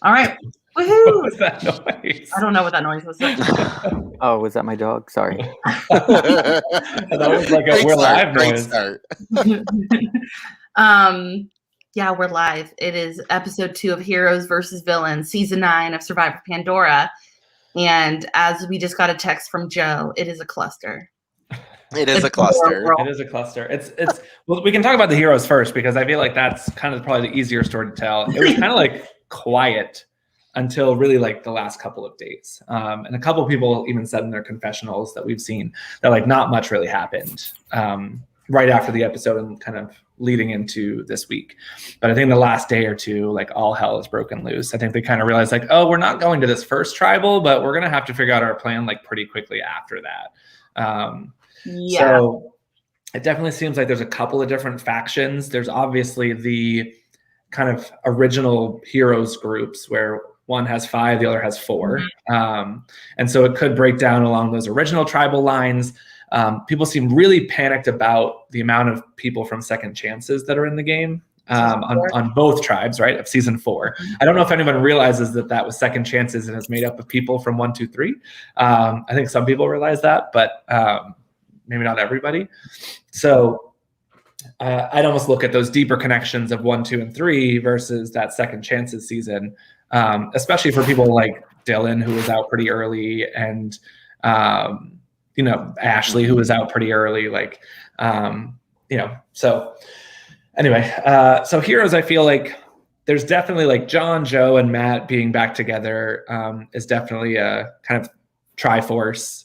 All right. What Woohoo! was that noise? I don't know what that noise was. Oh, was that my dog? Sorry. That was like a we're live Great noise. start. Yeah, we're live. It is episode 2 of Heroes versus Villains, season 9 of Survivor Pandora. And as we just got a text from Joe, it is a cluster. It is a cluster. It is a cluster. It's well, we can talk about the heroes first because I feel like that's kind of probably the easier story to tell. It was kind of like quiet until really like the last couple of days. And a couple of people even said in their confessionals that we've seen that like not much really happened right after the episode and kind of leading into this week. But I think the last day or two, like all hell is broken loose. I think they kind of realized like, oh, we're not going to this first tribal, but we're going to have to figure out our plan like pretty quickly after that. Yeah. So it definitely seems like there's a couple of different factions. There's obviously the kind of original heroes groups where one has 5, the other has 4. And so it could break down along those original tribal lines. People seem really panicked about the amount of people from Second Chances that are in the game on both tribes, right, of season 4. I don't know if anyone realizes that was Second Chances and is made up of people from 1, 2, 3. I think some people realize that, but maybe not everybody. So I'd almost look at those deeper connections of 1, 2, and 3 versus that Second Chances season, especially for people like Dylan, who was out pretty early, and Ashley, who was out pretty early. Like, so anyway, so heroes, I feel like there's definitely like John, Joe, and Matt being back together is definitely a kind of triforce.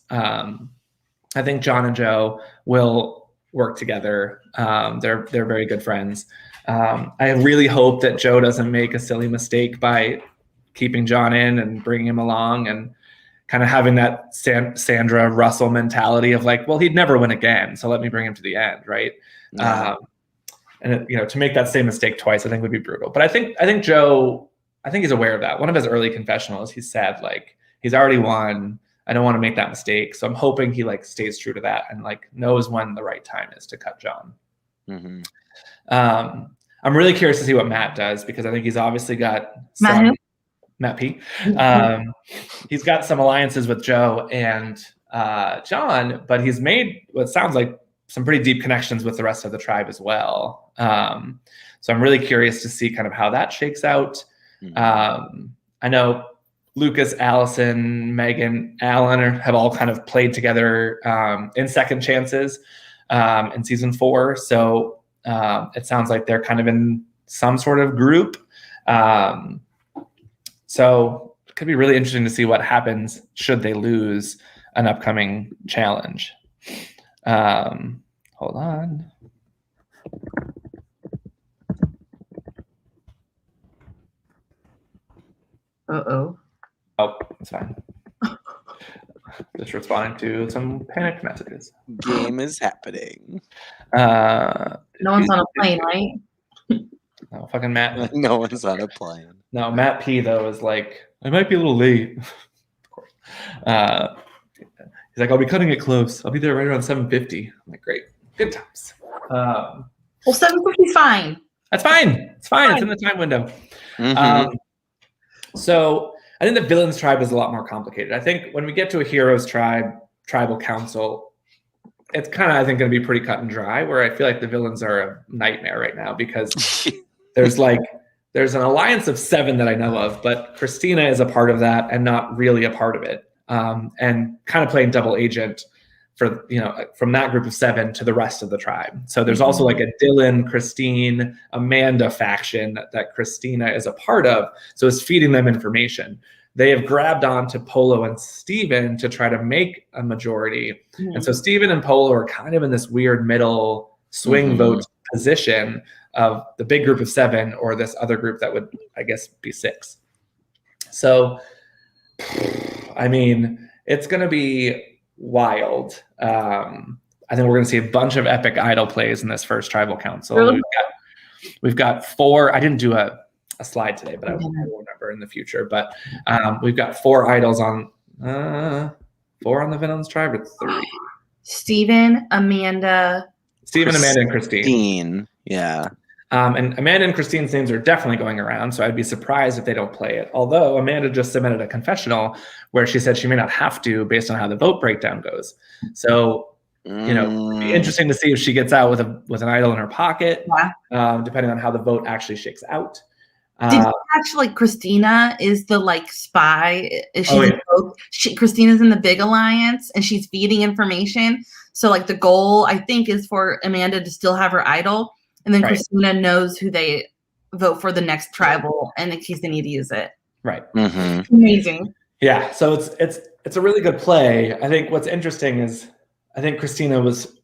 I think John and Joe will work together. They're very good friends. I really hope that Joe doesn't make a silly mistake by keeping John in and bringing him along and kind of having that Sandra Russell mentality of like, well, he'd never win again, so let me bring him to the end, right? Yeah. And to make that same mistake twice, I think would be brutal. But I think Joe, I think he's aware of that. One of his early confessionals, he said like he's already won. I don't want to make that mistake. So I'm hoping he like stays true to that and like knows when the right time is to cut John. Mm-hmm. I'm really curious to see what Matt does because I think he's obviously got Matt P. He's got some alliances with Joe and John, but he's made what sounds like some pretty deep connections with the rest of the tribe as well. So I'm really curious to see kind of how that shakes out. Mm-hmm. I know Lucas, Allison, Megan, Alan have all kind of played together in Second Chances in season 4. So it sounds like they're kind of in some sort of group. So it could be really interesting to see what happens should they lose an upcoming challenge. Hold on. Uh-oh. Oh, it's fine. Just responding to some panicked messages. Game is happening. No one's on a plane, right? No, fucking Matt. No one's on a plane. No, Matt P, though, is like, I might be a little late. Of course. He's like, I'll be cutting it close. I'll be there right around 7:50. I'm like, great. Good times. Well, 7:50 is fine. That's fine. It's fine. It's in the time window. Mm-hmm. So I think the villains tribe is a lot more complicated. I think when we get to a heroes tribe, tribal council, it's kind of, I think, going to be pretty cut and dry, where I feel like the villains are a nightmare right now because there's an alliance of 7 that I know of, but Christina is a part of that and not really a part of it. And kind of playing double agent for, from that group of 7 to the rest of the tribe. So there's also like a Dylan, Christine, Amanda faction that Christina is a part of. So it's feeding them information. They have grabbed on to Polo and Steven to try to make a majority. Mm-hmm. And so Steven and Polo are kind of in this weird middle swing vote position of the big group of 7 or this other group that would, I guess, be 6. So, I mean, it's going to be wild. I think we're going to see a bunch of epic idol plays in this first tribal council. Really? We've got 4. I didn't do a slide today, but I will remember in the future. But we've got 4 idols on 4 on the villains tribe, or 3. Steven, Amanda, and Christine. Yeah. And Amanda and Christine's names are definitely going around, so I'd be surprised if they don't play it. Although Amanda just submitted a confessional where she said she may not have to based on how the vote breakdown goes. So, it'd be interesting to see if she gets out with an idol in her pocket, depending on how the vote actually shakes out. Did you catch Christina is the spy? Christina's in the big alliance and she's feeding information. So the goal I think is for Amanda to still have her idol, and then Christina knows who they vote for the next tribal, and in case they need to use it. Right. Mm-hmm. Amazing. Yeah. So it's a really good play. I think what's interesting is I think Christina was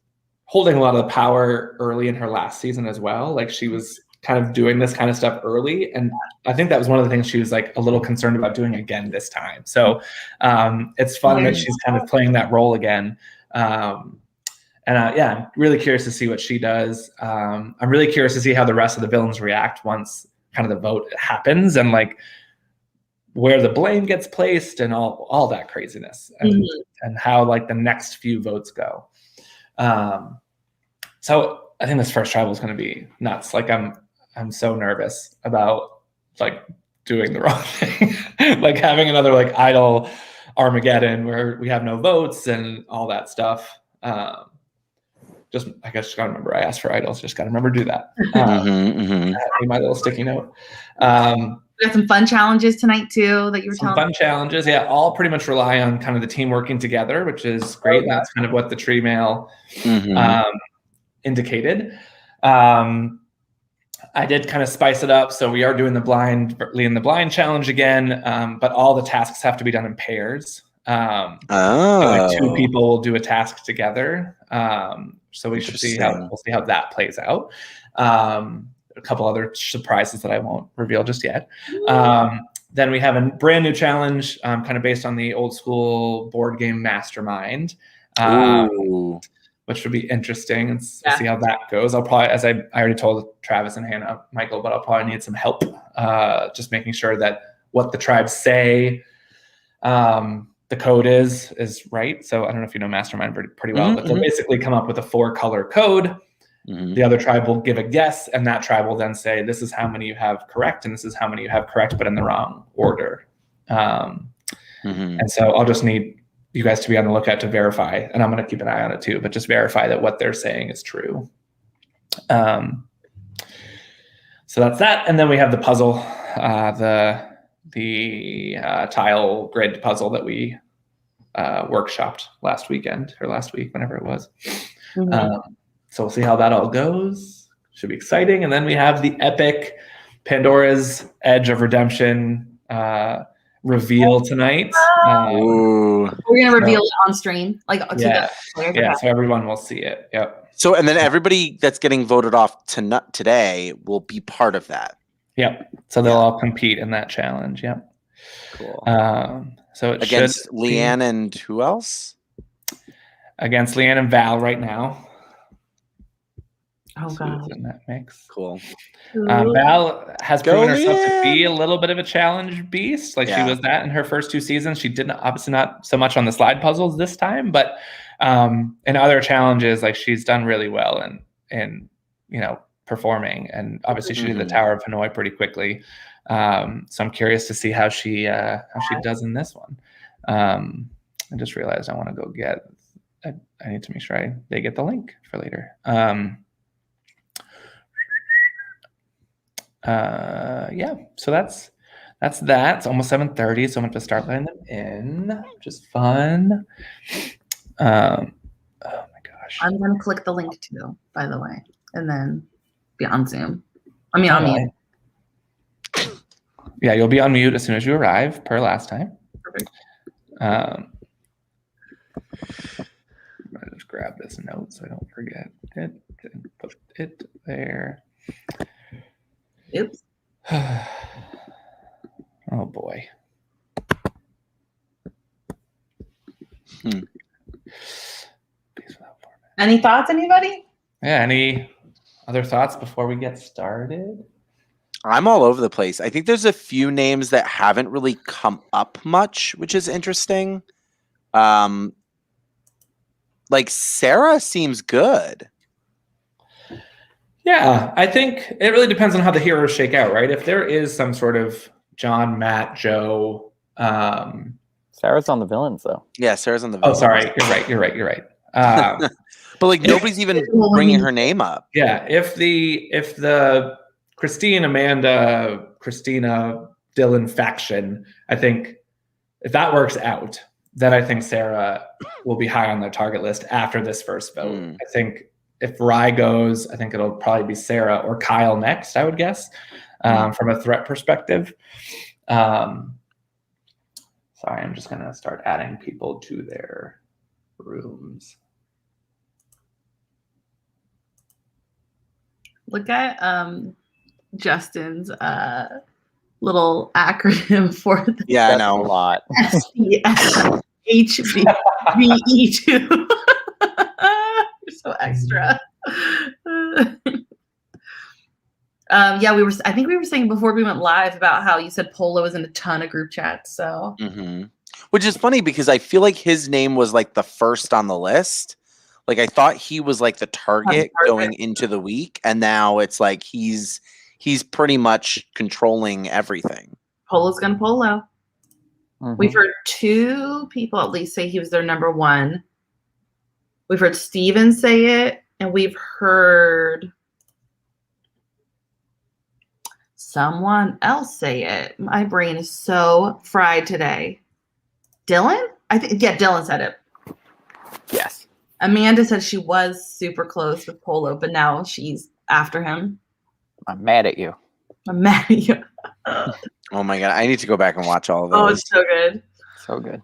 holding a lot of the power early in her last season as well. She was kind of doing this kind of stuff early. And I think that was one of the things she was a little concerned about doing again this time. So it's fun that she's kind of playing that role again. I'm really curious to see what she does. I'm really curious to see how the rest of the villains react once kind of the vote happens and where the blame gets placed and all that craziness and how the next few votes go. So I think this first tribal is going to be nuts. I'm so nervous about doing the wrong thing, having another idol Armageddon where we have no votes and all that stuff. I guess just gotta remember I asked for idols. Just gotta remember to do that. My little sticky note. We got some fun challenges tonight too that you were telling me. Fun challenges, yeah. All pretty much rely on kind of the team working together, which is great. And that's kind of what the tree mail indicated. I did kind of spice it up, so we are doing the blind challenge again, but all the tasks have to be done in pairs. So two people will do a task together. So we should see how that plays out. A couple other surprises that I won't reveal just yet. Then we have a brand new challenge, kind of based on the old school board game Mastermind, which would be interesting, and see how that goes. I'll probably, as I already told Travis and Hannah, Michael, but I'll probably need some help, just making sure that what the tribes say, the code is right. So I don't know if you know Mastermind pretty well, but they'll basically come up with a 4-color code. The other tribe will give a guess, and that tribe will then say, this is how many you have correct, and this is how many you have correct, but in the wrong order. And so I'll just need you guys to be on the lookout to verify, and I'm going to keep an eye on it too, but just verify that what they're saying is true. So that's that. And then we have the puzzle, the tile grid puzzle that we workshopped last week, whenever it was. So we'll see how that all goes. Should be exciting. And then we have the epic Pandora's Edge of Redemption reveal tonight. We're gonna reveal it on stream, so everyone will see it. Yep. So and then everybody that's getting voted off today will be part of that. Yep. So they'll all compete in that challenge. Yep. Cool. So it against Leanne and who else? Against Leanne and Val right now. Oh god. In that mix. Cool. Val has proven herself to be a little bit of a challenge beast. She was that in her first 2 seasons. She didn't, obviously not so much on the slide puzzles this time, but in other challenges, she's done really well in performing. And obviously she did the Tower of Hanoi pretty quickly. So I'm curious to see how she does in this one. I just realized I want to go get. I need to make sure they get the link for later. So that's that. It's almost 7:30, so I'm going to start letting them in, which is fun. Oh my gosh. I'm going to click the link too, by the way, and then be on Zoom. On mute. Yeah, you'll be on mute as soon as you arrive, per last time. Perfect. I'm going to just grab this note so I don't forget it and put it there. Oops. Oh boy. Any thoughts, anybody? Yeah, any other thoughts before we get started? I'm all over the place. I think there's a few names that haven't really come up much, which is interesting. Sarah seems good. Yeah, I think it really depends on how the heroes shake out, right? If there is some sort of John, Matt, Joe. Sarah's on the villains, though. Yeah, Sarah's on the Oh, villains. sorry. You're right. But like nobody's even bringing her name up. Yeah, if the Christine, Amanda, Christina, Dylan faction, I think if that works out, then I think Sarah will be high on their target list after this first vote. I think if Rye goes, I think it'll probably be Sarah or Kyle next, I would guess, from a threat perspective. Sorry, I'm just going to start adding people to their rooms. Look at Justin's little acronym for the Yeah, I know. A lot. SCHBE2. You're so extra. Yeah, I think we were saying before we went live about how you said Polo is in a ton of group chats. So, which is funny because I feel like his name was like the first on the list. Like I thought he was like the target going into the week, and now it's like he's pretty much controlling everything. Polo's gonna Polo. We've heard 2 people at least say he was their number 1. We've heard Steven say it, and we've heard someone else say it. My brain is so fried today. Dylan? Dylan said it. Yes. Amanda said she was super close with Polo, but now she's after him. I'm mad at you. I'm mad at you. Oh my god, I need to go back and watch all of those. Oh, it's so good. So good.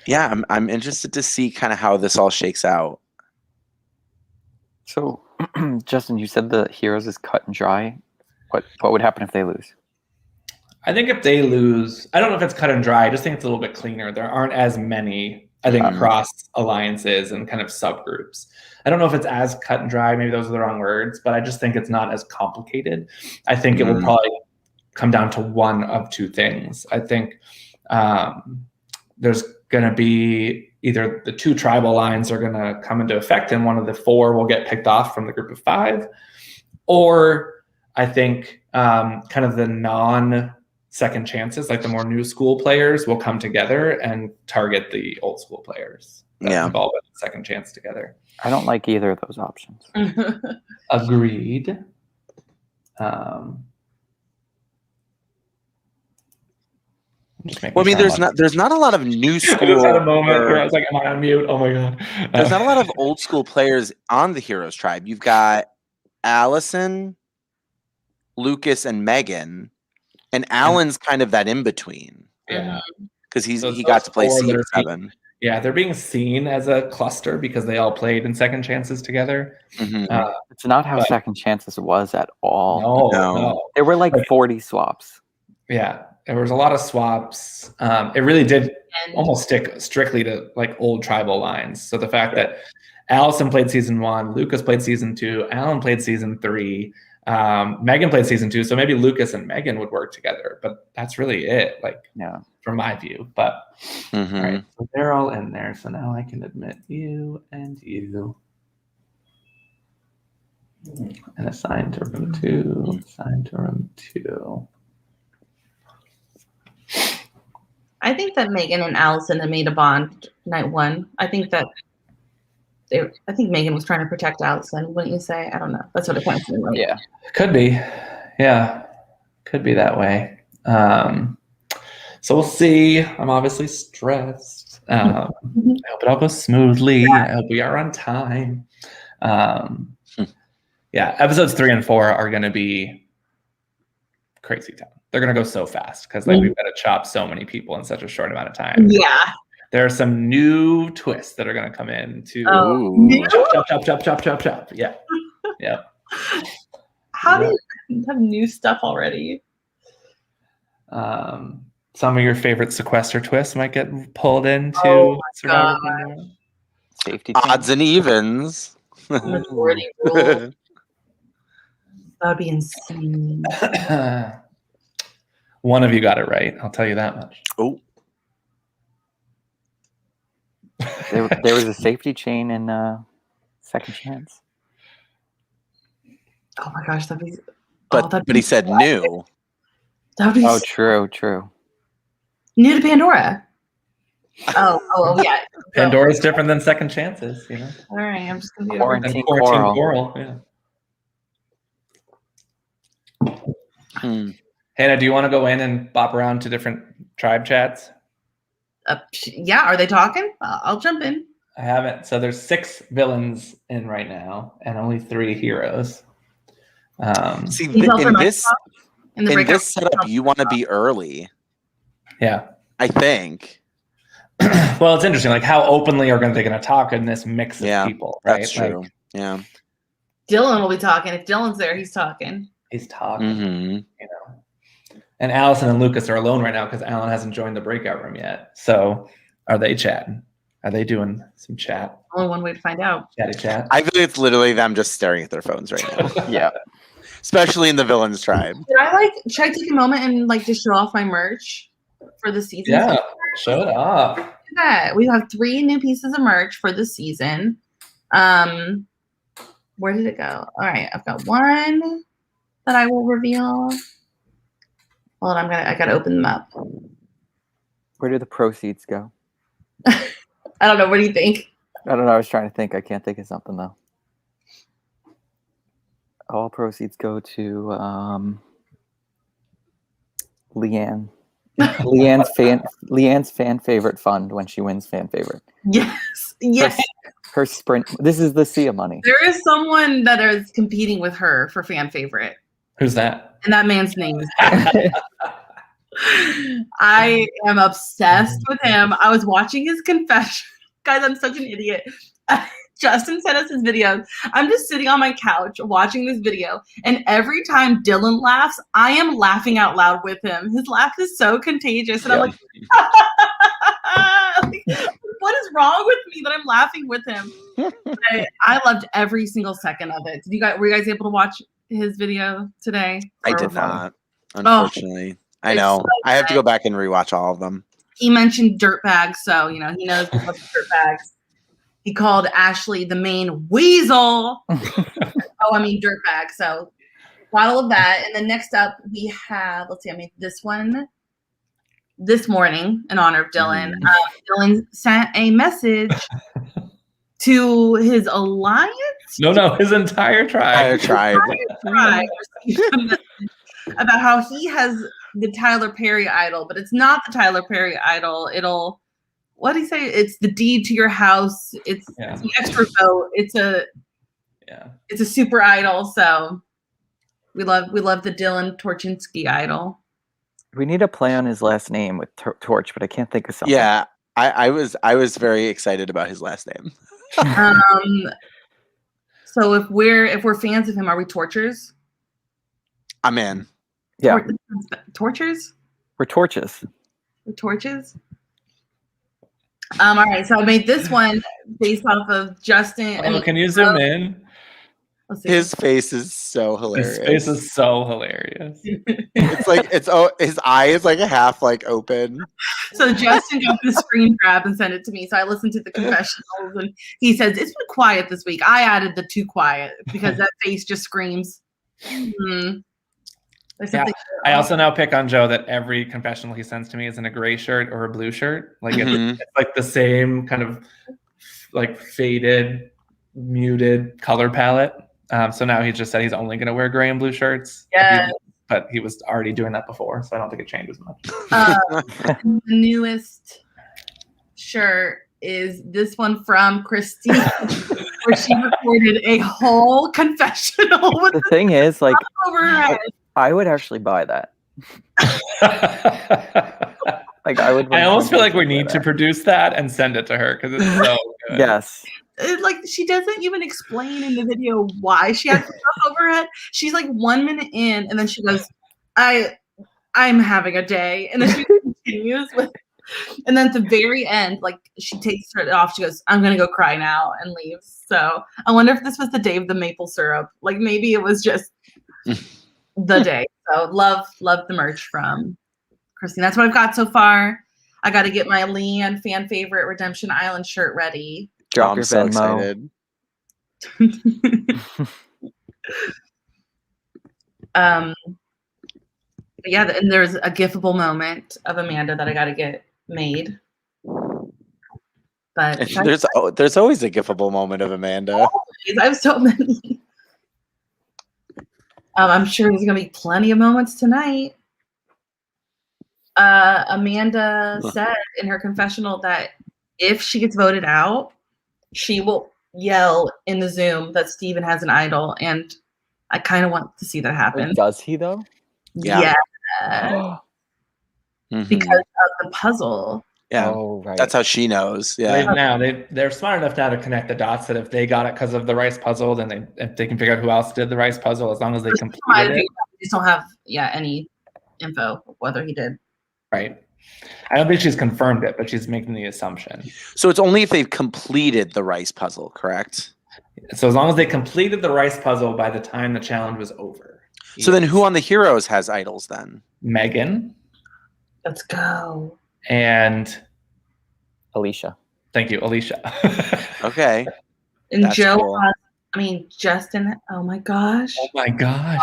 Yeah, I'm interested to see kind of how this all shakes out. So, Justin, you said the heroes is cut and dry. What would happen if they lose? I think if they lose, I don't know if it's cut and dry. I just think it's a little bit cleaner. There aren't as many, I think, cross alliances and kind of subgroups. I don't know if it's as cut and dry. Maybe those are the wrong words, but I just think it's not as complicated. I think it will probably come down to one of 2 things. I think there's going to be either the 2 tribal lines are going to come into effect and one of the 4 will get picked off from the group of 5, or I think kind of the non-second chances, like the more new school players, will come together and target the old school players that involve a second chance together. I don't like either of those options. Agreed. Well, I mean, there's not a lot of new school. I just had a moment where I was like, "Am I on mute?" Oh my god! There's not a lot of old school players on the Heroes tribe. You've got Allison, Lucas, and Megan, and Alan's kind of that in between. Yeah, because he got to play CR7. Yeah, they're being seen as a cluster because they all played in second chances together. It's not how second chances was at all. No. There were like 40 swaps. Yeah, there was a lot of swaps. It really did almost stick strictly to like old tribal lines. So the fact that Allison played season 1, Lucas played season 2, Alan played season 3, Megan played season 2. So maybe Lucas and Megan would work together, but that's really it. From my view, but all right, so they're all in there. So now I can admit you and you, and assign to room 2. Assign to room 2. I think that Megan and Allison had made a bond night 1. I think Megan was trying to protect Allison. Wouldn't you say? I don't know. That's what it points to. Right? Yeah, could be. Yeah, could be that way. So we'll see. I'm obviously stressed. I hope it all goes smoothly. Yeah. I hope we are on time. Yeah, episodes 3 and 4 are going to be crazy town. They're going to go so fast because we've got to chop so many people in such a short amount of time. Yeah. There are some new twists that are going to come in to chop. Yeah. Yeah. How do you have new stuff already? Some of your favorite sequester twists might get pulled into Survivor Pandora. Safety odds and evens. Majority rule. That would be insane. One of you got it right. I'll tell you that much. Oh. There was a safety chain in Second Chance. Oh my gosh, that'd be. But he said new. That would be true. New to Pandora. Oh, yeah. Pandora's different than second chances, you know. All right, I'm just gonna be Quarantine Coral. Yeah. Hannah, do you want to go in and bop around to different tribe chats? Yeah, are they talking? I'll jump in. I haven't. So there's 6 villains in right now, and only 3 heroes. See, in this setup, you want to be early. Yeah, I think. Well, it's interesting. Like, how openly are they going to talk in this mix of people? Right? That's true. Yeah. Dylan will be talking. If Dylan's there, he's talking. He's talking. You know. And Allison and Lucas are alone right now because Alan hasn't joined the breakout room yet. So, are they chatting? Are they doing some chat? Only one way to find out. Chatty chat. I feel it's literally them just staring at their phones right now. Yeah. Especially in the villains tribe. Should I take a moment and just show off my merch for the season? Yeah, show it off. Yeah, we have 3 new pieces of merch for the season. Where did it go? All right, I've got one that I will reveal. Hold on, I gotta open them up. Where do the proceeds go? I don't know. What do you think? I don't know. I was trying to think. I can't think of something though. All proceeds go to Leanne. Leanne's fan favorite fund when she wins fan favorite. Yes. Her sprint. This is the Sia money. There is someone that is competing with her for fan favorite. Who's that? And that man's name is. I am obsessed with him. I was watching his confession. Guys, I'm such an idiot. Justin sent us his videos. I'm just sitting on my couch watching this video, and every time Dylan laughs, I am laughing out loud with him. His laugh is so contagious, and I'm like, what is wrong with me that I'm laughing with him? I loved every single second of it. Were you guys able to watch his video today? I did not, unfortunately. I know. I have to go back and rewatch all of them. He mentioned dirtbags, so he knows about dirtbags. He called Ashley the main weasel. Dirtbag. So bottle of that. And then next up we have, let's see, I made this one this morning in honor of Dylan. Dylan sent a message to his alliance. No, his entire tribe. About how he has the Tyler Perry idol, but it's not the Tyler Perry idol. What did he say? It's the deed to your house. It's the extra vote. It's a super idol. So we love the Dylan Torchinsky idol. We need a play on his last name with Torch, but I can't think of something. Yeah, I was very excited about his last name. So if we're fans of him, are we torchers? I'm in. Yeah. Torchers? We're torches. We're torches? All right, so I made this one based off of Justin. Can you zoom in? His face is so hilarious. His face is so hilarious. It's like his eye is like a half open. So Justin got the screen grab and sent it to me. So I listened to the confessionals, and he says it's been quiet this week. I added the too quiet because that face just screams. Yeah, I also now pick on Joe that every confessional he sends to me is in a gray shirt or a blue shirt. It's like the same kind of faded, muted color palette. So now he just said he's only going to wear gray and blue shirts. Yeah. But he was already doing that before, so I don't think it changes much. The newest shirt is this one from Christine, where she recorded a whole confessional. With the thing is, over her head. I would actually buy that. I would. I almost feel like we need to produce that and send it to her because it's so good. Yes. She doesn't even explain in the video why she has stuff over her head. She's 1 minute in, and then she goes, I'm having a day. And then she continues with, and then at the very end, she takes it off. She goes, I'm going to go cry now, and leaves. So I wonder if this was the day of the maple syrup. Maybe it was just the day. So love the merch from Christine. That's what I've got so far. I got to get my Leanne fan favorite Redemption Island shirt ready. Drop I'm your so Venmo. excited. But yeah, and there's a gifable moment of Amanda that I got to get made. But there's always a gifable moment of Amanda. Always. I have so many. I'm sure there's gonna be plenty of moments tonight. Amanda said in her confessional that if she gets voted out, she will yell in the Zoom that Steven has an idol, and I kind of want to see that happen. Wait, does he though? Yeah. Mm-hmm. Because of the puzzle. Yeah. Oh, right. That's how she knows. Yeah. They're smart enough now to connect the dots that if they got it because of the rice puzzle, then if they can figure out who else did the rice puzzle, as long as they completed it. We just don't have any info whether he did. Right. I don't think she's confirmed it, but she's making the assumption. So it's only if they've completed the rice puzzle, correct? So as long as they completed the rice puzzle by the time the challenge was over. So then who on the Heroes has idols then? Megan. Let's go. And Alicia. Thank you, Alicia. Okay. And That's Joe cool. Justin. Oh my gosh. Oh my gosh.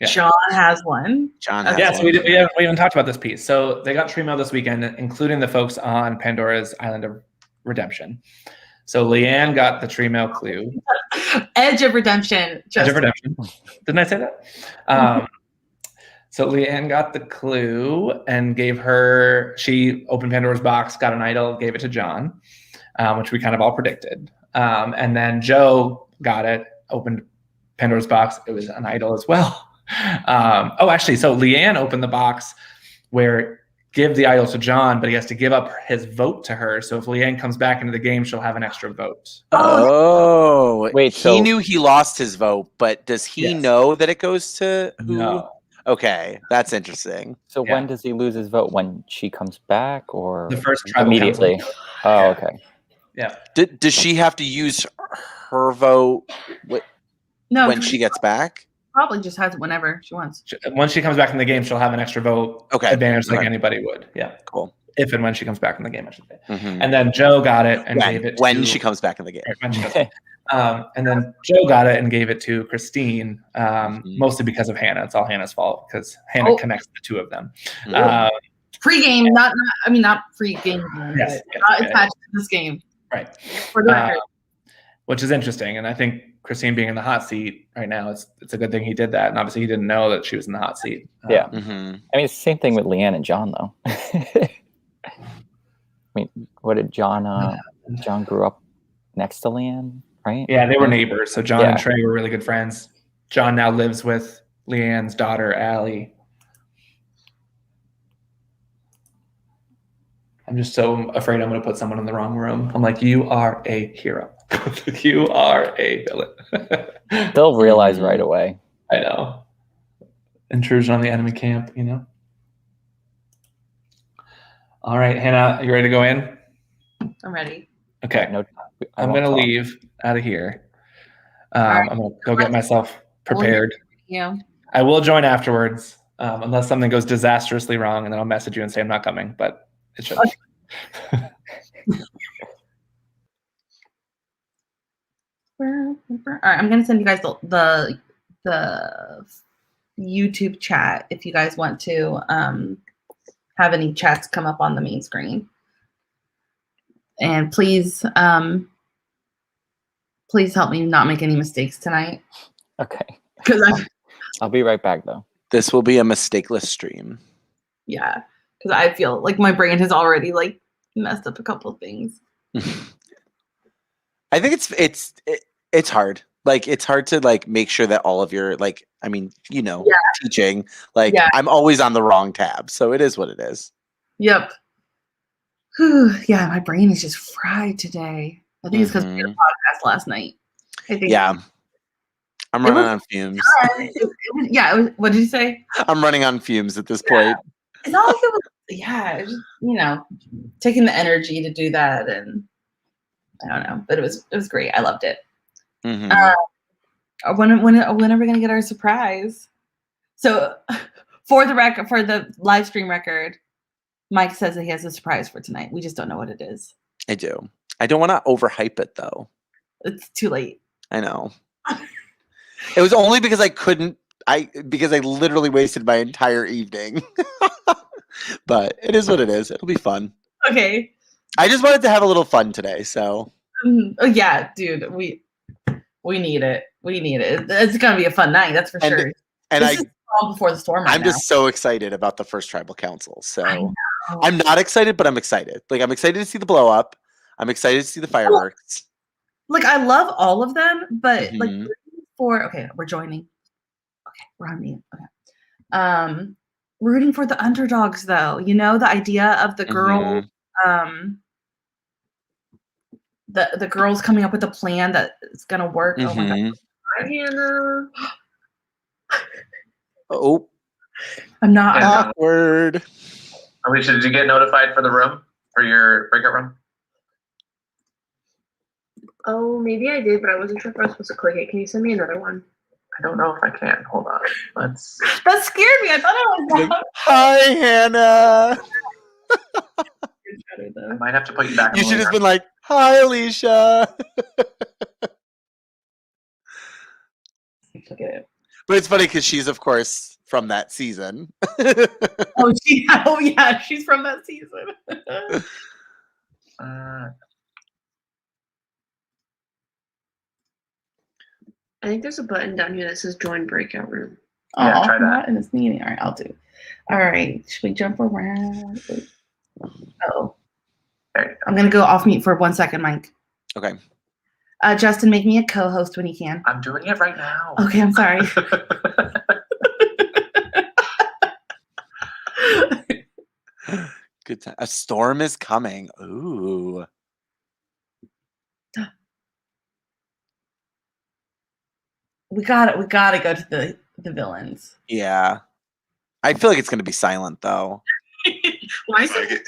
Yeah. John has one. John has one. So we haven't talked about this piece. So they got tree mail this weekend, including the folks on Pandora's Island of Redemption. So Leanne got the tree mail clue. Edge of Redemption. Edge of Redemption. Didn't I say that? So Leanne got the clue and she opened Pandora's box, got an idol, gave it to John, which we kind of all predicted. And then Joe got it, opened Pandora's box. It was an idol as well. So Leanne opened the box where give the idol to John, but he has to give up his vote to her. So if Leanne comes back into the game, she'll have an extra vote. Oh, wait. He knew he lost his vote, but does he know that it goes to who? No. Okay, that's interesting. So when does he lose his vote? When she comes back, or the first tribal immediately? council. Oh, okay. Yeah. Does she have to use her vote when she gets back? Probably just has it whenever she wants. Once she comes back in the game, she'll have an extra vote advantage like anybody would. Yeah. Cool. If and when she comes back in the game, I should say. Mm-hmm. And then Joe got it and gave it when she comes back in the game. And then Joe got it and gave it to Christine, mostly because of Hannah. It's all Hannah's fault because Hannah connects the two of them. Pre-game, not pre-game. Yes, not attached to this game. Right. For the record. Which is interesting. And I think Christine being in the hot seat right now, it's a good thing he did that. And obviously he didn't know that she was in the hot seat. Yeah. I mean, it's the same thing with Leanne and John, though. I mean, what did John grew up next to Leanne, right? Yeah, they were neighbors. So John and Trey were really good friends. John now lives with Leanne's daughter, Allie. I'm just so afraid I'm going to put someone in the wrong room. I'm like, you are a hero. You are a villain. They'll realize right away. I know. Intrusion on the enemy camp, you know? All right, Hannah, you ready to go in? I'm ready. Okay. No, I'm going to leave out of here. I'm going to go get myself prepared. Yeah. I will join afterwards, unless something goes disastrously wrong, and then I'll message you and say I'm not coming, but it should. All right, I'm gonna send you guys the YouTube chat if you guys want to have any chats come up on the main screen. And please help me not make any mistakes tonight. Okay. Because I'll be right back though. This will be a mistakeless stream. Yeah, because I feel like my brain has already like messed up a couple of things. I think it's hard. Like it's hard to like make sure that all of your like teaching like I'm always on the wrong tab, so it is what it is. Yep. Whew, yeah, my brain is just fried today. I think it's because we did a podcast last night. I think. Yeah. I'm running on fumes. What did you say? I'm running on fumes at this point. It's not like it was. Yeah, it was, taking the energy to do that, and I don't know, but it was great. I loved it. When are we gonna get our surprise? So, for the live stream record, Mike says that he has a surprise for tonight. We just don't know what it is. I do. I don't want to overhype it though. It's too late. I know. It was only because I couldn't because I literally wasted my entire evening. But it is what it is. It'll be fun. Okay. I just wanted to have a little fun today, so. Oh yeah, dude, we need it. We need it. It's gonna be a fun night, that's for sure. And this is all before the storm right I'm now. just so excited about the first tribal council. So I'm not excited, but I'm excited. Like, I'm excited to see the blow up. I'm excited to see the fireworks. Like, I love all of them, but like okay, we're joining. Okay, we're on mute. Okay. Rooting for the underdogs though. You know, the idea of the girl, the girls coming up with a plan that is gonna work. Oh my god. Hi, Hannah. Oh. I'm not awkward. Alicia, did you get notified for the room, for your breakout room? Oh, maybe I did, but I wasn't sure if I was supposed to click it. Can you send me another one? I don't know if I can. Hold on. That scared me. I thought I was like, hi, Hannah. I might have to put you back. You should have been like, hi, Alicia. But it's funny because she's, of course, from that season. Oh yeah, she's from that season. I think there's a button down here that says join breakout room. Yeah, try that in this meeting. All right, I'll do. All right, should we jump around? Oh, I'm gonna go off mute for 1 second, Mike. Okay. Justin, make me a co-host when you can. I'm doing it right now. Okay, I'm sorry. Good time. A storm is coming. Ooh. We gotta go to the villains. Yeah. I feel like it's gonna be silent though. Why is it?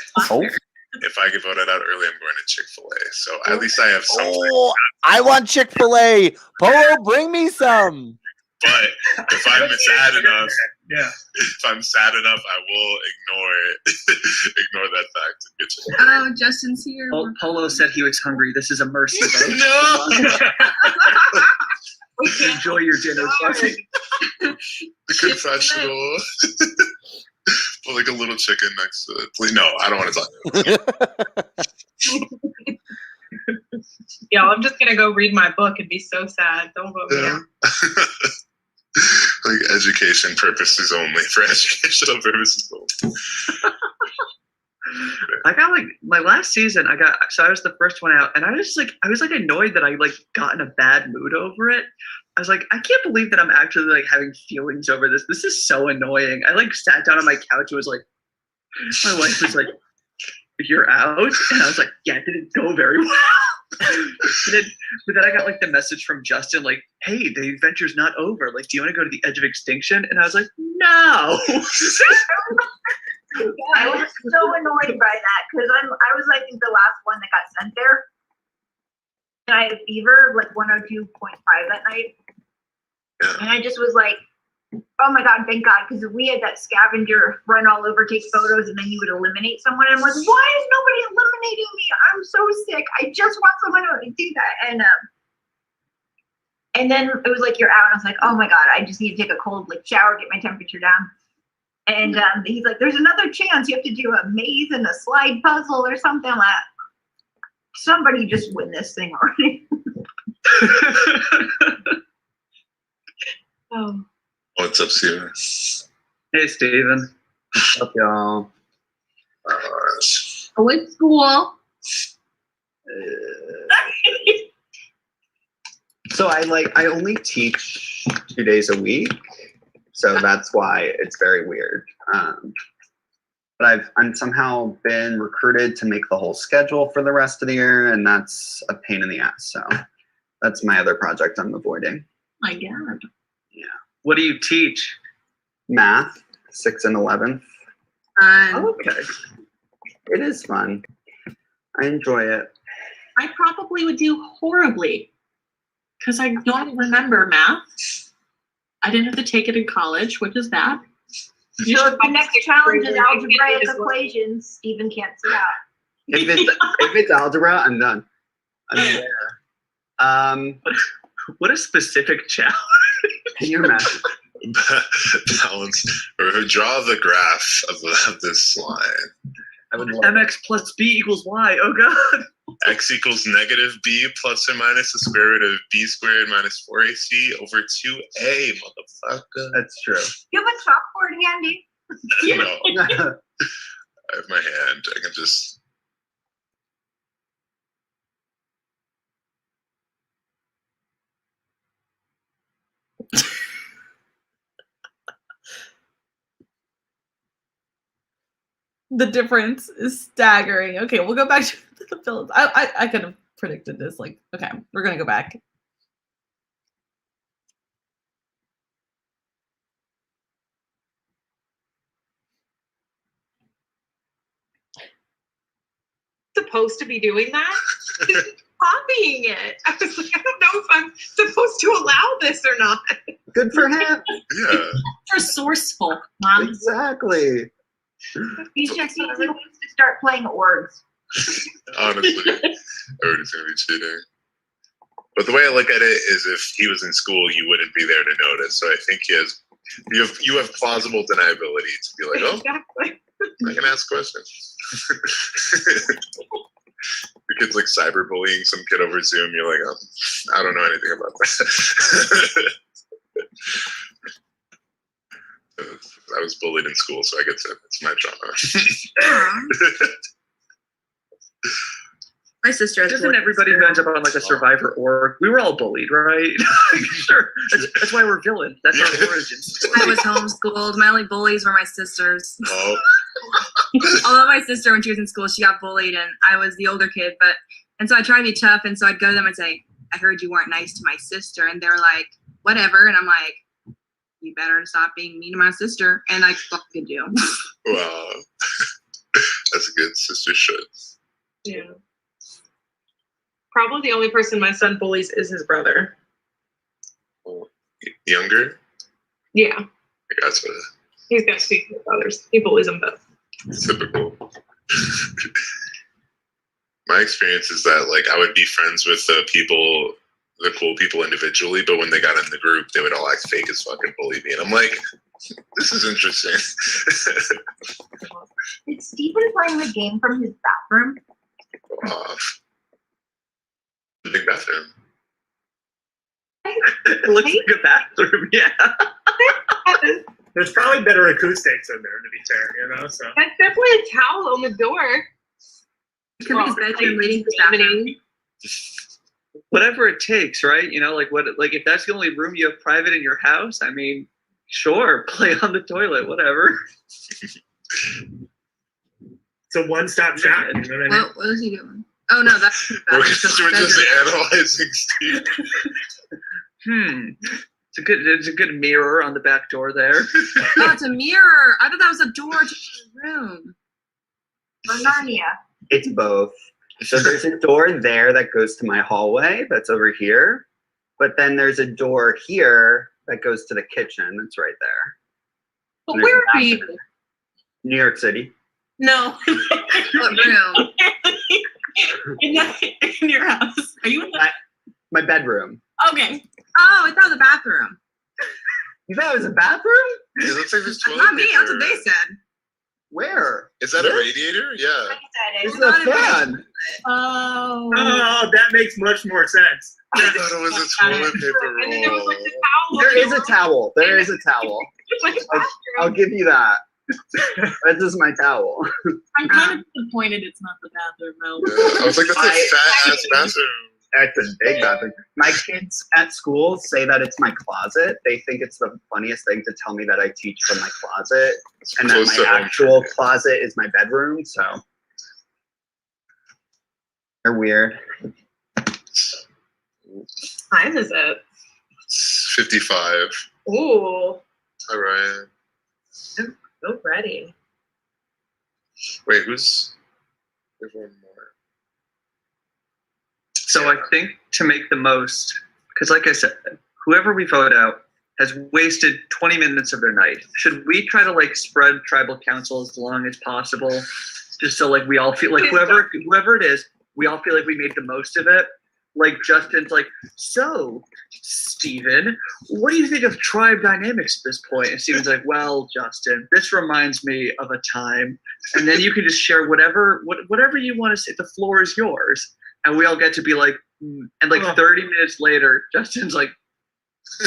If I get voted out early, I'm going to Chick-fil-A. So at least I have something. Oh, I want Chick-fil-A. Polo, bring me some. But if I'm sad enough, if I'm sad enough, I will ignore that fact and get Chick-fil-A. Oh, Justin's here. Polo said he was hungry. This is immersive. No. Enjoy your dinner. Confessional. Put like a little chicken next to it. Please, no, I don't want to talk about it. Yo, I'm just gonna go read my book and be so sad. Don't vote me out. Like education purposes only. For educational purposes only. I got like my last season. I was the first one out, and I was like annoyed that I like got in a bad mood over it. I was like, I can't believe that I'm actually like having feelings over this. This is so annoying. I like sat down on my couch and was like, my wife was like, "You're out," and I was like, "Yeah, it didn't go very well." But then I got like the message from Justin, like, "Hey, the adventure's not over. Like, do you want to go to the edge of extinction?" And I was like, "No." I was so annoyed by that because I was, I think, the last one that got sent there. And I had a fever of like 102.5 that night. And I just was like, oh my God, thank God. Because we had that scavenger run all over, take photos, and then you would eliminate someone. And I'm like, why is nobody eliminating me? I'm so sick. I just want someone to do that. And then it was like, you're out. And I was like, oh my God, I just need to take a cold like shower, get my temperature down. And he's like, there's another chance. You have to do a maze and a slide puzzle or something like that. Somebody just win this thing already. Oh. What's up, Steven? Hey, Steven. What's up, y'all? With school. So I only teach 2 days a week, so that's why it's very weird. But I've somehow been recruited to make the whole schedule for the rest of the year, and that's a pain in the ass. So that's my other project I'm avoiding. My God. Yeah. What do you teach? Math, 6th and 11th. Okay. It is fun. I enjoy it. I probably would do horribly because I don't remember math. I didn't have to take it in college, which is bad. So if the next challenge is algebraic equations, Stephen can't sit out. If it's algebra, I'm done. I'm there. What a specific challenge. Can you imagine? balance or draw the graph of this line. I would love MX plus B equals Y. Oh God. X equals negative B plus or minus the square root of B squared minus 4AC over 2A, motherfucker. That's true. You have a chalkboard handy? No, I have my hand. I can just. The difference is staggering. Okay, we'll go back to the Phillips. I could have predicted this. Like, okay, we're gonna go back. Supposed to be doing that? Copying it. I was like, I don't know if I'm supposed to allow this or not. Good for him. Yeah. Resourceful, Mom. Exactly. He just needs to start playing orgs. Honestly, everybody's gonna be cheating. But the way I look at it is, if he was in school, you wouldn't be there to notice. So I think you have plausible deniability to be like, oh, Exactly. I can ask questions. The kid's like cyberbullying some kid over Zoom. You're like, oh, I don't know anything about that. I was bullied in school, so I get to, it's my trauma. My sister has Isn't everybody who ends up on like a survivor org? We were all bullied, right? Sure. That's why we're villains. That's our origin story. I was homeschooled. My only bullies were my sisters. Oh, Although my sister, when she was in school, she got bullied, and I was the older kid. And so I tried to be tough, and so I'd go to them and say, "I heard you weren't nice to my sister," and they're like, "Whatever," and I'm like, "You better stop being mean to my sister," and I fucking do. wow. That's a good sister shit. Yeah. Probably the only person my son bullies is his brother. Younger? Yeah. Gotcha. He's got two brothers. He bullies them both. Typical. My experience is that like I would be friends with the cool people individually, but when they got in the group, they would all act fake as fuck and bully me. And I'm like, this is interesting. Is Stephen playing the game from his bathroom? Big bathroom. It looks like a bathroom, yeah. There's probably better acoustics in there, to be fair, you know. So That's definitely a towel on the door. Could be his bedroom leading to his bathroom. Whatever it takes, right? You know, like if that's the only room you have private in your house, I mean, sure, play on the toilet, whatever. it's a one-stop shop. You know what I mean? What was he doing? Oh no, that's his We're bathroom. just analyzing Steve. It's a good mirror on the back door there. Oh, it's a mirror. I thought that was a door to his room. Or Narnia? It's both. So there's a door there that goes to my hallway that's over here. But then there's a door here that goes to the kitchen that's right there. But And where there's a are you? bathroom. New York City. No. What room? in your house. Are you in the... My bedroom. Okay. Oh, I thought it was a bathroom. You thought it was a bathroom? It looks like there's toilet Not me. That's what paper. they said. Where? Is that a radiator? Yeah. It's a fan. Oh. Oh, that makes much more sense. I thought it was a toilet paper And then there was roll. like the towel. There is a towel. There is a towel. I'll give you that. This is my towel. I'm kind of disappointed it's not the bathroom though. Yeah, I was like, that's a fat ass bathroom. That's a big bathroom. My kids at school say that it's my closet. They think it's the funniest thing to tell me that I teach from my closet, It's and that close to my home. actual closet is my bedroom. So they're weird. Time is it? It's 55. Ooh. Hi, Ryan. So ready. Wait, there's one more. So I think to make the most, because like I said, whoever we vote out has wasted 20 minutes of their night. Should we try to like spread tribal council as long as possible, just so like we all feel like whoever it is, we all feel like we made the most of it? like Justin's like, so Steven, what do you think of tribe dynamics at this point? And Steven's like, well, Justin, this reminds me of a time. And then you can just share whatever you want to say. The floor is yours. And we all get to be like, and like 30 minutes later, Justin's like,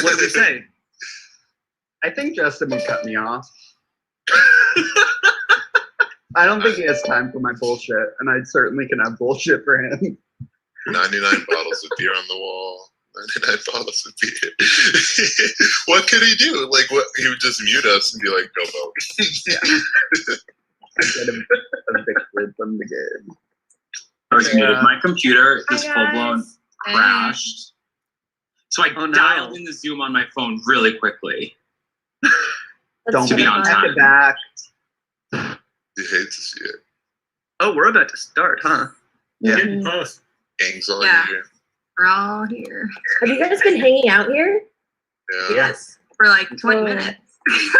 what did they say? I think Justin would cut me off. I don't think he has time for my bullshit, and I certainly can have bullshit for him. 99 bottles of beer on the wall. 99 bottles of beer. What could he do? Like, what? He would just mute us and be like, "Go vote." I get him evicted from the game. I was muted. My computer is full blown crashed. So I dialed in the Zoom on my phone really quickly. Don't be on time. Back. You hate to see it. Oh, we're about to start, huh? Yeah. Getting close. Gang's all Yeah. here. We're all here. Have you guys been hanging out here? Yeah. Yes. For like 20 minutes.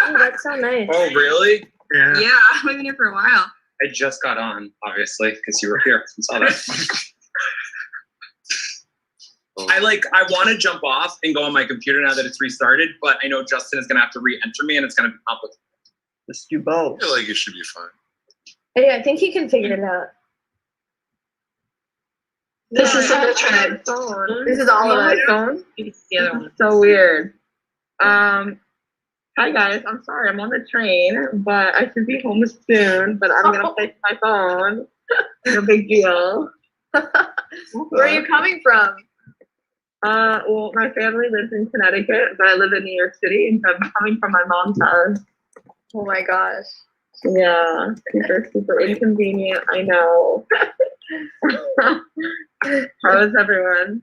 Oh, that's so nice. Oh, really? Yeah. Yeah, we've been here for a while. I just got on, obviously, because you were here and saw that. I want to jump off and go on my computer now that it's restarted, but I know Justin is going to have to re-enter me and it's going to be complicated. Let's do both. I feel like it should be fine. Hey, I think he can figure it out. This is on the trend. This is all of my phone. The other one. So weird. Hi guys, I'm sorry, I'm on the train, but I should be home soon, but I'm gonna fix my phone. No big deal. Where are you coming from? Well, my family lives in Connecticut, but I live in New York City, and so I'm coming from my mom's house. Oh my gosh. Yeah, super inconvenient, I know. How is everyone?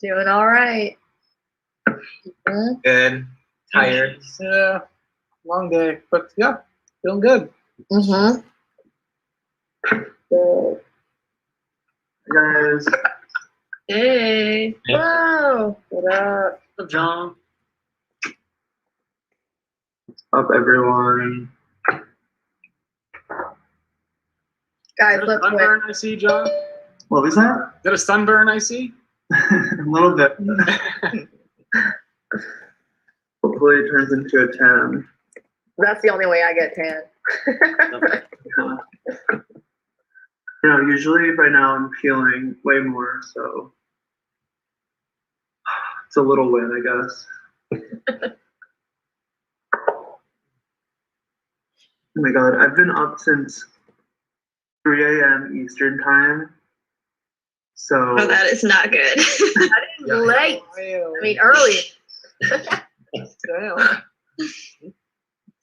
Doing all right. Good. Tired. Yeah. Long day, but yeah, feeling good. Mm-hmm. Good. Guys. Hey. Whoa. What up? What's up, John? What's up, everyone? Guys, Is that a let's wait. sunburn I see, John? What was that? Is that a sunburn I see? A little bit. Hopefully it turns into a 10. That's the only way I get tan. Usually by now I'm feeling way more, so it's a little win, I guess. Oh my god, I've been up since 3 a.m. Eastern time. So Oh, that is not good. That is late. I mean, early. Damn.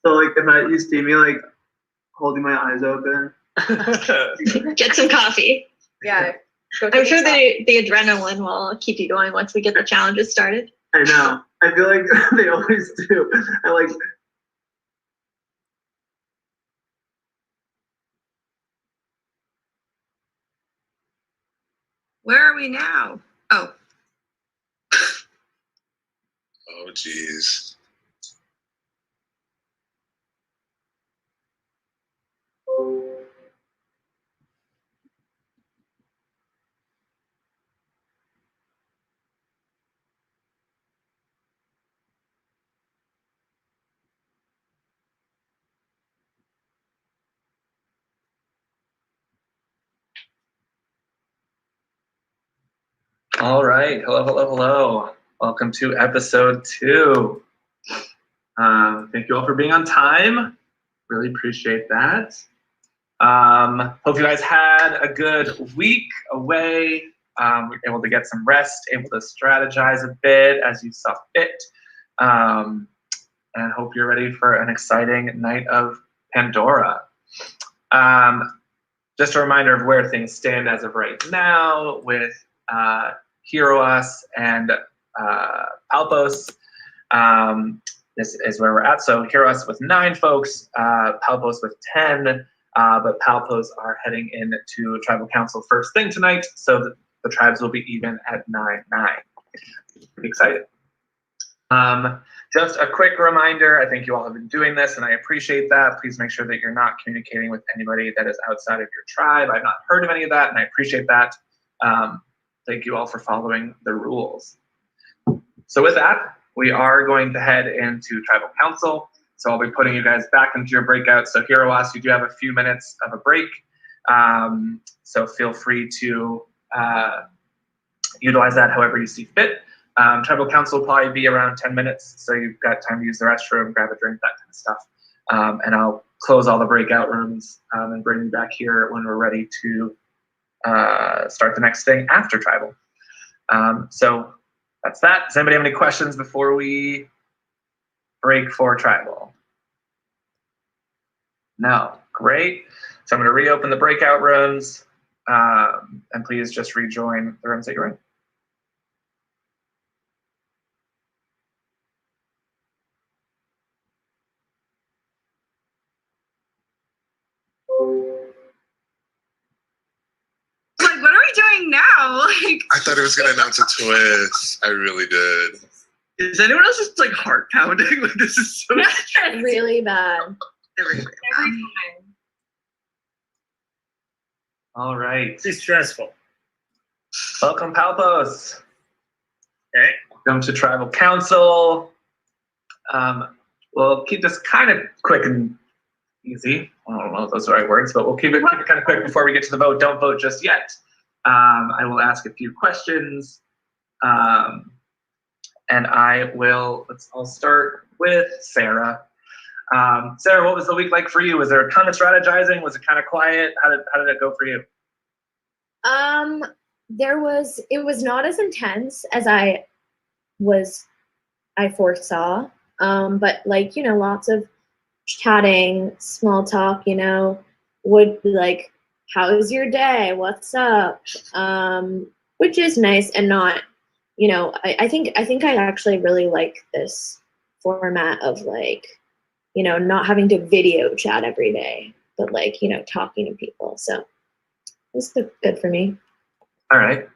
so like if you see me like holding my eyes open. Get some coffee. Yeah. I'm sure the adrenaline will keep you going once we get the challenges started. I know. I feel like they always do. I like Where are we now? Oh. Oh, geez. All right. Hello. Welcome to episode 2. Thank you all for being on time. Really appreciate that. Hope you guys had a good week away. We're able to get some rest, able to strategize a bit as you saw fit. And hope you're ready for an exciting night of Pandora. Just a reminder of where things stand as of right now with Hero Us and Palpos. This is where we're at. So Hero Us with 9 folks, Palpos with 10, but Palpos are heading into Tribal Council first thing tonight, so the tribes will be even at 9-9. Excited. Just a quick reminder, I think you all have been doing this and I appreciate that. Please make sure that you're not communicating with anybody that is outside of your tribe. I've not heard of any of that and I appreciate that. thank you all for following the rules. So with that, we are going to head into Tribal Council. So I'll be putting you guys back into your breakout. So Hiroas, you do have a few minutes of a break. So feel free to utilize that however you see fit. Tribal Council will probably be around 10 minutes. So you've got time to use the restroom, grab a drink, that kind of stuff. And I'll close all the breakout rooms and bring you back here when we're ready to start the next thing after Tribal. So that's that. Does anybody have any questions before we break for Tribal? No. Great. So I'm going to reopen the breakout rooms, and please just rejoin the rooms that you're in. Like, what are we doing now? Like, I thought it was gonna announce a twist. I really did. Is anyone else just like heart pounding? Like this is so really bad. every time. All right. It's stressful. Welcome, Palpos. Okay. Welcome to Tribal Council. We'll keep this kind of quick and easy. I don't know if those are the right words, but we'll keep it kind of quick before we get to the vote. Don't vote just yet. I will ask a few questions. And I'll start with Sarah. Sarah, what was the week like for you? Was there a ton of strategizing? Was it kind of quiet? How did it go for you? It was not as intense as I foresaw. But like, lots of chatting, small talk, would be like, how is your day? What's up? Which is nice and not, I think I actually really like this format of like, not having to video chat every day, but like, talking to people. So it's good for me. All right.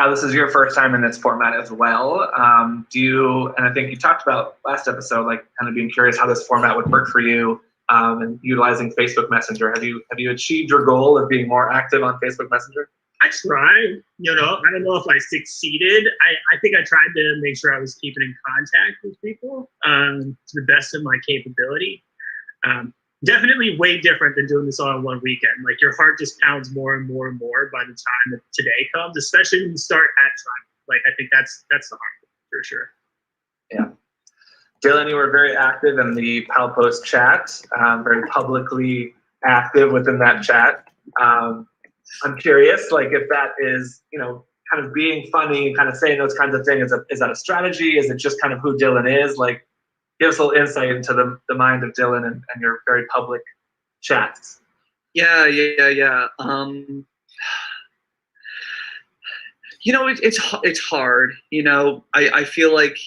This is your first time in this format as well. And I think you talked about last episode, like kind of being curious how this format would work for you, and utilizing Facebook Messenger. Have you achieved your goal of being more active on Facebook Messenger? I tried, I don't know if I succeeded. I think I tried to make sure I was keeping in contact with people to the best of my capability. Definitely way different than doing this all in one weekend. Like your heart just pounds more and more and more by the time that today comes, especially when you start at Tribal. Like I think that's the hard one for sure. Yeah. Dylan, you were very active in the Palpost chat, very publicly active within that chat. I'm curious, like if that is, kind of being funny, kind of saying those kinds of things, is that a strategy? Is it just kind of who Dylan is? Like, give us a little insight into the mind of Dylan and your very public chats. Yeah. It's hard. I feel like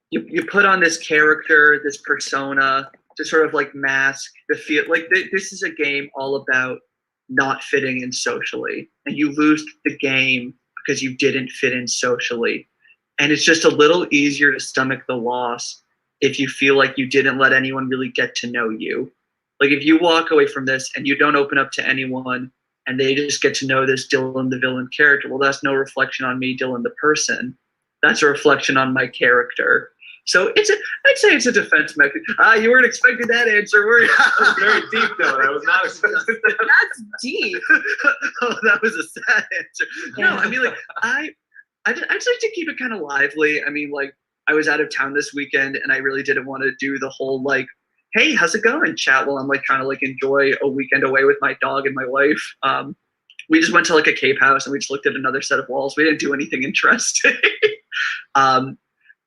you put on this character, this persona, to sort of like mask the feel. Like this is a game all about not fitting in socially, and you lose the game because you didn't fit in socially, and it's just a little easier to stomach the loss if you feel like you didn't let anyone really get to know you. Like if you walk away from this and you don't open up to anyone and they just get to know this Dylan the villain character, well, that's no reflection on me, Dylan the person. That's a reflection on my character. So I'd say it's a defense mechanism. You weren't expecting that answer, were you? That was very deep, Dylan. I was not expecting that. That's deep. Oh, that was a sad answer. No, I mean, like, I just like to keep it kind of lively. I mean, like, I was out of town this weekend, and I really didn't want to do the whole, like, hey, how's it going, chat, while I'm, like, trying to, like, enjoy a weekend away with my dog and my wife. We just went to, like, a cave house, and we just looked at another set of walls. We didn't do anything interesting.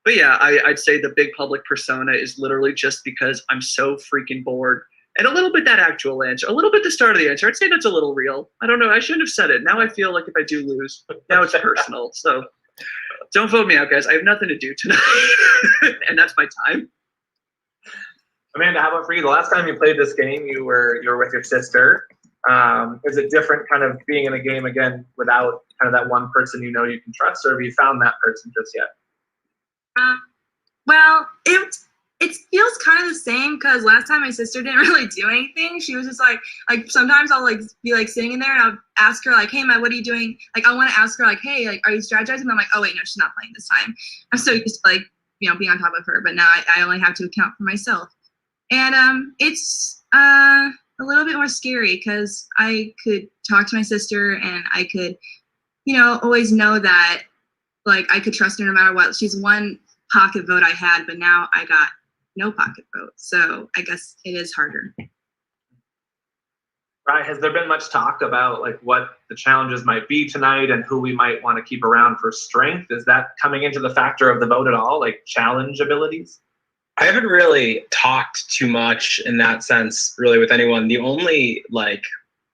But yeah, I'd say the big public persona is literally just because I'm so freaking bored. And a little bit that actual answer, a little bit the start of the answer. I'd say that's a little real. I don't know. I shouldn't have said it. Now I feel like if I do lose, now it's personal. So don't vote me out, guys. I have nothing to do tonight. And that's my time. Amanda, how about for you? The last time you played this game, you were with your sister. Is it different kind of being in a game again without kind of that one person you can trust, or have you found that person just yet? Well, it feels kind of the same because last time my sister didn't really do anything. She was just like sometimes I'll like be like sitting in there and I'll ask her like, hey man, what are you doing? Like I want to ask her like, hey, like are you strategizing? And I'm like, oh wait, no, she's not playing this time. I'm so used to like, you know, being on top of her, but now I only have to account for myself. And it's a little bit more scary because I could talk to my sister and I could, you know, always know that like I could trust her no matter what. She's one pocket vote I had, but now I got no pocket vote. So I guess it is harder. Right. Has there been much talk about like what the challenges might be tonight and who we might want to keep around for strength? Is that coming into the factor of the vote at all, like challenge abilities? I haven't really talked too much in that sense really with anyone. The only like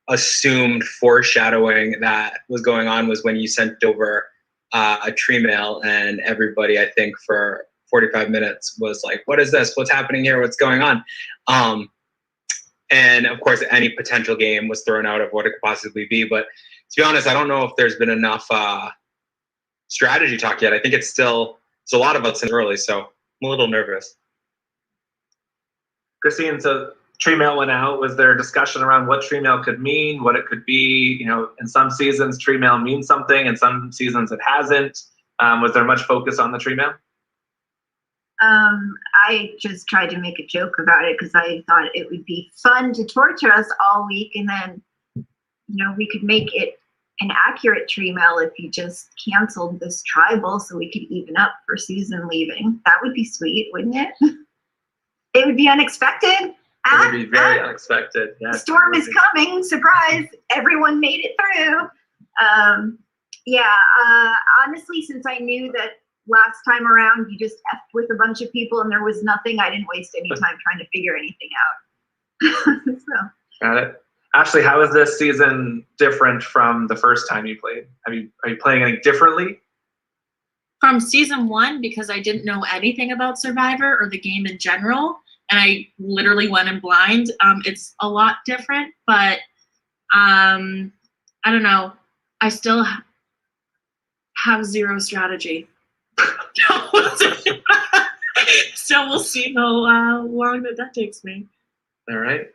assumed foreshadowing that was going on was when you sent over a tree mail and everybody, I think for 45 minutes was like, what is this? What's happening here? What's going on? And of course, any potential game was thrown out of what it could possibly be. But to be honest, I don't know if there's been enough strategy talk yet. I think it's a lot of us in early, so I'm a little nervous. Christine, so tree mail went out. Was there a discussion around what tree mail could mean, what it could be? You know, in some seasons, tree mail means something. In some seasons, it hasn't. Was there much focus on the tree mail? I just tried to make a joke about it because I thought it would be fun to torture us all week, and then, you know, we could make it an accurate tree mail if you just canceled this tribal so we could even up for season leaving. That would be sweet, wouldn't it? It would be unexpected. It would be very unexpected. Yeah, the storm is coming. Surprise. Everyone made it through. Honestly, since I knew that last time around you just effed with a bunch of people and there was nothing, I didn't waste any time trying to figure anything out. So. Got it. Ashley, how is this season different from the first time you played? Are you playing any differently? From season 1, because I didn't know anything about Survivor or the game in general, and I literally went in blind. It's a lot different, but I don't know. I still have zero strategy. So we'll see how long that takes me. All right.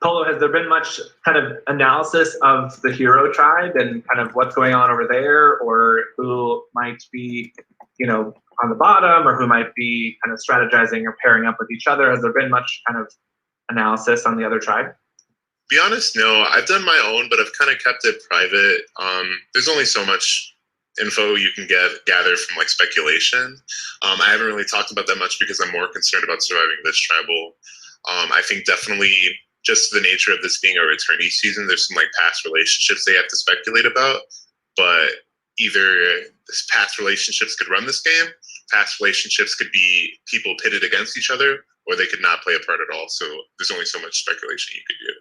Polo, has there been much kind of analysis of the hero tribe and kind of what's going on over there, or who might be, you know, on the bottom, or who might be kind of strategizing or pairing up with each other? Has there been much kind of analysis on the other tribe? Be honest, no. I've done my own, but I've kind of kept it private. There's only so much info you can gather from like speculation. I haven't really talked about that much because I'm more concerned about surviving this tribal. I think definitely just the nature of this being a returnee season, there's some like past relationships they have to speculate about, but either this past relationships could run this game, past relationships could be people pitted against each other, or they could not play a part at all. So there's only so much speculation you could do.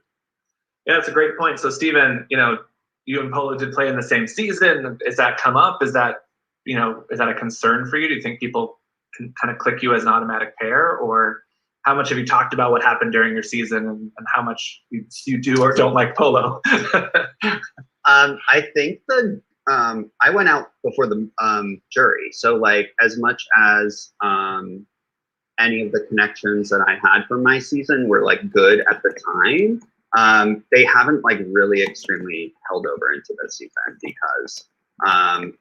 Yeah, that's a great point. So Steven, you know, you and Polo did play in the same season. Is that come up? Is that, you know, is that a concern for you? Do you think people can kind of click you as an automatic pair, or how much have you talked about what happened during your season and how much you do or don't like Polo? I think I went out before the jury. So like as much as any of the connections that I had from my season were like good at the time, they haven't like really extremely held over into this season because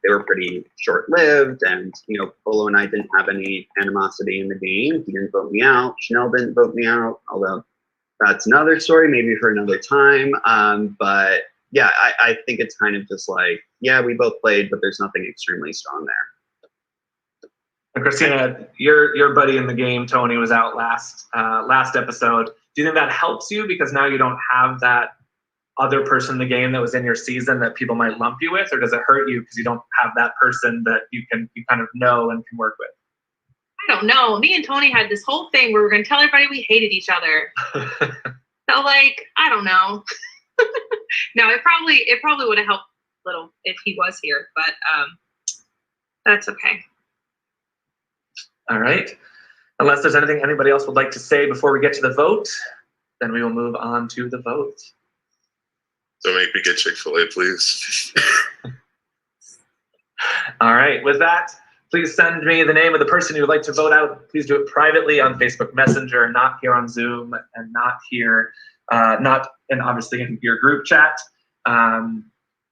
they were pretty short-lived, and you know, Polo and I didn't have any animosity in the game. He didn't vote me out. Chanel didn't vote me out, although that's another story, maybe for another time. But yeah, I think it's kind of just like, yeah, we both played, but there's nothing extremely strong there. And Christina, your buddy in the game, Tony, was out last episode. Do you think that helps you because now you don't have that other person in the game that was in your season that people might lump you with, or does it hurt you because you don't have that person that you kind of know and can work with? I don't know. Me and Tony had this whole thing where we were going to tell everybody we hated each other. So like, I don't know. No, it probably would have helped a little if he was here, but that's okay. All right. Unless there's anything anybody else would like to say before we get to the vote, then we will move on to the vote. Don't make me get Chick-fil-A, please. All right. With that, please send me the name of the person you would like to vote out. Please do it privately on Facebook Messenger, not here on Zoom, and not here, obviously in your group chat.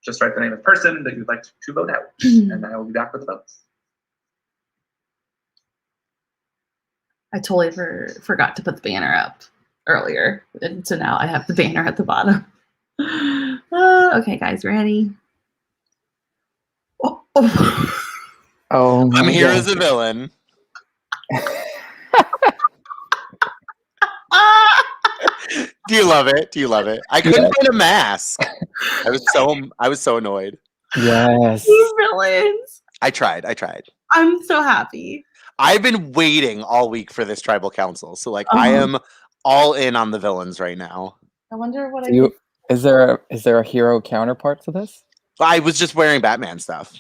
Just write the name of the person that you'd like to vote out, and I will be back with the votes. I totally forgot to put the banner up earlier, and so now I have the banner at the bottom. Okay, guys, ready? Oh, I'm here as a villain. Do you love it? Do you love it? I couldn't find a mask. I was so annoyed. Yes. These villains. I tried. I'm so happy. I've been waiting all week for this tribal council, so I am all in on the villains right now. I wonder what Is there a hero counterpart to this? I was just wearing Batman stuff.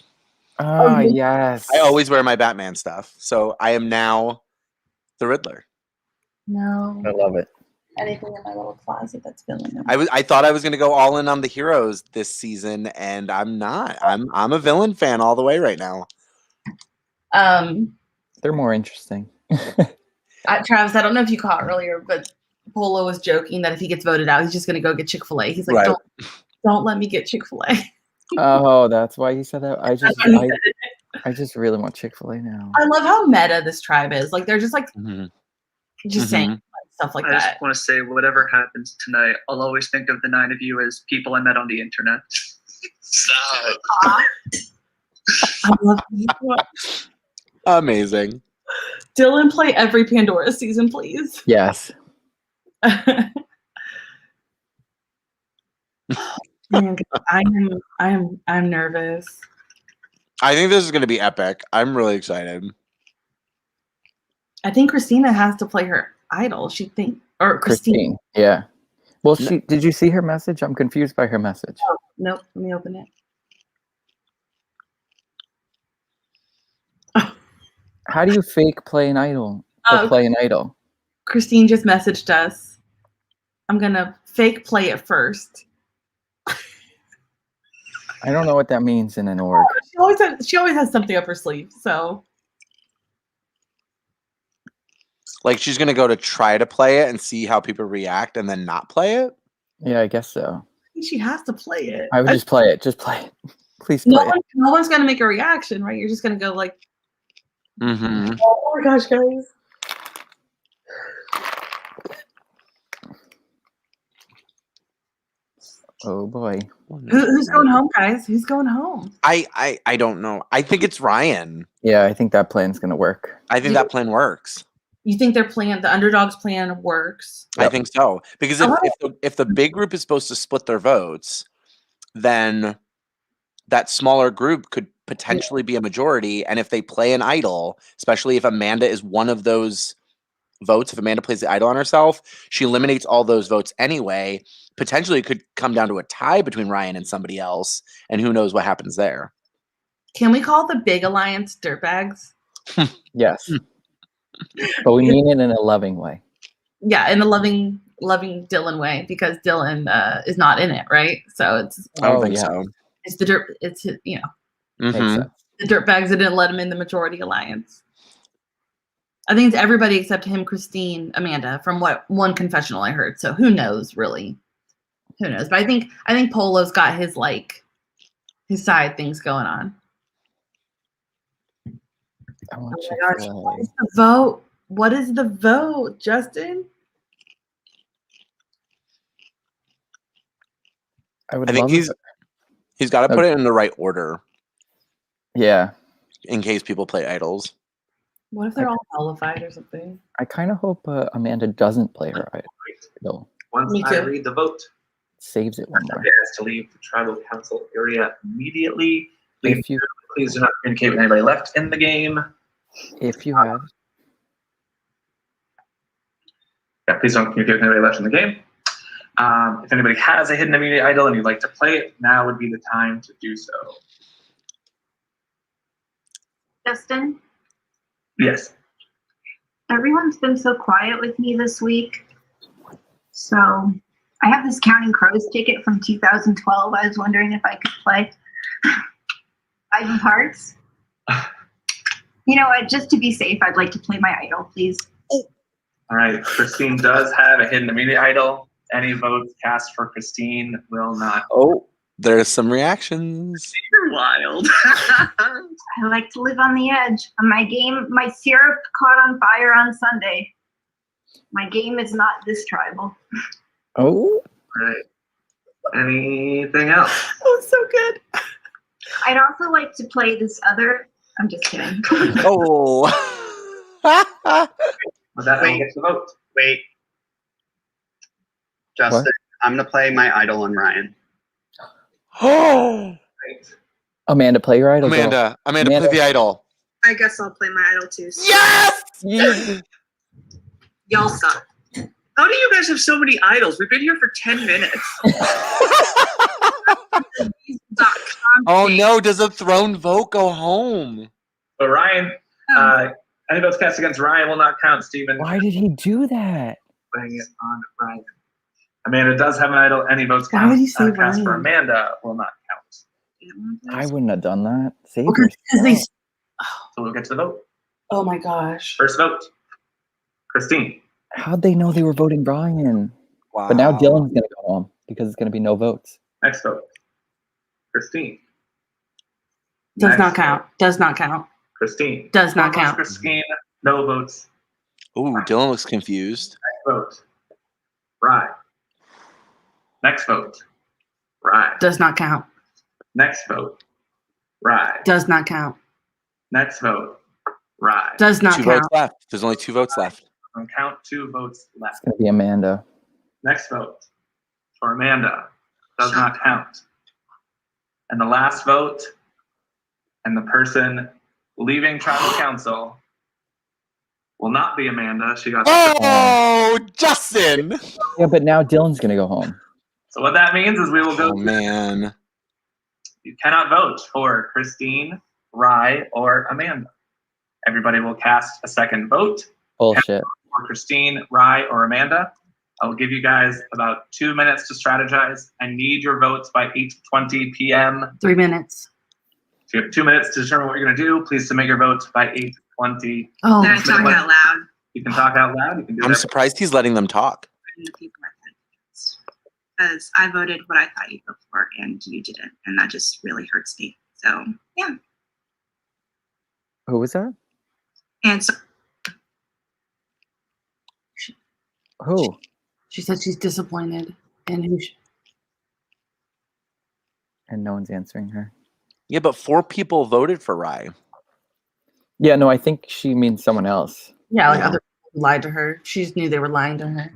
Oh, yes. I always wear my Batman stuff, so I am now the Riddler. No. I love it. Anything in my little closet that's villain. I thought I was going to go all in on the heroes this season, and I'm not. I'm a villain fan all the way right now. They're more interesting. Travis, I don't know if you caught earlier, but Polo was joking that if he gets voted out, he's just going to go get Chick-fil-A. He's like, don't let me get Chick-fil-A. Oh, that's why he said that. I just really want Chick-fil-A now. I love how meta this tribe is. Like, they're just like saying stuff like I that. just want to say, whatever happens tonight, I'll always think of the 9 of you as people I met on the internet. Stop. I love you. Amazing. Dylan, play every Pandora season, please. Yes. Man, I'm nervous. I think this is going to be epic. I'm really excited. I think Christina has to play her idol. Or Christine. Yeah. Well, did you see her message? I'm confused by her message. Oh, nope. Let me open it. How do you fake play an idol? Or play an idol? Christine just messaged us. I'm gonna fake play it first. I don't know what that means in an org. She always has something up her sleeve. So, like, she's gonna go to try to play it and see how people react, and then not play it. Yeah, I guess so. She has to play it. I would just play it. Just play it. Please play it. No one's gonna make a reaction, right? You're just gonna go like. Mm-hmm. Oh my gosh, guys. Oh boy. Who's going home, guys? Who's going home? I don't know. I think it's Ryan. Yeah, I think that plan's gonna work. I think that plan works. You think their plan, the underdogs plan, works? I think so. Because if the big group is supposed to split their votes, then that smaller group could potentially be a majority. And if they play an idol, especially if Amanda is one of those votes, if Amanda plays the idol on herself, she eliminates all those votes anyway. Potentially it could come down to a tie between Ryan and somebody else, and who knows what happens there. Can we call the big alliance dirtbags? Yes. But we mean it in a loving way. Yeah, in a loving Dylan way, because Dylan is not in it, right? So it's I don't think so. It's the dirt. It's the Mm-hmm. dirtbags that didn't let him in the majority alliance. I think it's everybody except him, Christine, Amanda, from what one confessional I heard. So who knows, really? Who knows? But I think Polo's got his side things going on. Oh my gosh, what is the vote? What is the vote, Justin? I think he's got to put it in the right order. Yeah. In case people play idols. What if they're all qualified or something? I kind of hope Amanda doesn't play her idol. Once I read the vote, saves it one more. Has to leave the tribal council area immediately. Please do not communicate with anybody left in the game. If you have. Yeah, please don't communicate with anybody left in the game. If anybody has a hidden immunity idol and you'd like to play it, now would be the time to do so. Justin? Yes. Everyone's been so quiet with me this week. So I have this Counting Crows ticket from 2012. I was wondering if I could play 5 of Hearts. You know what? Just to be safe, I'd like to play my idol, please. All right. Christine does have a hidden immediate idol. Any votes cast for Christine will not. Oh, there's some reactions. You're wild. I like to live on the edge. My syrup caught on fire on Sunday. My game is not this tribal. Oh. All right. Anything else? Oh, so good. I'd also like to play this other. I'm just kidding. Oh. With that, we'll get to the vote. Wait. Justin, What? I'm going to play my idol on Ryan. Oh. Amanda, play your idol. Amanda, play the idol. I guess I'll play my idol too. So. Yes! Y'all suck. How do you guys have so many idols? We've been here for 10 minutes. Oh no, does a thrown vote go home? So Ryan, any votes cast against Ryan will not count, Steven. Why did he do that? Playing it on Ryan. Amanda does have an idol. Any votes Why would he say cast for Ryan? Amanda will not count. I wouldn't have done that. Save Because they. yourself. So we'll get to the vote. Oh my gosh. First vote. Christine. How'd they know they were voting Ryan? Wow. But now Dylan's gonna go home because it's gonna be no votes. Next vote. Christine. Does Next not count. Does not count. Christine. Does not Four votes count. Christine. No votes. Ooh, Dylan looks confused. Next vote. Rye. Next vote. Rye. Does not count. Next vote. Rye. Does not count. Next vote. Rye. Does not Two count. votes left. There's only 2 votes left. And count 2 votes left. It's gonna be Amanda. Next vote for Amanda. Does not count. And the last vote, and the person leaving tribal council will not be Amanda. She got. Oh, Justin! Yeah, but now Dylan's gonna go home. So what that means is we will go. Oh man. You cannot vote for Christine, Rye, or Amanda. Everybody will cast a second vote. Bullshit. For Christine, Rye, or Amanda. I will give you guys about 2 minutes to strategize. I need your votes by 8:20 p.m. 3 minutes. So you have 2 minutes to determine what you're going to do. Please submit your votes by 8:20. Oh, Then I talk out loud. You can talk out loud. You can do I'm whatever. surprised he's letting them talk. Because I voted what I thought you'd vote for and you didn't. And that just really hurts me. So, yeah. Who was that? And so Who? She said she's disappointed. And who? And no one's answering her. Yeah, but 4 people voted for Rye. Yeah, no, I think she means someone else. Yeah, like other people lied to her. She just knew they were lying to her.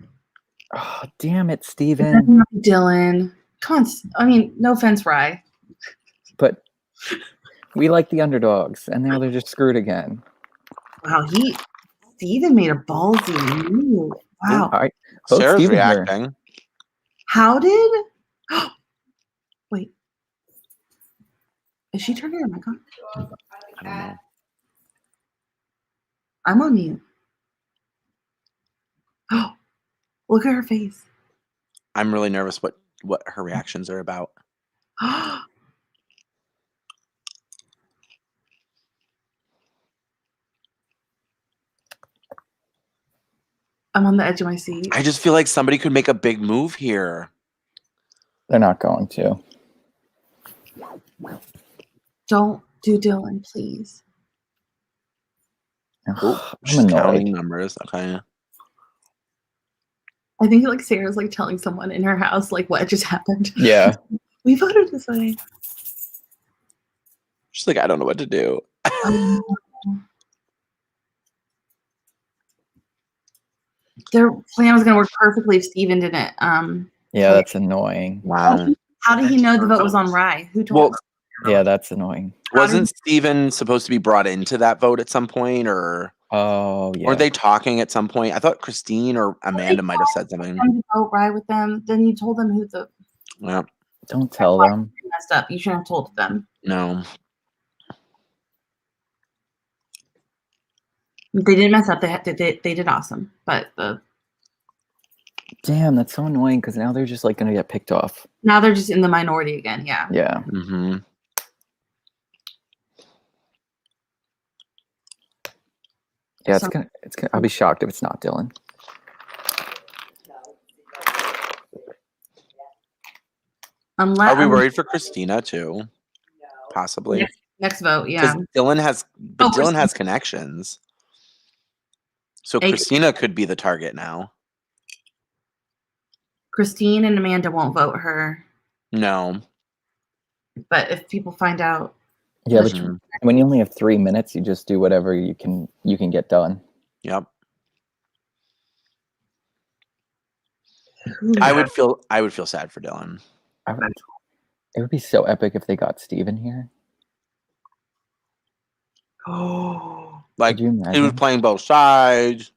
Oh, damn it, Steven. Dylan. Come on. I mean, no offense, Rye. But we like the underdogs, and now they're just screwed again. Wow, Steven made a ballsy move. Wow. All right. Vote Sarah's Steven here. reacting. How did? Wait. Is she turning her mic on? I don't know. I'm on mute. Oh, look at her face. I'm really nervous what her reactions are about. I'm on the edge of my seat. I just feel like somebody could make a big move here. They're not going to. Don't do Dylan, please. Ooh, I'm she's annoyed. counting numbers. Okay. I think like Sarah's like telling someone in her house like what just happened. Yeah. We voted this way. She's like, I don't know what to do. Their plan was gonna work perfectly if Steven didn't. Yeah, that's annoying. Wow. How did he know the vote was on Rye? Who told him? Yeah, that's annoying. Wasn't Steven supposed to be brought into that vote at some point, or Oh, yeah. were they talking at some point? I thought Christine or Amanda might have said something. Them to vote Rye with them. Then you told them who the Yeah. Don't tell them. messed up. You shouldn't have told them. No. They didn't mess up. They did awesome. But Damn, that's so annoying because now they're just like going to get picked off. now they're just in the minority again. Yeah. Yeah. Mm-hmm. Yeah, So- it's gonna. I'll be shocked if it's not Dylan. Unless Are we worried for Christina too? Possibly. Next vote, yeah. Because Dylan has connections. So Christina could be the target now. Christine and Amanda won't vote her. No. But if people find out, Yeah, but when you only have 3 minutes, you just do whatever you can get done. Yep. I would feel sad for Dylan. It would be so epic if they got Steven here. Oh, like Could you he was imagine? playing both sides.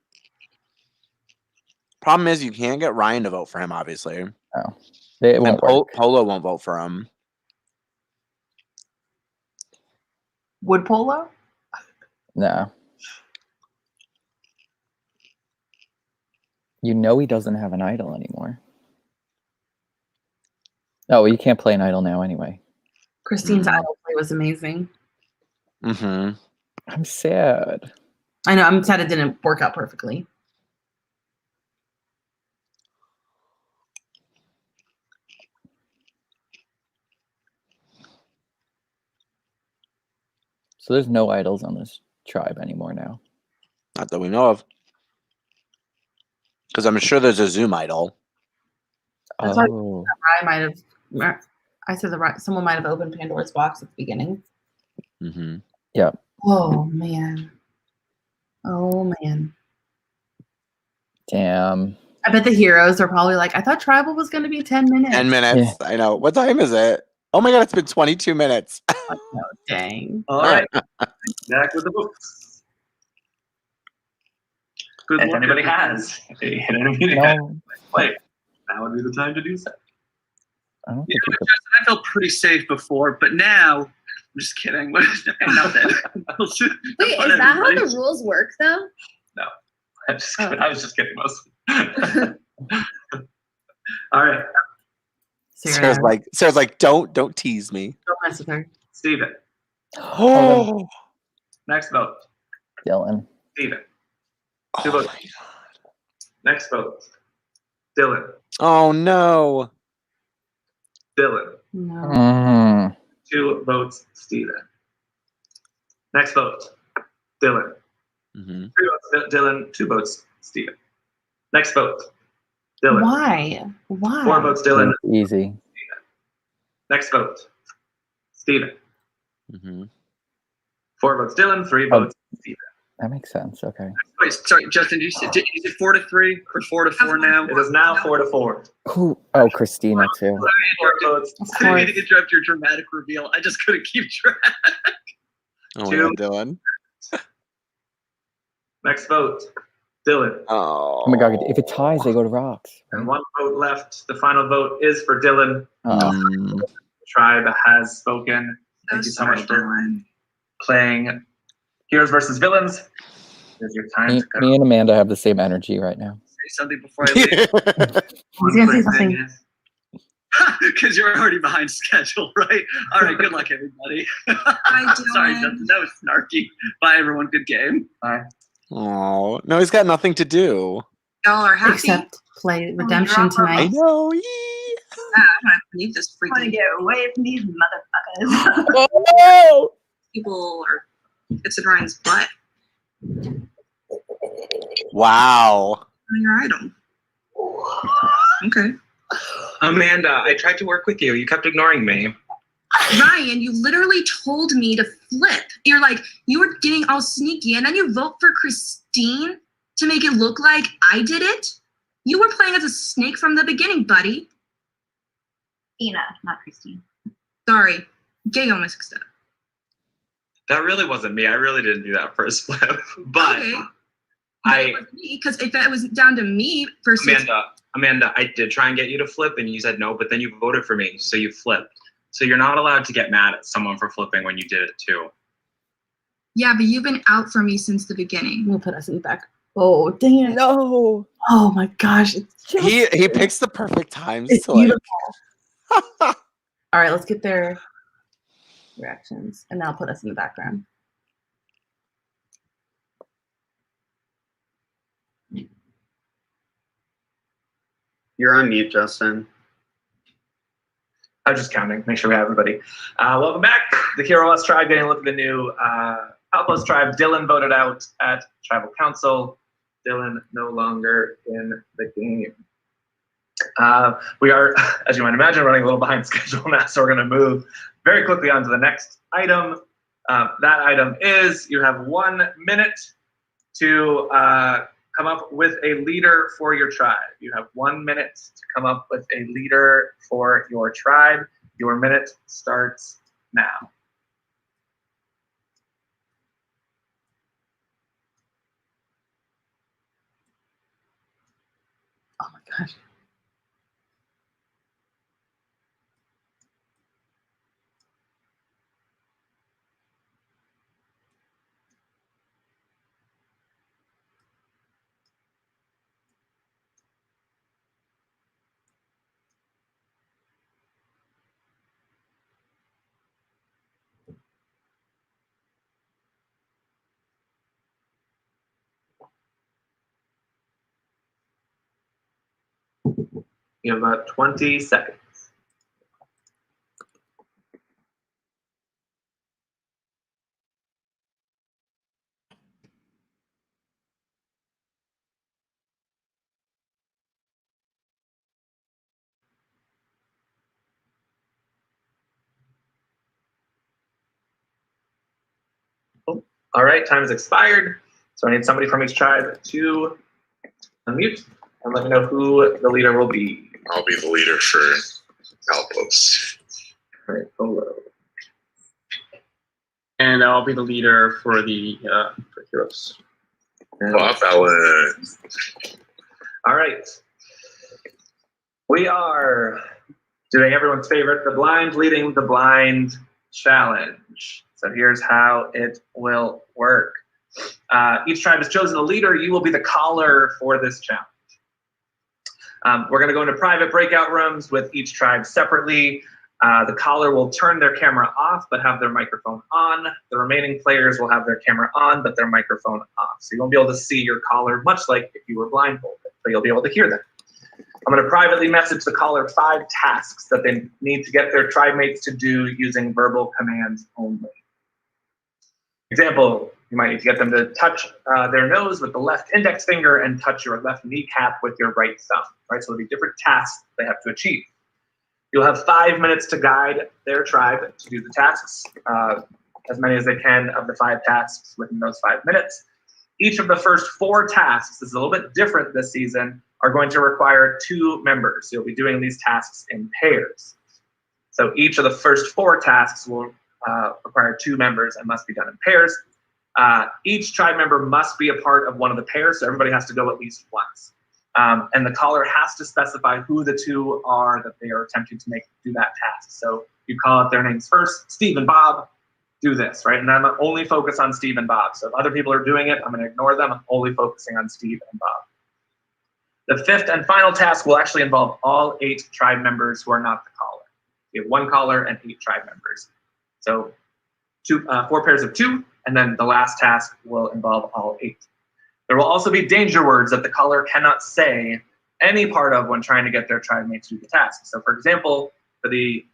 Problem is, you can't get Ryan to vote for him, obviously. Oh, it won't work. Polo won't vote for him. would Polo? No. You know he doesn't have an idol anymore. Oh, well, you can't play an idol now anyway. Christine's idol play was amazing. Mm-hmm. I'm sad. I know. I'm sad it didn't work out perfectly. So there's no idols on this tribe anymore now. Not that we know of. Because I'm sure there's a Zoom idol. That's why I might have. I said someone might have opened Pandora's box at the beginning. Mm-hmm. Yeah. Oh man. Oh man. Damn. I bet the heroes are probably like, I thought tribal was going to be 10 minutes. 10 minutes. Yeah. I know. What time is it? Oh my god, it's been 22 minutes. Oh, dang. All right. Back with the books. Good if anybody has a hidden immunity, play. Now would be the time to do so. I don't think Justin, I felt pretty safe before, but now I'm just kidding. Nothing. Wait, is that how the rules work though? No. I'm just kidding. I was just kidding mostly. All right. Sarah's like, don't tease me. Don't mess with her. Steven. Oh. Next vote. Dylan. Steven. 2 votes. Next vote. Dylan. Oh no. Dylan. No. 2 votes. Steven. Next vote. Dylan. Mm-hmm. 3 votes. Dylan. 2 votes. Steven. Next vote. Dylan. Why? 4 votes. Dylan. Easy. Steven. Next vote. Steven. Mm-hmm. 4 votes. Dylan. 3 votes. Steven. That makes sense. Okay. Wait, sorry, Justin. Is it 4-3 or 4-4 now? It is now 4-4. Who? Oh, Christina too. 4 votes. I need to interrupt your dramatic reveal. I just couldn't keep track. Oh, yeah, Dylan. Next vote. Dylan. Oh. Oh my god! If it ties, they go to rocks. And 1 vote left. The final vote is for Dylan. Oh. The tribe has spoken. Thank you so much for playing Heroes versus Villains. Here's your time to go. Me and Amanda have the same energy right now. Say something before I leave. He's gonna say something. Because you're already behind schedule, right? All right, good luck, everybody. Sorry, Justin, that was snarky. Bye, everyone. Good game. Bye. Oh no, he's got nothing to do. Y'all are happy. Except play Redemption tonight. I know. I'm gonna leave this freaking. I want to get away from these motherfuckers. Oh! People are. It's in Ryan's butt. Wow. On your item. Okay. Amanda, I tried to work with you. You kept ignoring me. Ryan, you literally told me to flip. You're like, you were getting all sneaky, and then you vote for Christine to make it look like I did it? You were playing as a snake from the beginning, buddy. Ina, not Christine. Sorry. Getting all mixed up. That really wasn't me. I really didn't do that first flip. But okay. Because if it was down to me versus Amanda, I did try and get you to flip and you said no, but then you voted for me, so you flipped. So you're not allowed to get mad at someone for flipping when you did it too. Yeah, but you've been out for me since the beginning. We'll put us in the back. Oh, dang it. No. Oh my gosh. It's just He picks the perfect times it's to beautiful. All right, let's get their reactions. And now put us in the background. You're on mute, Justin. I'm just counting, make sure we have everybody. Welcome back. The Hero Us tribe getting a look at the new Outpost tribe. Dylan voted out at Tribal Council. Dylan no longer in the game. We are, as you might imagine, running a little behind schedule now, so we're going to move very quickly on to the next item. That item is you have 1 minute to come up with a leader for your tribe. You have 1 minute to come up with a leader for your tribe. Your minute starts now. Oh my gosh. You have about 20 seconds. All right, time has expired. So I need somebody from each tribe to unmute and let me know who the leader will be. I'll be the leader for Outpost. All right, hello. And I'll be the leader for the for Heroes. Bob Allen. All right. We are doing everyone's favorite, the blind leading the blind challenge. So here's how it will work. Each tribe has chosen a leader. You will be the caller for this challenge. We're going to go into private breakout rooms with each tribe separately. The caller will turn their camera off but have their microphone on. The remaining players will have their camera on but their microphone off. So you won't be able to see your caller, much like if you were blindfolded, but you'll be able to hear them. I'm going to privately message the caller 5 tasks that they need to get their tribe mates to do using verbal commands only. Example, you might need to get them to touch their nose with the left index finger and touch your left kneecap with your right thumb. Right? So there'll be different tasks they have to achieve. You'll have 5 minutes to guide their tribe to do the tasks, as many as they can of the 5 tasks within those 5 minutes. Each of the first 4 tasks, this is a little bit different this season, are going to require 2 members. You'll be doing these tasks in pairs. So each of the first 4 tasks will require 2 members and must be done in pairs. Each tribe member must be a part of one of the pairs, so everybody has to go at least once. And the caller has to specify who the 2 are that they are attempting to make do that task. So you call out their names first, Steve and Bob, do this, right? And I'm only focused on Steve and Bob. So if other people are doing it, I'm going to ignore them. I'm only focusing on Steve and Bob. The 5th and final task will actually involve all 8 tribe members who are not the caller. You have 1 caller and 8 tribe members. So 4 pairs of 2, and then the last task will involve all 8. There will also be danger words that the caller cannot say any part of when trying to get their tribe mates to do the task. So for example, for the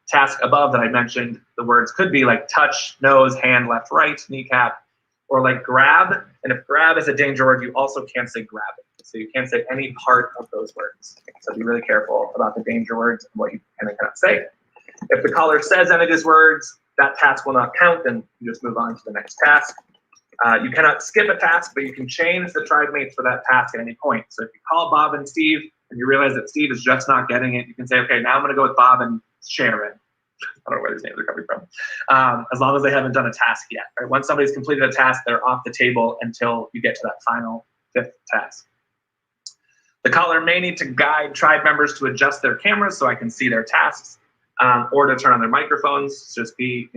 task above that I mentioned, the words could be like touch, nose, hand, left, right, kneecap, or like grab. And if grab is a danger word, you also can't say grab it. So you can't say any part of those words. So be really careful about the danger words and what you can and cannot say. If the caller says any of these words, that task will not count, and you just move on to the next task. You cannot skip a task, but you can change the tribe mates for that task at any point. So if you call Bob and Steve and you realize that Steve is just not getting it, you can say, okay, now I'm going to go with Bob and Sharon. I don't know where these names are coming from. As long as they haven't done a task yet. Right? Once somebody's completed a task, they're off the table until you get to that final 5th task. The caller may need to guide tribe members to adjust their cameras so I can see their tasks, or to turn on their microphones. Just be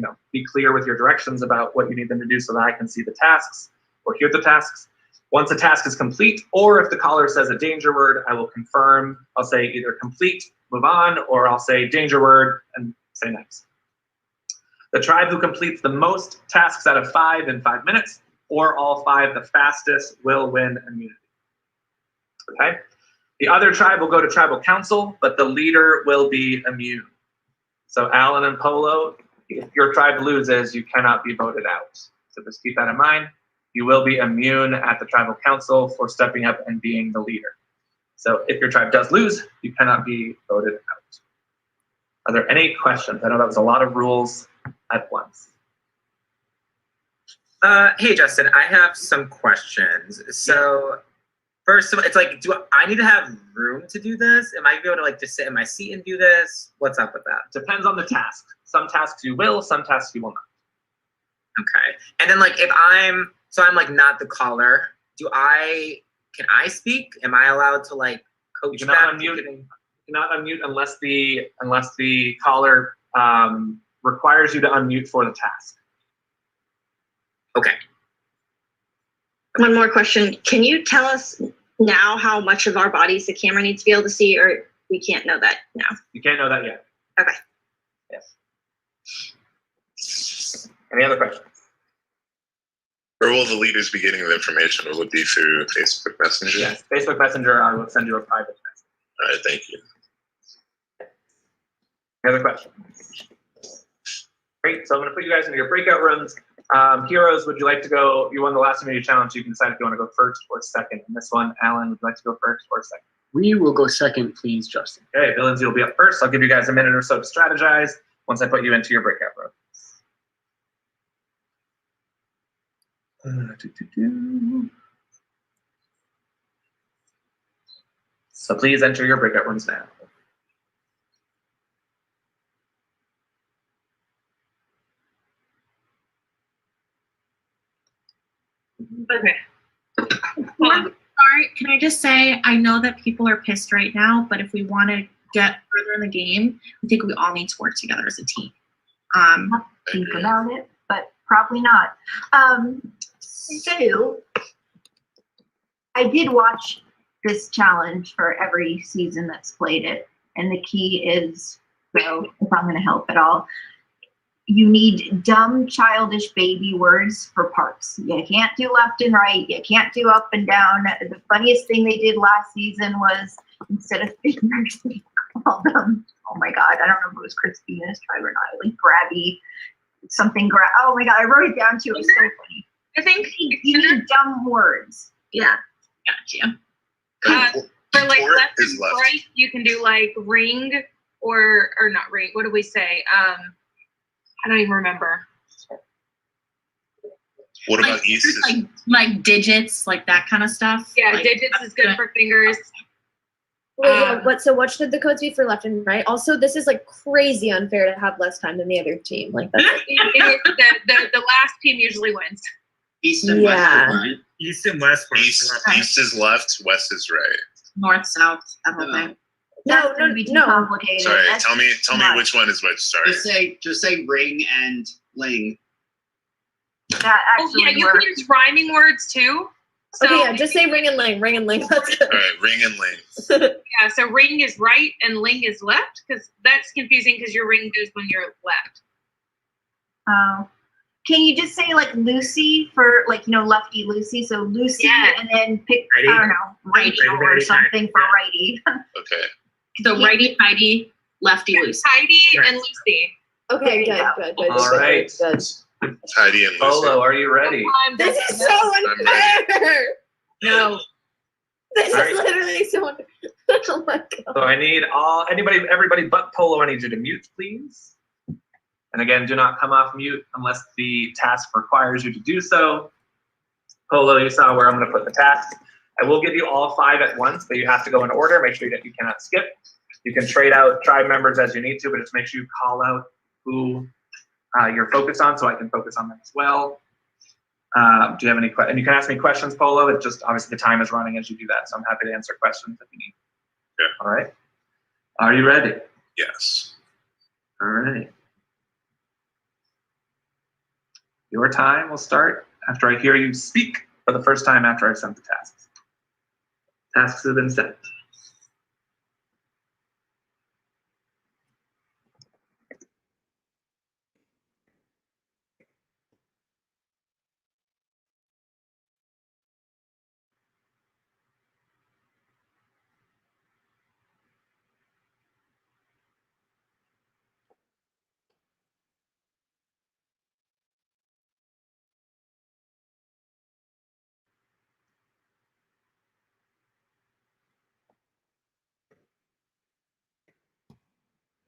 clear with your directions about what you need them to do so that I can see the tasks or hear the tasks. Once a task is complete, or if the caller says a danger word, I will confirm. I'll say either complete, move on, or I'll say danger word and say next. The tribe who completes the most tasks out of 5 in 5 minutes, or all 5 the fastest, will win immunity. Okay? The other tribe will go to tribal council, but the leader will be immune. So Alan and Polo, if your tribe loses, you cannot be voted out. So just keep that in mind. You will be immune at the tribal council for stepping up and being the leader. So if your tribe does lose, you cannot be voted out. Are there any questions? I know that was a lot of rules at once. Hey, Justin, I have some questions. So first of all, it's like, do I need to have room to do this? Am I gonna be able to like just sit in my seat and do this? What's up with that? Depends on the task. Some tasks you will, some tasks you will not. Okay. And then like if I'm like not the caller, can I speak? Am I allowed to like coach You them? cannot unmute unless the caller requires you to unmute for the task. Okay. One more question. Can you tell us now how much of our bodies the camera needs to be able to see, or we can't know that now? You can't know that yet. Okay. Yes. Any other questions? Where will the leaders be getting the information? Will it be through Facebook Messenger? Yes, Facebook Messenger. I will send you a private message. All right, thank you. Any other questions? Great. So I'm going to put you guys into your breakout rooms. Heroes, would you like to go? You won the last immunity challenge. You can decide if you want to go first or second. In this one, Alan, would you like to go first or second? We will go second, please, Justin. Okay, Lindsay will be up first. I'll give you guys a minute or so to strategize once I put you into your breakout room. So please enter your breakout rooms now. Okay. Sorry, can I just say, I know that people are pissed right now, but if we want to get further in the game, I think we all need to work together as a team. Think about it, but probably not. So I did watch this challenge for every season that's played it, and the key is, so if I'm going to help at all, you need dumb, childish baby words for parts. You can't do left and right. You can't do up and down. The funniest thing they did last season was instead of fingers, they called them, oh my God, I don't know if it was Christina's tribe or not, like grabby, something, oh my God, I wrote it down too. It was so funny. I think you need dumb words. Yeah, gotcha. For like left and right, you can do like ring or not ring. What do we say? I don't even remember. What about East? Like digits, like that kind of stuff. Yeah, like, digits is good for fingers. Wait, what should the codes be for left and right? Also, this is like crazy unfair to have less time than the other team. Like that's the last team usually wins. East and west are right. East and west. East is left, west is right. North, south, that whole thing. No, complicated. Sorry, tell me which one is which. Sorry. Just say ring and ling. That actually you can use rhyming words too. So, okay, yeah, just say ring and ling. That's good. All right, ring and ling. Yeah, so ring is right and ling is left, because that's confusing because your ring goes when you're left. Oh. Can you just say like Lucy for like, lefty Lucy? So Lucy and then pick, righty. I don't know, Rachel or something for righty. Okay. So righty, tighty, lefty, Lucy. Tighty and Lucy. Okay, good. All right. Tidy and Lucy. Polo, are you ready? This is so unfair. No. This is literally so unfair. Oh my God. So I need everybody but Polo, I need you to mute, please. And again, do not come off mute unless the task requires you to do so. Polo, you saw where I'm going to put the tasks. I will give you all 5 at once, but you have to go in order. Make sure that you cannot skip. You can trade out tribe members as you need to, but just make sure you call out who you're focused on so I can focus on them as well. Do you have any questions? And you can ask me questions, Polo. It's just obviously the time is running as you do that, so I'm happy to answer questions if you need. Yeah. All right. Are you ready? Yes. All right. Your time will start after I hear you speak for the first time after I've sent the tasks. Tasks have been sent.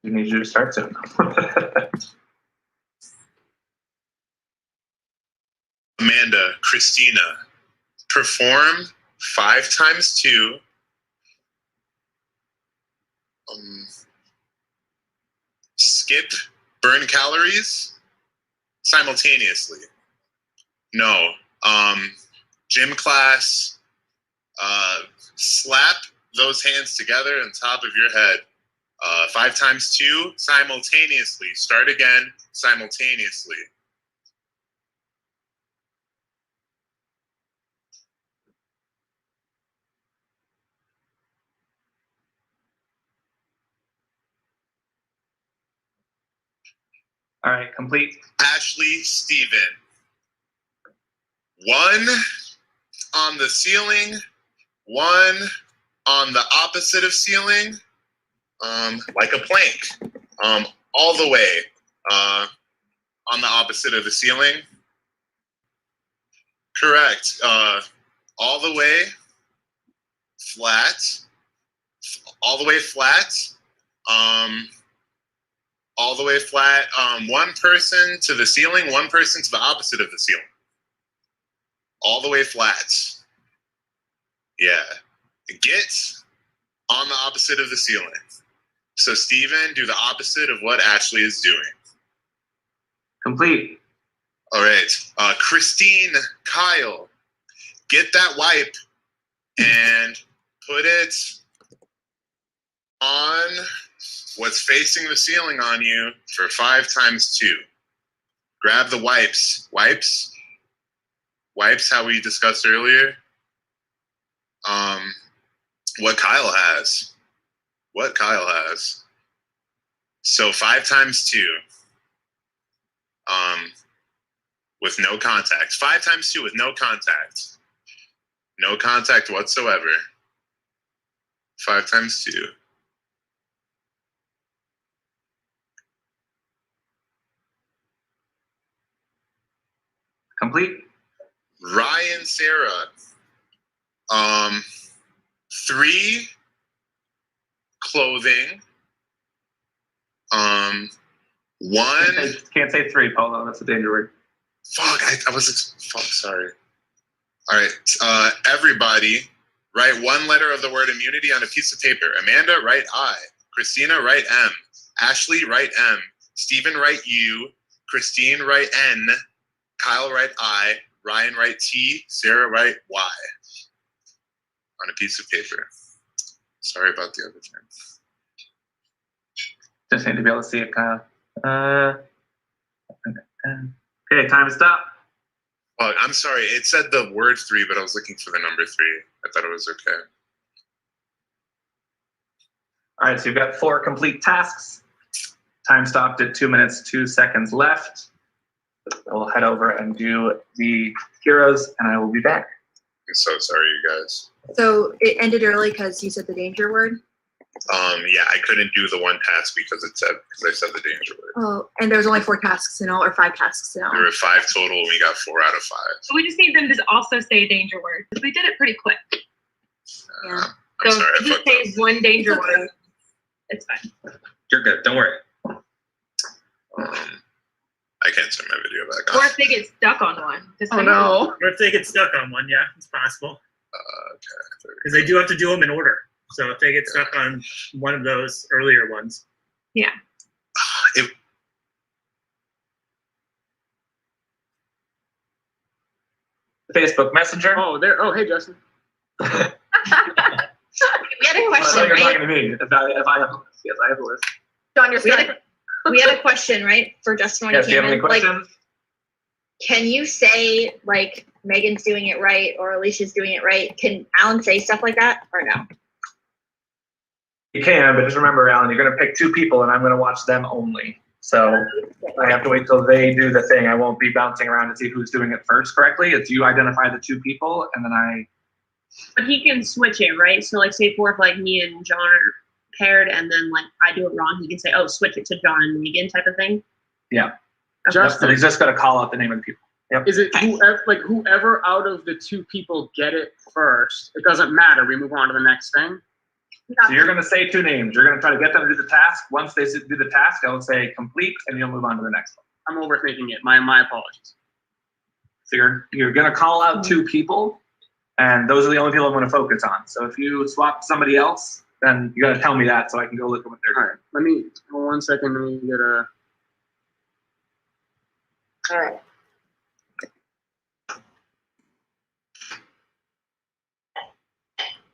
We need you to start soon. Amanda, Christina, perform 5 times 2. Skip, burn calories simultaneously. No. Gym class, slap those hands together on top of your head. 5 times 2 simultaneously. Start again simultaneously. All right, complete. Ashley, Steven. 1 on the ceiling, 1 on the opposite of ceiling, like a plank, all the way on the opposite of the ceiling. Correct. All the way flat, all the way flat, all the way flat. 1 person to the ceiling, 1 person to the opposite of the ceiling. All the way flat. Yeah. Get on the opposite of the ceiling. So Steven, do the opposite of what Ashley is doing. Complete. All right. Christine, Kyle, get that wipe and put it on what's facing the ceiling on you for 5 times 2. Grab the wipes. Wipes, how we discussed earlier. What Kyle has. So 5 times 2. With no contact. 5 times 2 with no contact. No contact whatsoever. 5 times 2. Complete. Ryan, Sarah. 3 clothing. 1. Can't say 3, Polo. That's a danger word. Fuck, sorry. All right, everybody, write 1 letter of the word immunity on a piece of paper. Amanda, write I. Christina, write M. Ashley, write M. Steven, write U. Christine, write N. Kyle, write I. Ryan, write T. Sarah, write Y. On a piece of paper. Sorry about the other thing. Just need to be able to see it, Kyle. Okay, time to stop. Oh, I'm sorry. It said the word 3, but I was looking for the number 3. I thought it was okay. All right, so you've got 4 complete tasks. Time stopped at 2 minutes, 2 seconds left. We'll head over and do the heroes, and I will be back. I'm so sorry, you guys. So it ended early because you said the danger word? Yeah, I couldn't do the 1 task because I said the danger word. Oh, and there was only 4 tasks in all, or 5 tasks in all? There were 5 total, and we got 4 out of 5. So we just need them to also say a danger word because we did it pretty quick. Yeah. I'm So sorry, I just fucked say 1 danger word. It's fine. You're good. Don't worry. I can't turn my video back on. Or if they get stuck on one. Oh no! Or if they get stuck on one, yeah, it's possible. Okay. Because they do have to do them in order. So if they get stuck on one of those earlier ones. Yeah. Facebook Messenger. Oh, there. Oh, hey, Justin. We had a question, You're right? talking to me. If I have a list. Yes, I have a list. John, we had a question, right, for Justin when Yes, he do you came have any in. Like, questions? can you say, like, Megan's doing it right or Alicia's doing it right? Can Alan say stuff like that or no? You can, but just remember, Alan, you're going to pick 2 people, and I'm going to watch them only. So I have to wait till they do the thing. I won't be bouncing around to see who's doing it first correctly. It's you identify the 2 people, and then I... But he can switch it, right? So like say if like me and John are paired and then like I do it wrong, he can say, oh, switch it to John and Megan type of thing. Yeah. Justin. But he's just going to call out the name of the people. Yep. Is it whoever out of the 2 people get it first? It doesn't matter. We move on to the next thing. So you're going to say 2 names. You're going to try to get them to do the task. Once they do the task, I'll say complete, and you'll move on to the next one. I'm overthinking it. My apologies. So you're going to call out 2 people, and those are the only people I'm going to focus on. So if you swap somebody else, then you got to tell me that so I can go look at what they're doing. All right. Let me 1 second. Let me get a. All right.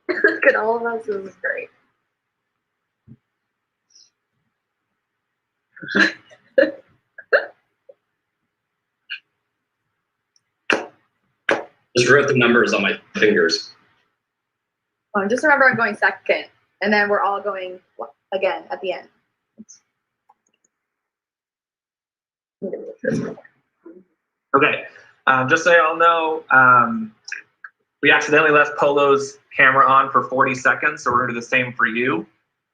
Look at all of us. This is great. Just wrote the numbers on my fingers. Just remember I'm going second, and then we're all going again at the end. Okay. Just so y'all know, we accidentally left Polo's camera on for 40 seconds, so we're going to do the same for you.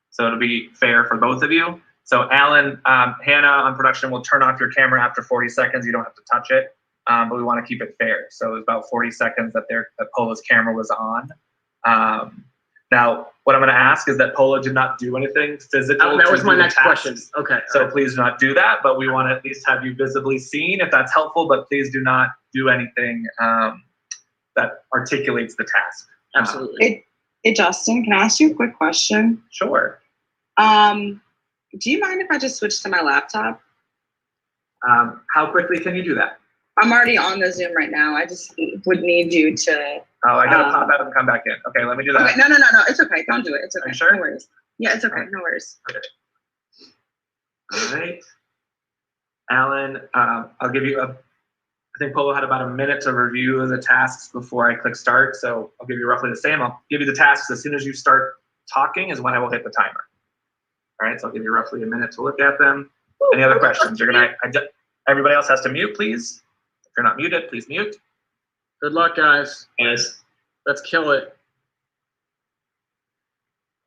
So it'll be fair for both of you. So Alan, Hannah on production will turn off your camera after 40 seconds. You don't have to touch it, but we want to keep it fair. So it was about 40 seconds that Polo's camera was on. Now, what I'm going to ask is that Polo did not do anything physical. That was my next question. Okay. So please do not do that, but we want to at least have you visibly seen if that's helpful, but please do not do anything that articulates the task. Absolutely. Hey, Justin, can I ask you a quick question? Sure. Do you mind if I just switch to my laptop? How quickly can you do that? I'm already on the Zoom right now. I just would need you to. Oh, I gotta pop out and come back in. Okay, let me do that. Okay, no. It's okay. Don't do it. It's okay. Are you sure? No worries. Yeah, it's okay. No worries. Okay. All right. Alan, I'll give you I think Polo had about a minute to review the tasks before I click start, so I'll give you roughly the same. I'll give you the tasks as soon as you start talking is when I will hit the timer. All right, so I'll give you roughly a minute to look at them. Any other questions? Everybody else has to mute, please. If you're not muted, please mute. Good luck, guys. Yes. Let's kill it.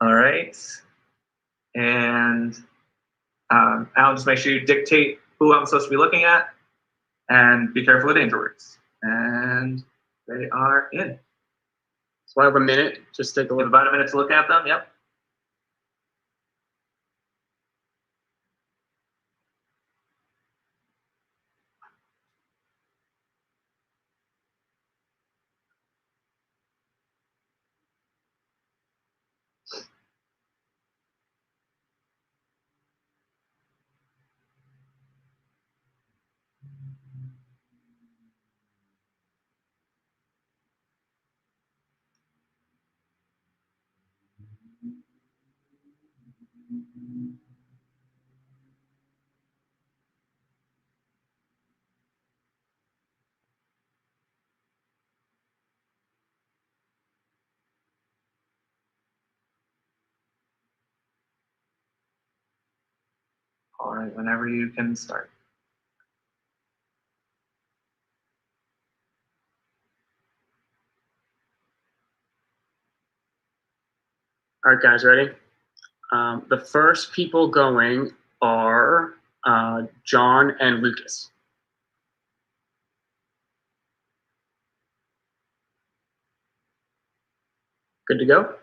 All right. And Alan, just make sure you dictate who I'm supposed to be looking at, and be careful with danger words. And they are in. So I have a minute. Just take a look. You have about a minute to look at them. Yep. All right, whenever you can start. All right, guys, ready? The first people going are John and Lucas. Good to go?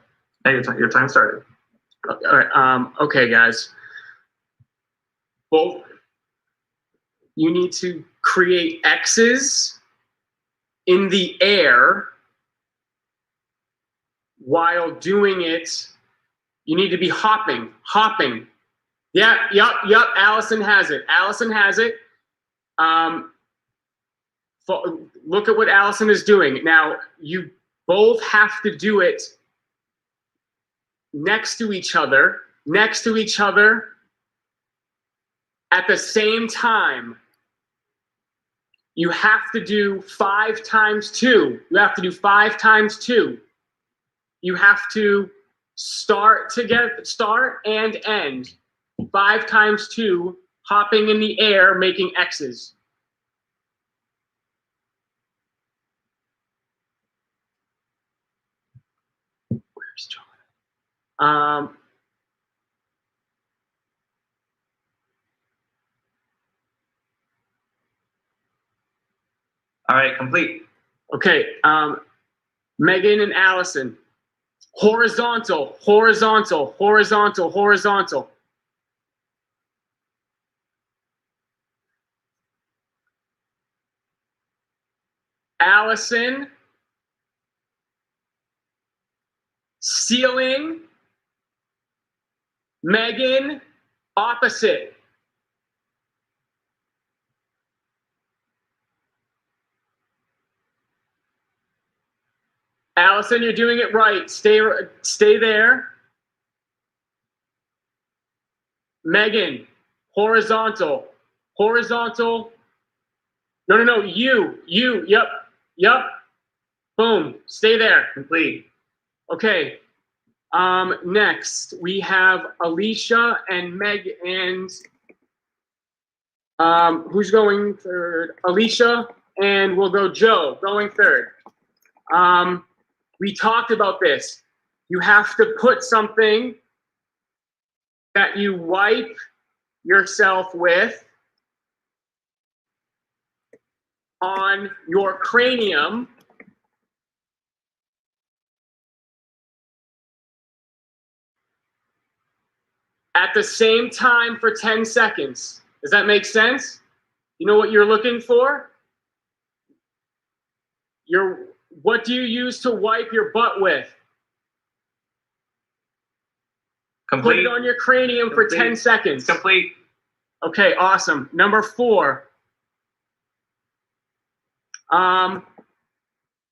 Hey, your time started. All right. Okay, guys. Both, you need to create X's in the air. While doing it, you need to be hopping. Yep. Allison has it. Look at what Allison is doing. Now, you both have to do it next to each other at the same time. You have to do 5 times 2. You have to start and end. 5 times 2, hopping in the air, making X's. Where's John? All right, complete. Okay, Megan and Allison, Horizontal, horizontal, horizontal, horizontal. Allison, ceiling. Megan, opposite. Allison, you're doing it right. Stay there. Megan, horizontal, horizontal. No, you, yep. Boom, stay there. Complete. Okay. Next we have Alicia and Meg and who's going third? Alicia, and we'll go Joe going third. We talked about this. You have to put something that you wipe yourself with on your cranium. At the same time for 10 seconds. Does that make sense? You know what you're looking for? What do you use to wipe your butt with? Complete. Put it on your cranium for 10 seconds. Complete. Okay, awesome. Number 4.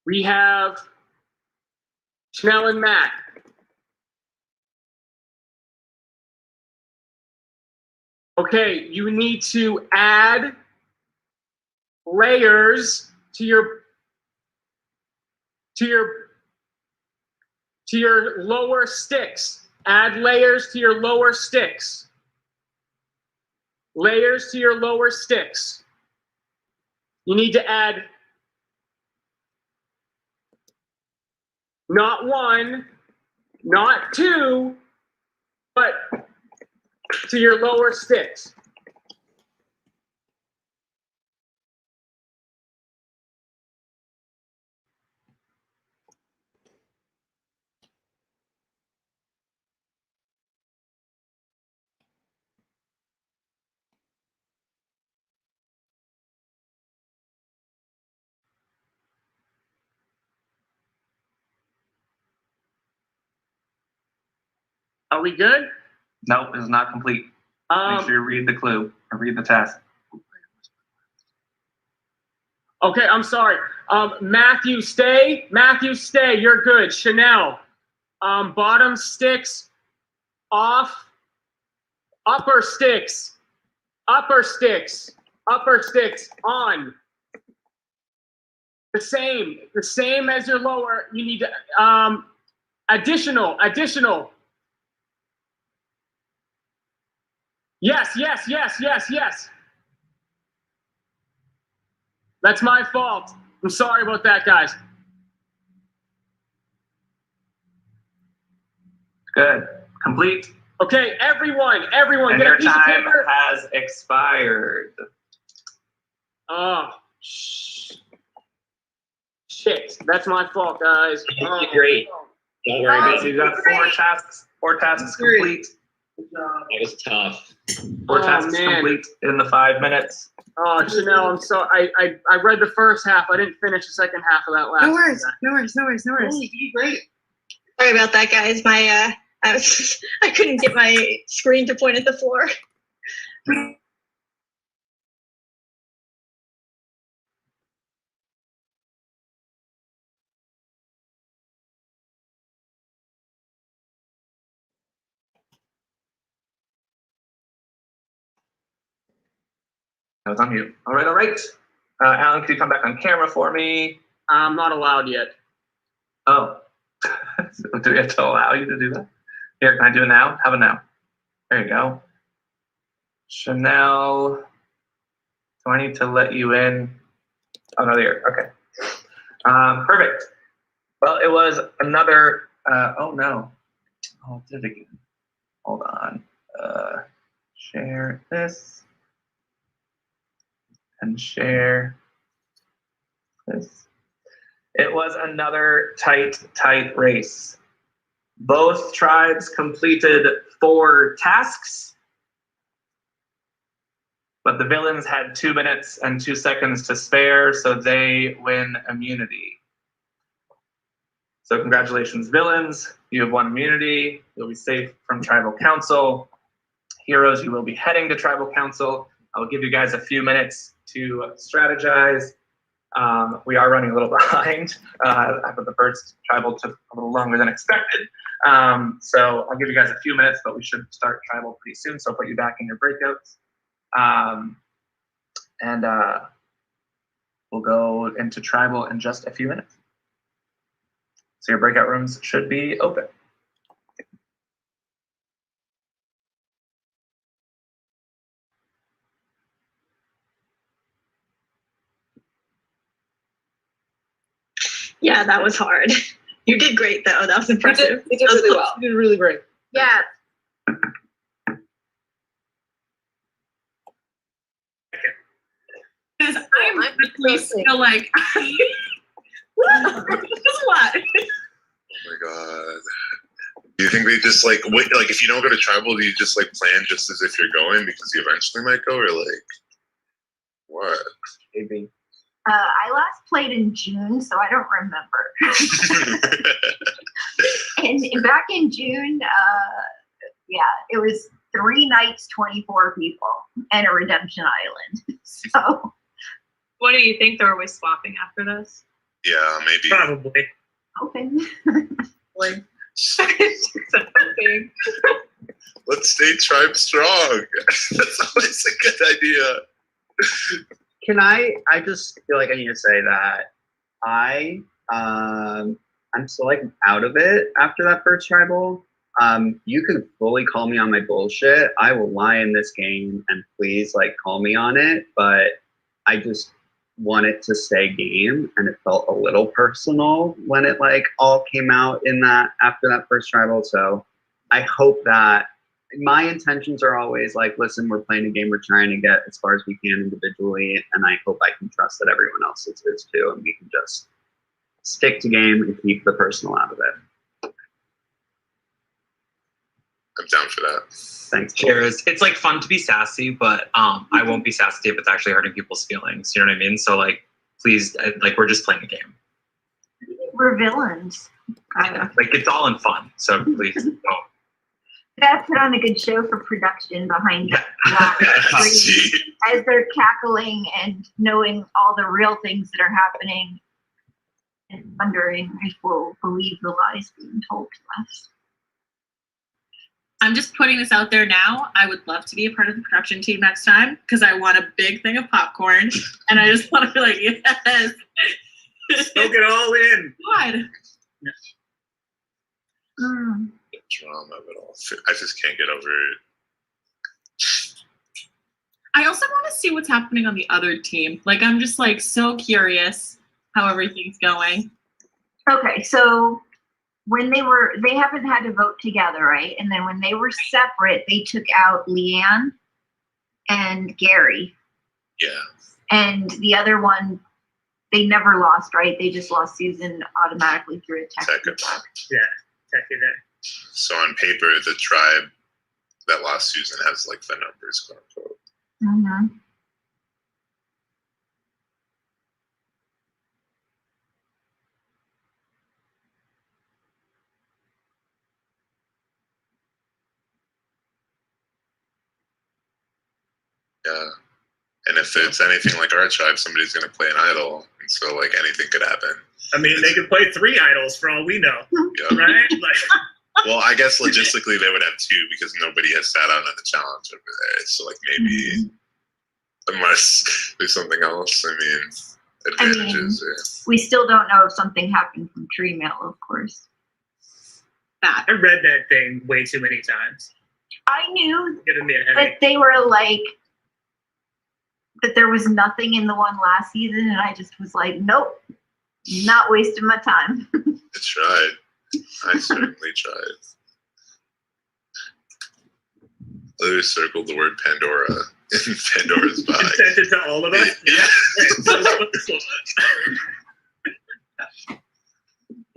We have Chanel and Matt. Okay, you need to add layers to your lower sticks. Add layers to your lower sticks. Layers to your lower sticks. You need to add not 1, not 2, but to your lower sticks. Are we good? Nope, it's not complete. Make sure you read the clue or read the task. Okay, I'm sorry. Matthew, stay. Matthew, stay. You're good. Chanel, bottom sticks off. Upper sticks. Upper sticks. Upper sticks on. The same as your lower. You need to additional. Yes. That's my fault. I'm sorry about that, guys. Good. Complete. Okay, everyone, And get a your piece of time paper. has expired. Oh, shit. That's my fault, guys. You did great. Don't worry about So it. you got 4 tasks complete. That was tough. 4 tasks complete in the 5 minutes. Oh, Chanel, I'm sorry. I read the first half. I didn't finish the second half of that last. No worries. Oh, you did great. Sorry about that, guys. I couldn't get my screen to point at the floor. That was on mute. All right. Alan, can you come back on camera for me? I'm not allowed yet. Oh. Do we have to allow you to do that? Here, can I do it now? How about now? There you go. Chanel. Do I need to let you in? Oh, no, there. Okay. Perfect. Well, it was another. Oh, no. Oh, it did it again. Hold on. Share this. And share this. It was another tight race. Both tribes completed 4 tasks, but the villains had 2 minutes and 2 seconds to spare, so they win immunity. So congratulations, villains. You have won immunity. You'll be safe from tribal council. Heroes, you will be heading to tribal council. I'll give you guys a few minutes to strategize. We are running a little behind. After the first tribal took a little longer than expected. So I'll give you guys a few minutes, but we should start tribal pretty soon. So I'll put you back in your breakouts. We'll go into tribal in just a few minutes. So your breakout rooms should be open. Yeah, that was hard. You did great though. That was impressive. You did really well. You did really great. Yeah. Because I'm literally still like, this is what? Oh my god. Do you think they just like wait? Like, if you don't go to tribal, do you just like plan just as if you're going because you eventually might go, or like what? Maybe. I last played in June, so I don't remember. And back in June, yeah, it was 3 nights, 24 people, and a redemption island. So, What do you think? They're always swapping after this? Yeah, maybe. Probably. open. Like, Let's stay tribe strong. That's always a good idea. Can I just feel like I need to say that I'm still like out of it after that first tribal. You can fully call me on my bullshit. I will lie in this game and please like call me on it, but I just want it to stay game, and it felt a little personal when it like all came out in that after that first tribal. So I hope that my intentions are always like, listen, we're playing a game, we're trying to get as far as we can individually, and I hope I can trust that everyone else is too, and we can just stick to game and keep the personal out of it. I'm down for that. Thanks. Cheers. It's like fun to be sassy, but I won't be sassy if it's actually hurting people's feelings. You know what I mean? So like, please, like we're just playing a game. We're villains. Kind of. Like it's all in fun. So please don't. Gotta put on a good show for production behind that. As they're cackling and knowing all the real things that are happening and wondering if we'll believe the lies being told to us. I'm just putting this out there now. I would love to be a part of the production team next time because I want a big thing of popcorn and I just want to be like, yes. Soak it all in. God. Drama of it all. I just can't get over it. I also want to see what's happening on the other team. Like, I'm just like so curious how everything's going. Okay, so when they haven't had to vote together, right? And then when they were separate, they took out Leanne and Gary. Yeah. And the other one, they never lost, right? They just lost Susan automatically through a tech. Yeah, tech event. So on paper, the tribe that lost Susan has like the numbers, quote unquote. Mm-hmm. Yeah. And if it's anything like our tribe, somebody's going to play an idol. And so, like, anything could happen. I mean, they could play 3 idols for all we know. Yep. Right? Like, well, I guess logistically they would have 2 because nobody has sat out on the challenge over there. So, like, maybe, unless there's something else, I mean, advantages. We still don't know if something happened from Tree Mail, of course. I read that thing way too many times. I knew Giving me a that headache. they were like, that there was nothing in the one last season, and I just was like, nope, not wasting my time. I tried. I certainly tried. I literally circled the word Pandora in Pandora's box. And sent it to all of us? Yeah.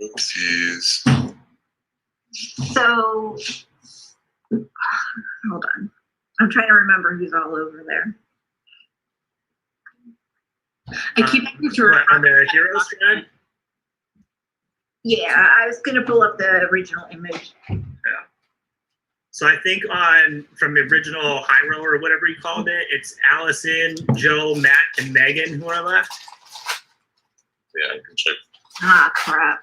Oopsies. So, hold on. I'm trying to remember who's all over there. I keep making sure. On the hero squad? Yeah, I was gonna pull up the original image. Yeah. So I think from the original high row or whatever you called it, it's Allison, Joe, Matt, and Megan who are left. Yeah, I can check. Ah, crap.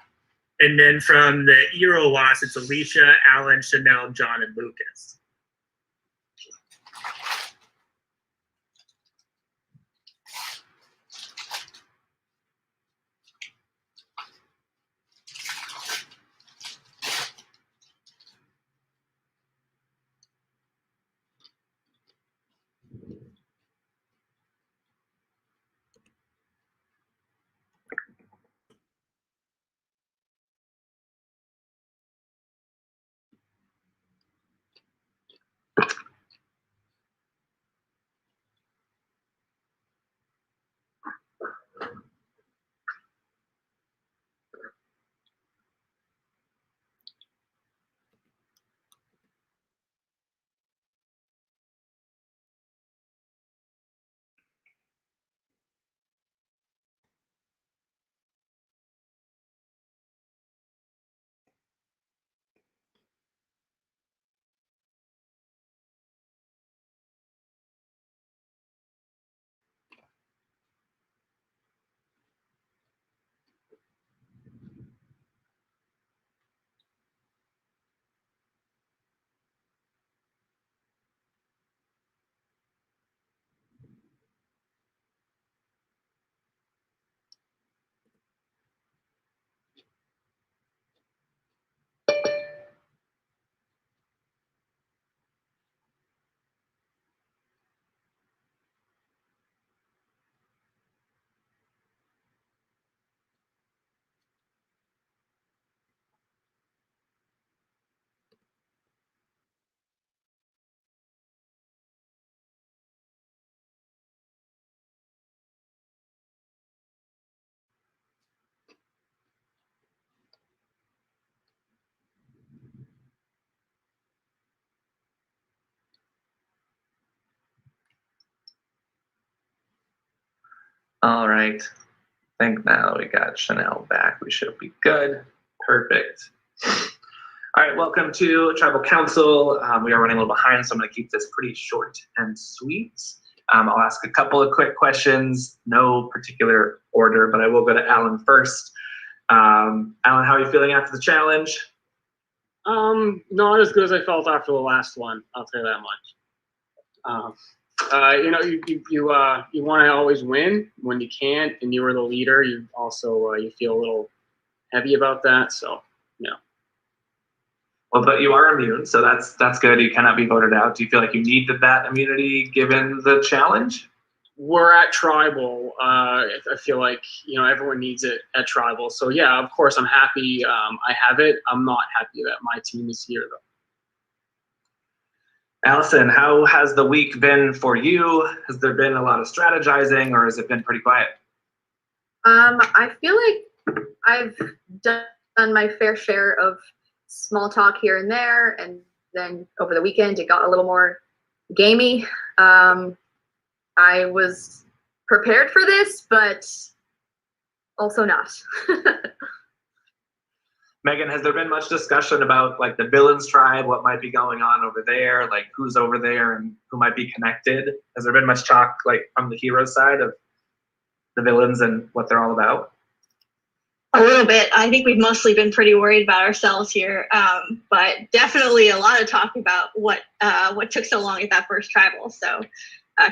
And then from the Eero loss, it's Alicia, Alan, Chanel, John, and Lucas. All right. I think now we got Chanel back. We should be good. Perfect. All right, welcome to Tribal Council. We are running a little behind, so I'm going to keep this pretty short and sweet. I'll ask a couple of quick questions, no particular order, but I will go to Alan first. Alan, how are you feeling after the challenge? Not as good as I felt after the last one. I'll tell you that much. You want to always win when you can't, and you were the leader. You also you feel a little heavy about that. So yeah. Well, but you are immune, so that's good. You cannot be voted out. Do you feel like you needed that immunity given the challenge? We're at tribal. I feel like everyone needs it at tribal. So yeah, of course I'm happy. I have it. I'm not happy that my team is here though. Allison, how has the week been for you? Has there been a lot of strategizing, or has it been pretty quiet? I feel like I've done my fair share of small talk here and there, and then over the weekend it got a little more gamey. I was prepared for this, but also not. Megan, has there been much discussion about like the villains tribe, what might be going on over there, like who's over there and who might be connected? Has there been much talk like from the hero side of the villains and what they're all about? A little bit. I think we've mostly been pretty worried about ourselves here, but definitely a lot of talk about what took so long at that first tribal. So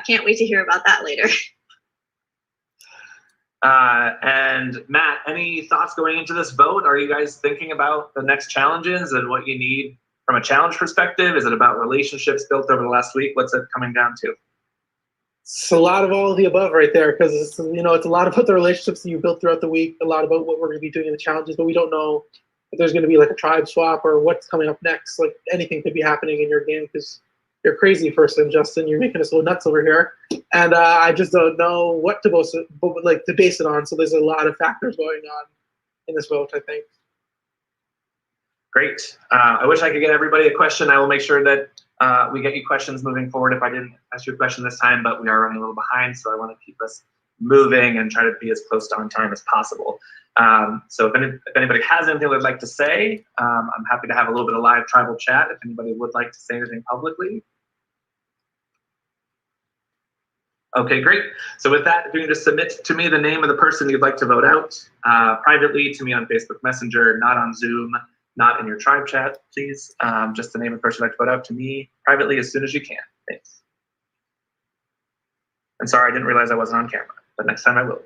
can't wait to hear about that later. And Matt, any thoughts going into this vote? Are you guys thinking about the next challenges and what you need from a challenge perspective? Is it about relationships built over the last week? What's it coming down to? It's a lot of all of the above right there, because it's a lot about the relationships that you built throughout the week, a lot about what we're going to be doing in the challenges, but we don't know if there's going to be like a tribe swap or what's coming up next. Like anything could be happening in your game because you're a crazy person, Justin. You're making us go nuts over here, and I just don't know what to base it on. So there's a lot of factors going on in this vote, I think. Great. I wish I could get everybody a question. I will make sure that we get you questions moving forward if I didn't ask you a question this time, but we are running a little behind, so I want to keep us moving and try to be as close to on time as possible. So if anybody has anything they'd like to say, I'm happy to have a little bit of live tribal chat if anybody would like to say anything publicly. Okay, great. So with that, if you can just submit to me the name of the person you'd like to vote out privately to me on Facebook Messenger, not on Zoom, not in your tribe chat, please. Just the name of the person you'd like to vote out to me privately as soon as you can. Thanks. And sorry, I didn't realize I wasn't on camera, but next time I will be.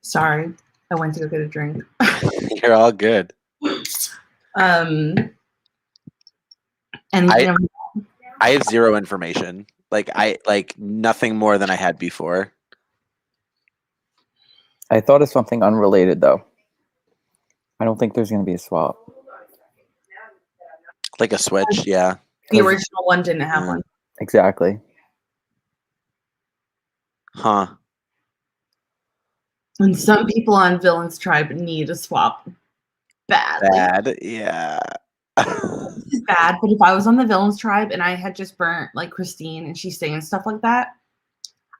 Sorry, I went to go get a drink. You're all good. And I have zero information. Like nothing more than I had before. I thought of something unrelated though. I don't think there's going to be a swap. Like a switch, yeah. The original one didn't have one. Exactly. Huh. And some people on Villain's Tribe need a swap badly. Bad, yeah. This is bad, but if I was on the Villain's Tribe and I had just burnt like Christine and she's saying stuff like that,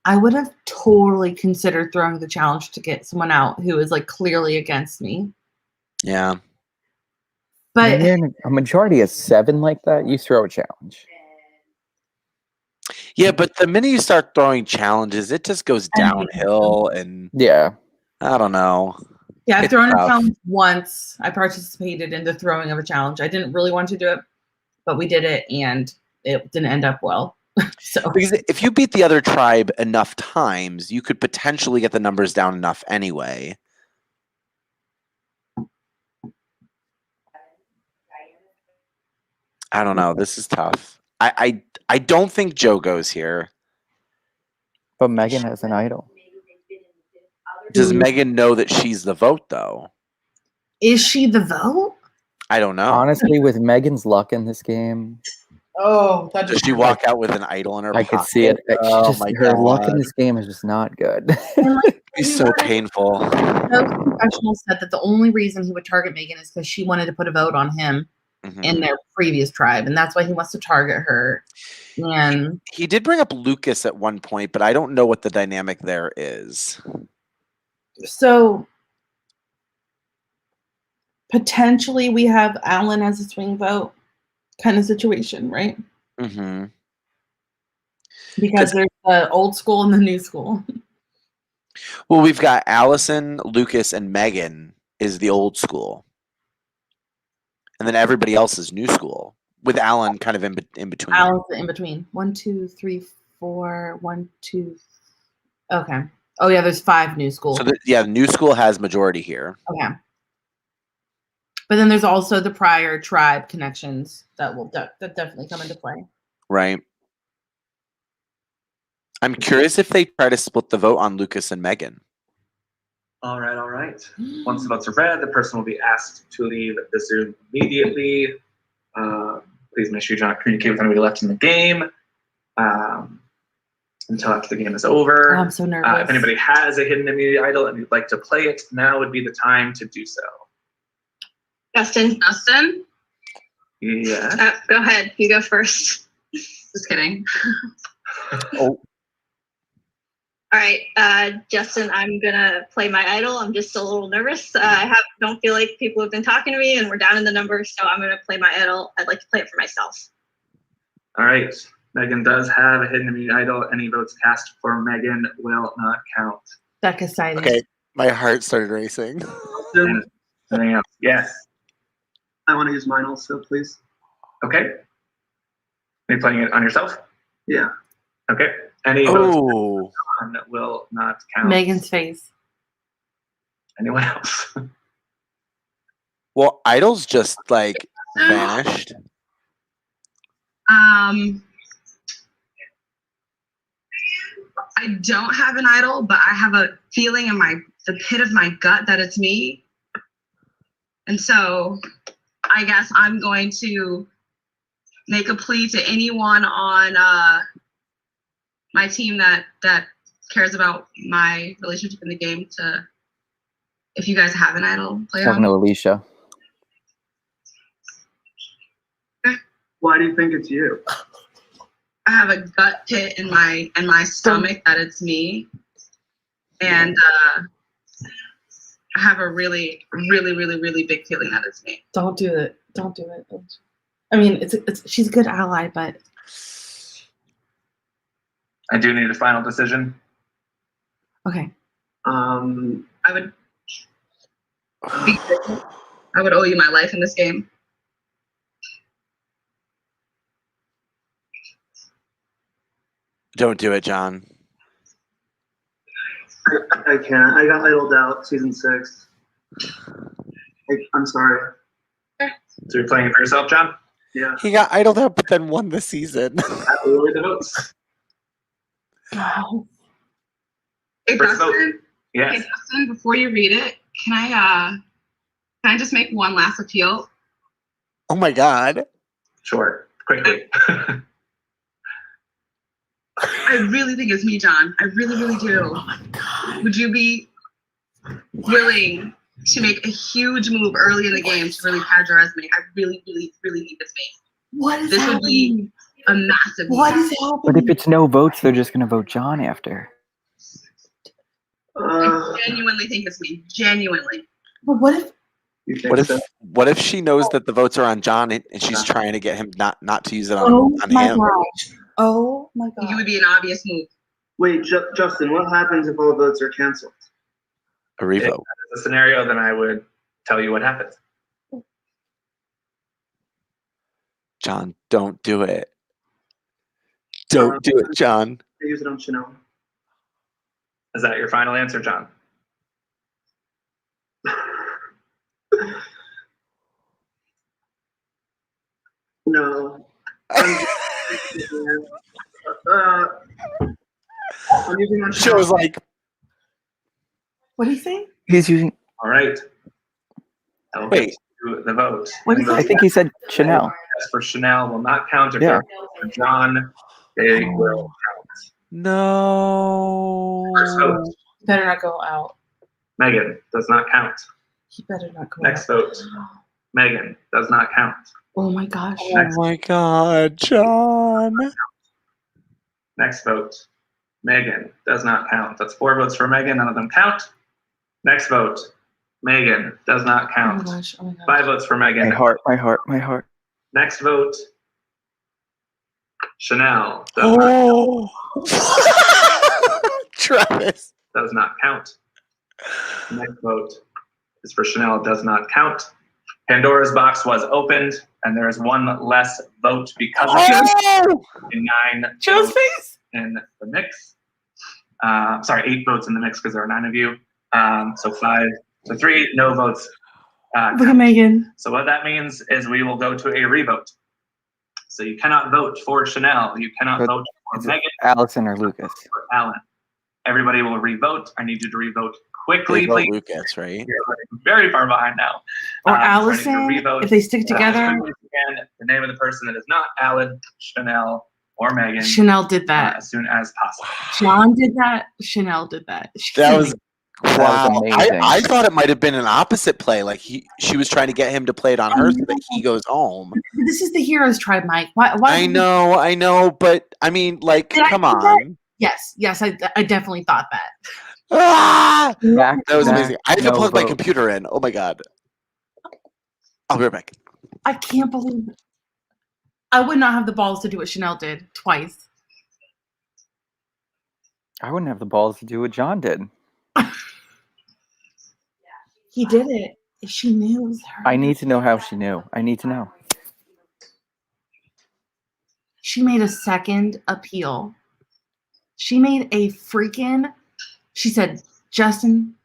I would have totally considered throwing the challenge to get someone out who is like clearly against me. Yeah. But a majority of 7 like that, you throw a challenge. Yeah, but the minute you start throwing challenges, it just goes downhill, and yeah, I don't know. Yeah, I've It's thrown a tough. challenge once. I participated in the throwing of a challenge. I didn't really want to do it, but we did it, and it didn't end up well. So Because if you beat the other tribe enough times, you could potentially get the numbers down enough anyway. I don't know. This is tough. I don't think Joe goes here. But Megan has an idol. Does Megan know that she's the vote, though? is she the vote? I don't know. Honestly, with Megan's luck in this game, Oh, that Does she walk out with an idol in her I pocket? could see it. Oh Just, my her luck in God. this game is just not good. It's so painful. Those professionals said that the only reason he would target Megan is because she wanted to put a vote on him in their previous tribe, and that's why he wants to target her. And He did bring up Lucas at one point, but I don't know what the dynamic there is. so potentially we have Alan as a swing vote kind of situation, right? Mm-hmm. Because there's the old school and the new school. Well, we've got Allison, Lucas, and Megan is the old school. And then everybody else is new school, with Alan kind of in between. Alan's in between. 1, 2, 3, 4, 1, 2. Okay. Oh yeah, there's 5 new schools. So yeah, new school has majority here. Okay. But then there's also the prior tribe connections that will that definitely come into play. Right. I'm curious if they try to split the vote on Lucas and Megan. All right, all right. Once the votes are read, the person will be asked to leave the Zoom immediately. Please make sure you do not communicate with anybody left in the game until after the game is over. Oh, I'm so nervous. If anybody has a hidden immunity idol and you'd like to play it, now would be the time to do so. Justin. Yeah. Go ahead. You go first. Just kidding. Oh. All right, Justin, I'm gonna play my idol. I'm just a little nervous. Don't feel like people have been talking to me, and we're down in the numbers, so I'm gonna play my idol. I'd like to play it for myself. All right. Megan does have a hidden immunity idol. Any votes cast for Megan will not count. That's exciting. Okay, my heart started racing. Anything else? Yes. I want to use mine also, please. Okay. Are you playing it on yourself? Yeah. Okay. Any votes will not count. Megan's face. Anyone else? Well, Idol's just like vanished. I don't have an idol, but I have a feeling in the pit of my gut that it's me. And so I guess I'm going to make a plea to anyone on my team that cares about my relationship in the game to, if you guys have an idol, play Talking to on. Alicia. Why do you think it's you? I have a gut pit in my stomach that it's me, and I have a really, really, really, really big feeling that it's me. Don't do it. Don't do it. I mean, she's a good ally, but I do need a final decision. okay. I would owe you my life in this game. Don't do it, John. I can't. I got idled out season 6. I'm sorry. So you're playing it for yourself, John? Yeah. He got idled out, but then won the season. Really the votes. Hey, First vote. Dustin. Yes. Hey, Dustin, before you read it, can I just make one last appeal? Oh my God. Sure. Quickly. I really think it's me, John. I really, really do. Oh my God. Would you be willing to make a huge move early in the game to really pad your resume? I really, really, really think it's me. What is this happening? would be a massive What move. is happening? But if it's no votes, they're just gonna vote John after. I genuinely think it's me. Genuinely. But what if? What if she knows that the votes are on John and she's trying to get him not to use it on, Oh on my him? gosh! Oh my God! You would be an obvious move. Wait, Justin, what happens if all votes are canceled? A revote. If that is a scenario, then I would tell you what happens. John, don't do it. Don't do it, John. I use it on Chanel. Is that your final answer, John? No. I'm using on She was like, what do you say? He's using. All right. I'll Wait. get to the vote. What did I think he said Chanel. As for Chanel will not count. If Yeah. for John, they will count. No. First vote. You better not go out. Megan does not count. You better not go Next out. vote. Megan does not count. Oh my gosh! Oh my God, John. Next vote. Megan does not count. That's 4 votes for Megan. None of them count. Next vote. Megan does not count. Oh my gosh! Oh my gosh! 5 votes for Megan. My heart, my heart, my heart. Next vote. Chanel does not Oh. Travis. does not count. Next vote is for Chanel, does not count. Pandora's box was opened, and there is 1 less vote because of Oh. 9 Joe's votes face. in the mix. Sorry, 8 votes in the mix because there are 9 of you. So 3 no votes. Look at Megan. So what that means is we will go to a revote. So you cannot vote for Chanel. You cannot But vote for is it Megan Allison or Lucas? or Alan. Everybody will revote. I need you to revote quickly, They vote please. Lucas, right? You're very far behind now. Or So I need Allison, to revote, if they stick together. as quickly as you can, the name of the person that is not Alan, Chanel, or Megan. Chanel did that. As soon as possible. John did that. Chanel did that. That was wow. amazing. I thought it might have been an opposite play. Like she was trying to get him to play it on her so that he goes home. This is the Heroes Tribe, Mike. Why I know, but I mean, like, Did I come do that? on. Yes, I definitely thought that. Ah! Back That was to amazing. I had to no plug my vote. computer in. Oh my God. I'll be right back. I can't believe it. I would not have the balls to do what Chanel did twice. I wouldn't have the balls to do what John did. He did it. if she knew it was her. I need to know how she knew. I need to know. She made a second appeal. She made a freaking. She said, "Justin,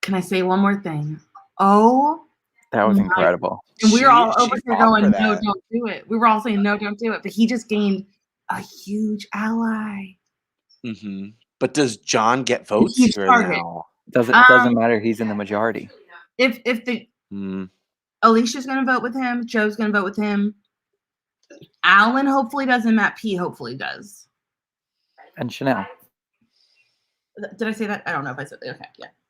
can I say one more thing?" Oh, that was incredible. And we were all over here going, for "No, that. don't do it." We were all saying, "No, don't do it." But he just gained a huge ally. Mm-hmm. But does John get votes Huge here target. now? Doesn't matter. He's in the majority. If the Alicia's gonna vote with him, Joe's gonna vote with him. Alan hopefully does, and Matt P hopefully does. And Chanel. Did I say that? I don't know if I said that. Okay,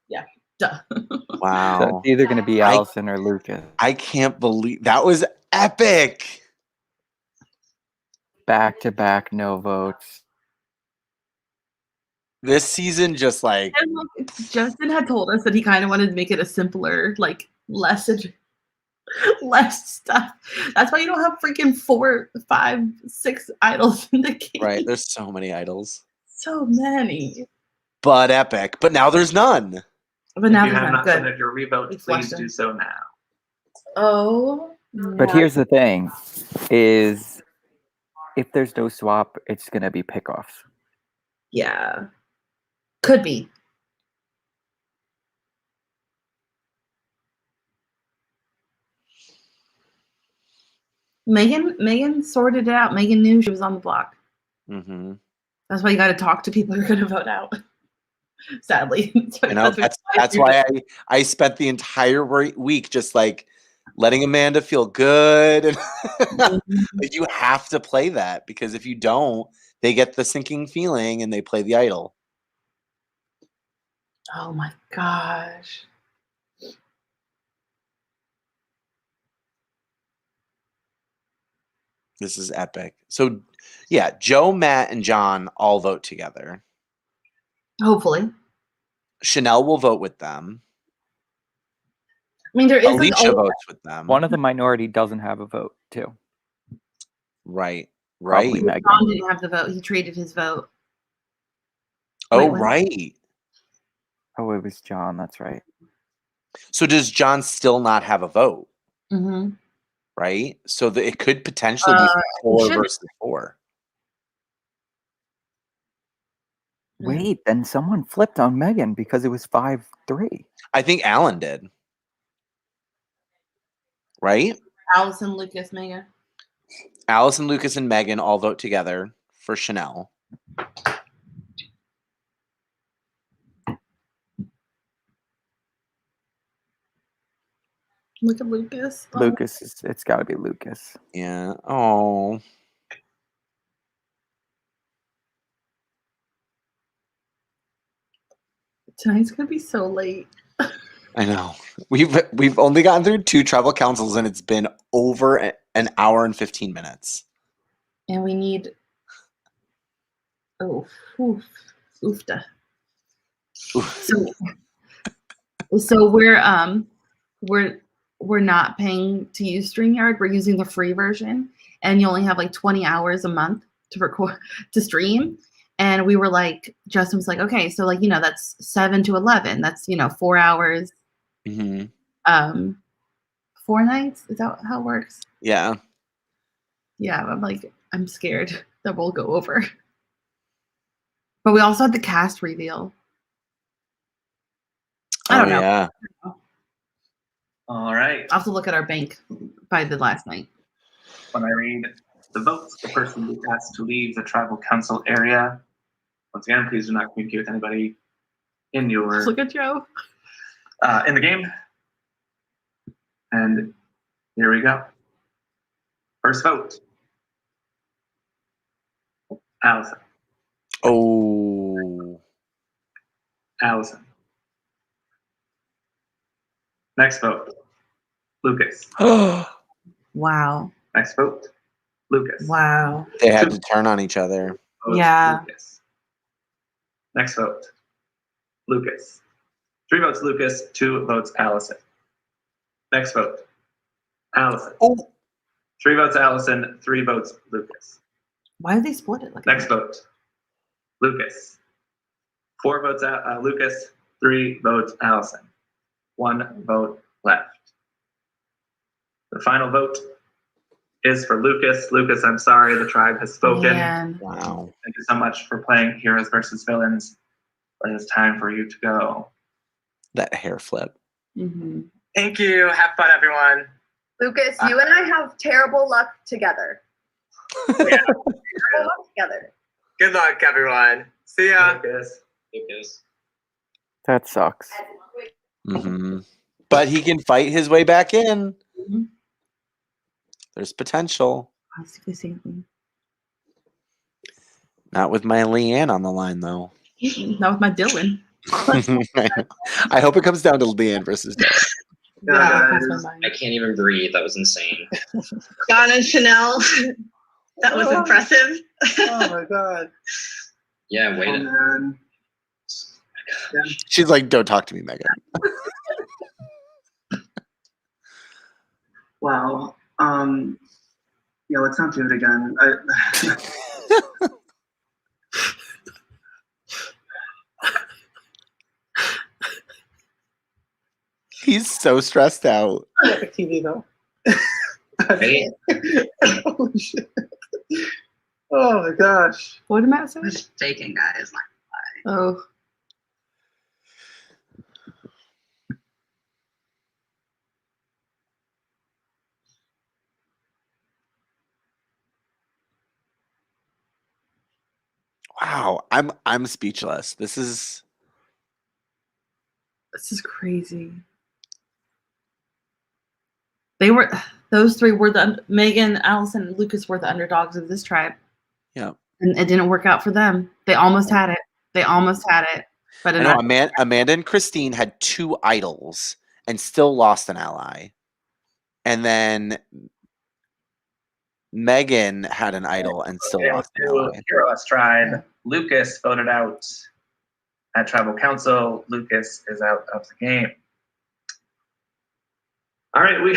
yeah. Duh. Wow. So it's either going to be Allison or Lucas. I can't believe that was epic. Back to back, no votes. This season, just like And like Justin had told us that he kind of wanted to make it a simpler, like less stuff. That's why you don't have freaking 4, 5, 6 idols in the game. right. There's so many idols, So many. but epic. But now there's none. But now If you there's have none. not Good. submitted your revote, We please flushed do them. so now. Oh. But here's the thing: is if there's no swap, it's going to be pickoffs. Yeah. Could be. Megan sorted it out. Megan knew she was on the block. Mm-hmm. That's why you got to talk to people you're going to vote out. Sadly. I know that's why I spent the entire week just like letting Amanda feel good. And like, you have to play that because if you don't, they get the sinking feeling and they play the idol. Oh my gosh. This is epic. So, yeah, Joe, Matt, and John all vote together. Hopefully. Chanel will vote with them. I mean, there is like Alicia votes with them. One of the minority doesn't have a vote, too. Right. Probably Right. Megan. John didn't have the vote. He traded his vote. Oh, Wait, right. Oh, it was John. That's right. So does John still not have a vote? Mm-hmm. Right. So it could potentially be 4 versus 4. Wait, then someone flipped on Megan because it was 5-3. I think Alan did. Right? Allison, Lucas, Megan. Allison, Lucas, and Megan all vote together for Chanel. Look at Lucas. Oh. Lucas, it's got to be Lucas. Yeah. Oh. Tonight's gonna be so late. I know. We've only gotten through 2 tribal councils and it's been over an hour and 15 minutes. And we need oofta. So we're not paying to use StreamYard. We're using the free version, and you only have like 20 hours a month to record to stream. And we were like, Justin was like, okay, so like that's 7 to 11. That's 4 hours. Mm-hmm. 4 nights. Is that how it works? Yeah. Yeah. I'm scared that we'll go over. But we also had the cast reveal. I don't know. Yeah. All right. I'll have to look at our bank by the last night. When I read the votes, the person who is asked to leave the tribal council area. Once again, please do not communicate with anybody in your Look at Joe. In the game. And here we go. First vote. Allison. Oh. Allison. Next vote. Lucas. Wow. Next vote. Lucas. Wow. They had to turn on each other. Votes, Yeah. Lucas. Next vote. Lucas. 3 votes Lucas, 2 votes Allison. Next vote. Allison. Oh. 3 votes Allison, 3 votes Lucas. Why did they split it like Next vote. Lucas. 4 votes Lucas, 3 votes Allison. 1 vote left. The final vote is for Lucas. Lucas, I'm sorry, the tribe has spoken. Man. Wow. Thank you so much for playing Heroes versus Villains. But it's time for you to go. That hair flip. Mm-hmm. Thank you. Have fun, everyone. Lucas, you and I have terrible luck together. Terrible luck together. Good luck, everyone. See ya. Lucas. That sucks. Mm-hmm. But he can fight his way back in. There's potential. Not with my Leanne on the line, though. Not with my Dylan. I hope it comes down to Leanne versus Dylan. I can't even breathe. That was insane. John and Chanel. That was impressive. Oh my god. Yeah, wait. She's like, don't talk to me, Megan. Wow. Yeah, let's not do it again. He's so stressed out. Epic TV though. Right? Holy shit. Oh my gosh. What did Matt say? Taking guys. Oh. Wow, I'm speechless. This is crazy. Those three were Megan, Allison, and Lucas were the underdogs of this tribe. Yeah. And it didn't work out for them. They almost had it. But I know Amanda and Christine had 2 idols and still lost an ally. And then Megan had an idol and still lost an ally. Heroes tribe. Lucas voted out at tribal council. Lucas is out of the game. All right, we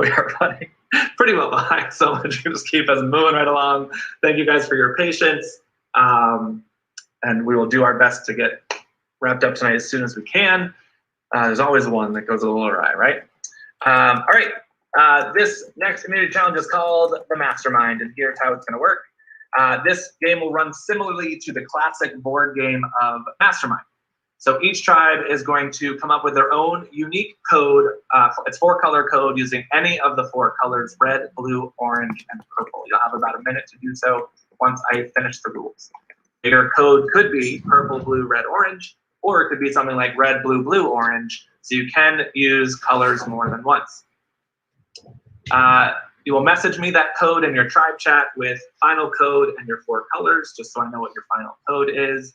are running pretty well behind, so much. Just keep us moving right along. Thank you guys for your patience, and we will do our best to get wrapped up tonight as soon as we can. There's always one that goes a little awry, right? All right, this next community challenge is called the Mastermind, and here's how it's going to work. This game will run similarly to the classic board game of Mastermind. So each tribe is going to come up with their own unique code. It's 4-color code using any of the 4 colors: red, blue, orange, and purple. You'll have about a minute to do so once I finish the rules. Your code could be purple, blue, red, orange, or it could be something like red, blue, blue, orange. So you can use colors more than once. You will message me that code in your tribe chat with final code and your 4 colors, just so I know what your final code is.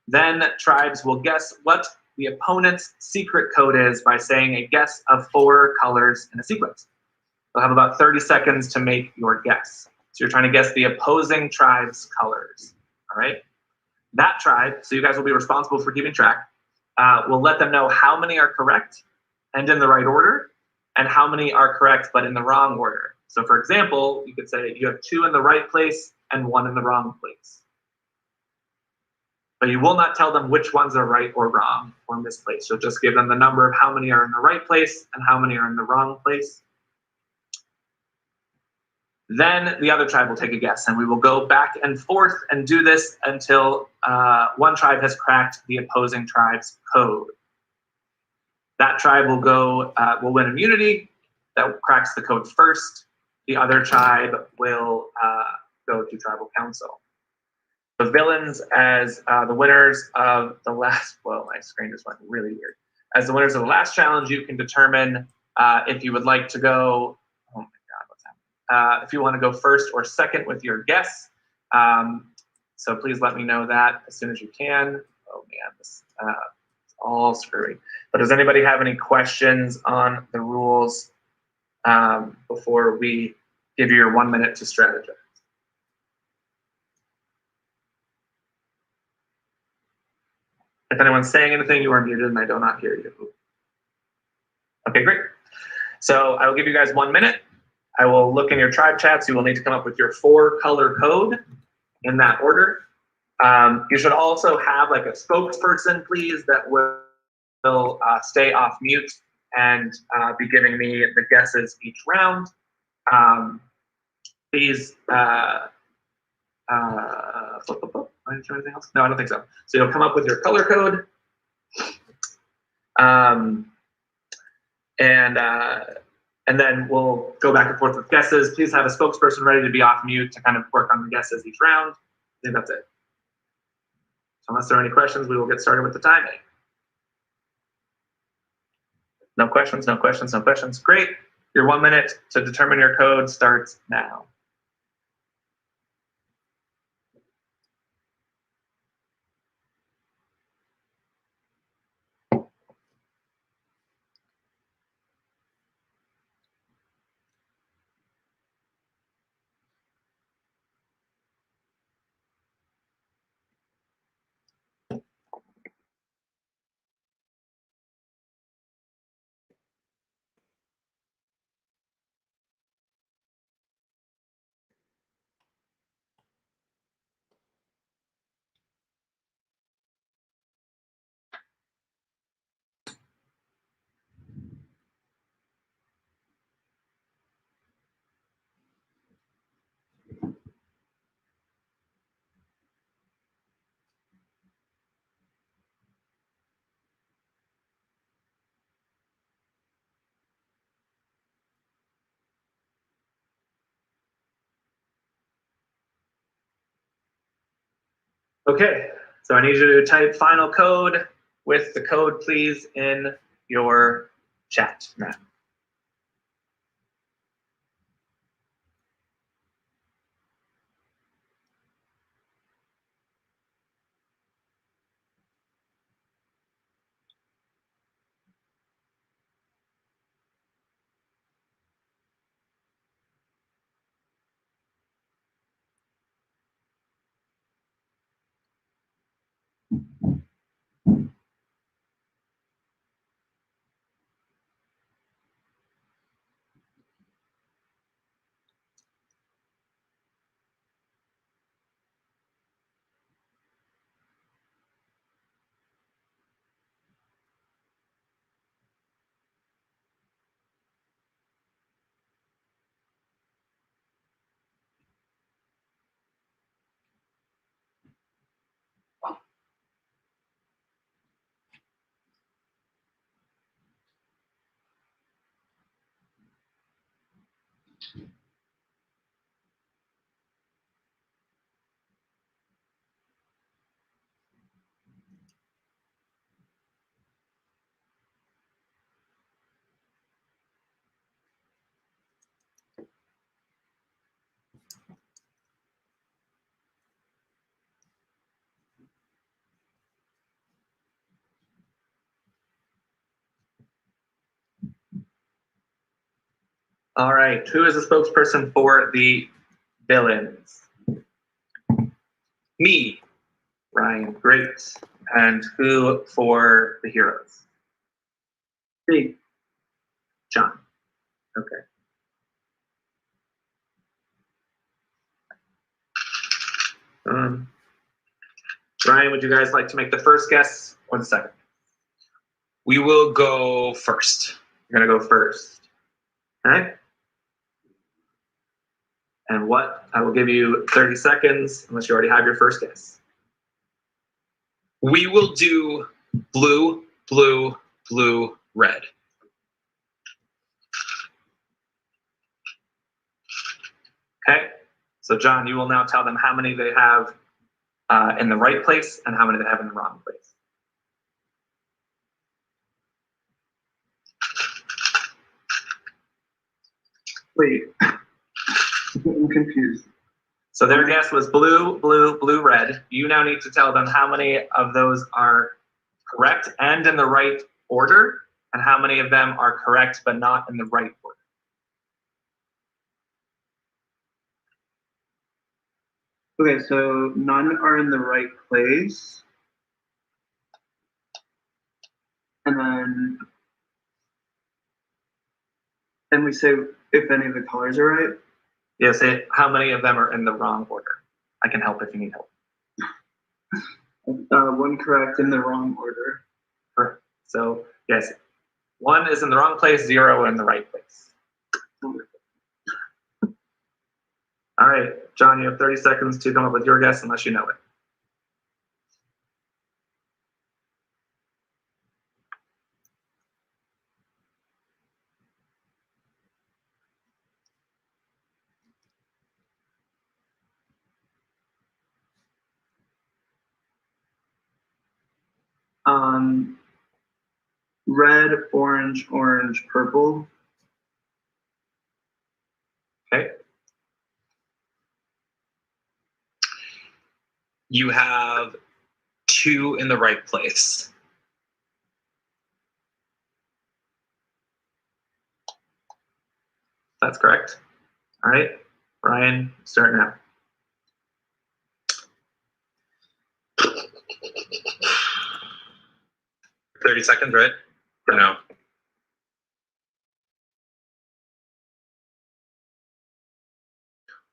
Then tribes will guess what the opponent's secret code is by saying a guess of 4 colors in a sequence. You'll have about 30 seconds to make your guess. So you're trying to guess the opposing tribe's colors, all right? That tribe, so you guys will be responsible for keeping track, will let them know how many are correct and in the right order, and how many are correct but in the wrong order. So for example, you could say you have 2 in the right place and 1 in the wrong place. But you will not tell them which ones are right or wrong or misplaced. You'll just give them the number of how many are in the right place and how many are in the wrong place. Then the other tribe will take a guess, and we will go back and forth and do this until one tribe has cracked the opposing tribe's code. That tribe will win immunity. That cracks the code first. The other tribe will go to tribal council. The villains, as the winners of the last, well, my screen just went really weird. As the winners of the last challenge, you can determine if you would like to go, oh my God, what's happening? If you want to go first or second with your guess. So please let me know that as soon as you can. Oh man, this is all screwy. But does anybody have any questions on the rules before we give you your 1 minute to strategize? If anyone's saying anything, you are muted and I do not hear you. Okay, great. So I will give you guys 1 minute. I will look in your tribe chats. You will need to come up with your 4-color code in that order. You should also have like a spokesperson, please, that will stay off mute and be giving me the guesses each round. These anything else? No, I don't think so. So you'll come up with your color code, and then we'll go back and forth with guesses. Please have a spokesperson ready to be off mute to kind of work on the guesses each round. I think that's it. So unless there are any questions, we will get started with the timing. No questions, no questions, no questions. Great. Your 1 minute to determine your code starts now. Okay, so I need you to type final code with the code, please, in your chat now. All right, who is the spokesperson for the villains? Me, Ryan, great. And who for the heroes? Me, John. Okay. Ryan, would you guys like to make the first guess or the second? We will go first. You're gonna go first. Okay. And what? I will give you 30 seconds unless you already have your first guess. We will do blue, blue, blue, red. Okay. So John, you will now tell them how many they have in the right place and how many they have in the wrong place. Wait, I'm confused. So their guess was blue, blue, blue, red. You now need to tell them how many of those are correct and in the right order, and how many of them are correct but not in the right order. Okay, so none are in the right place. And then we say if any of the colors are right. Yeah, say how many of them are in the wrong order. I can help if you need help. One correct in the wrong order. Correct. So yes, 1 is in the wrong place, 0 in the right place. All right, John, you have 30 seconds to come up with your guess unless you know it. Red, orange, orange, purple. Okay. You have 2 in the right place. That's correct. All right, Ryan, start now. $30 seconds, right? Or no?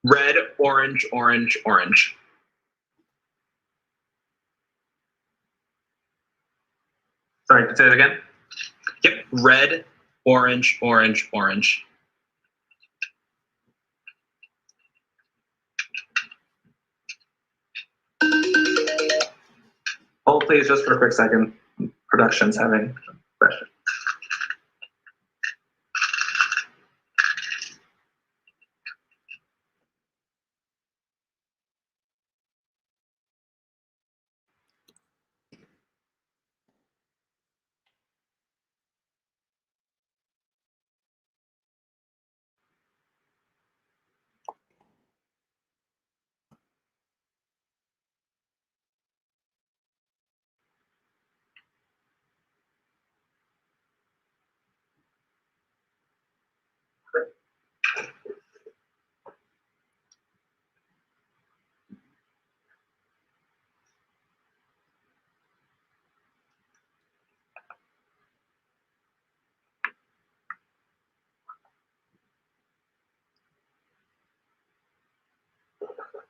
Red, orange, orange, orange. Sorry, say it again. Yep, red, orange, orange, orange. Hold please just for a quick second. Production's having pressure.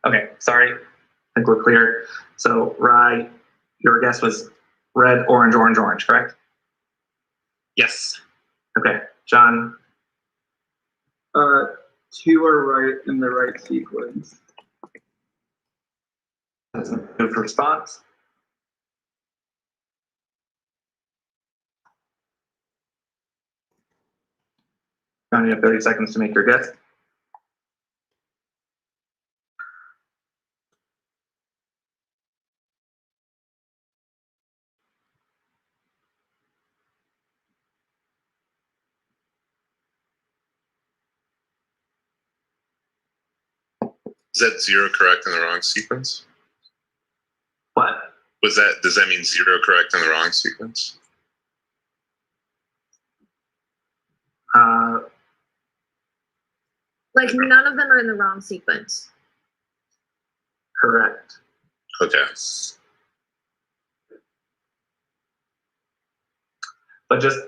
Okay, sorry. I think we're clear. So, Rye, your guess was red, orange, orange, orange, correct? Yes. Okay, John. 2 are right in the right sequence. That's a good response. John, you have 30 seconds to make your guess. Is that 0 correct in the wrong sequence? What? Does that mean 0 correct in the wrong sequence? Like none of them are in the wrong sequence. Correct. Okay. But just,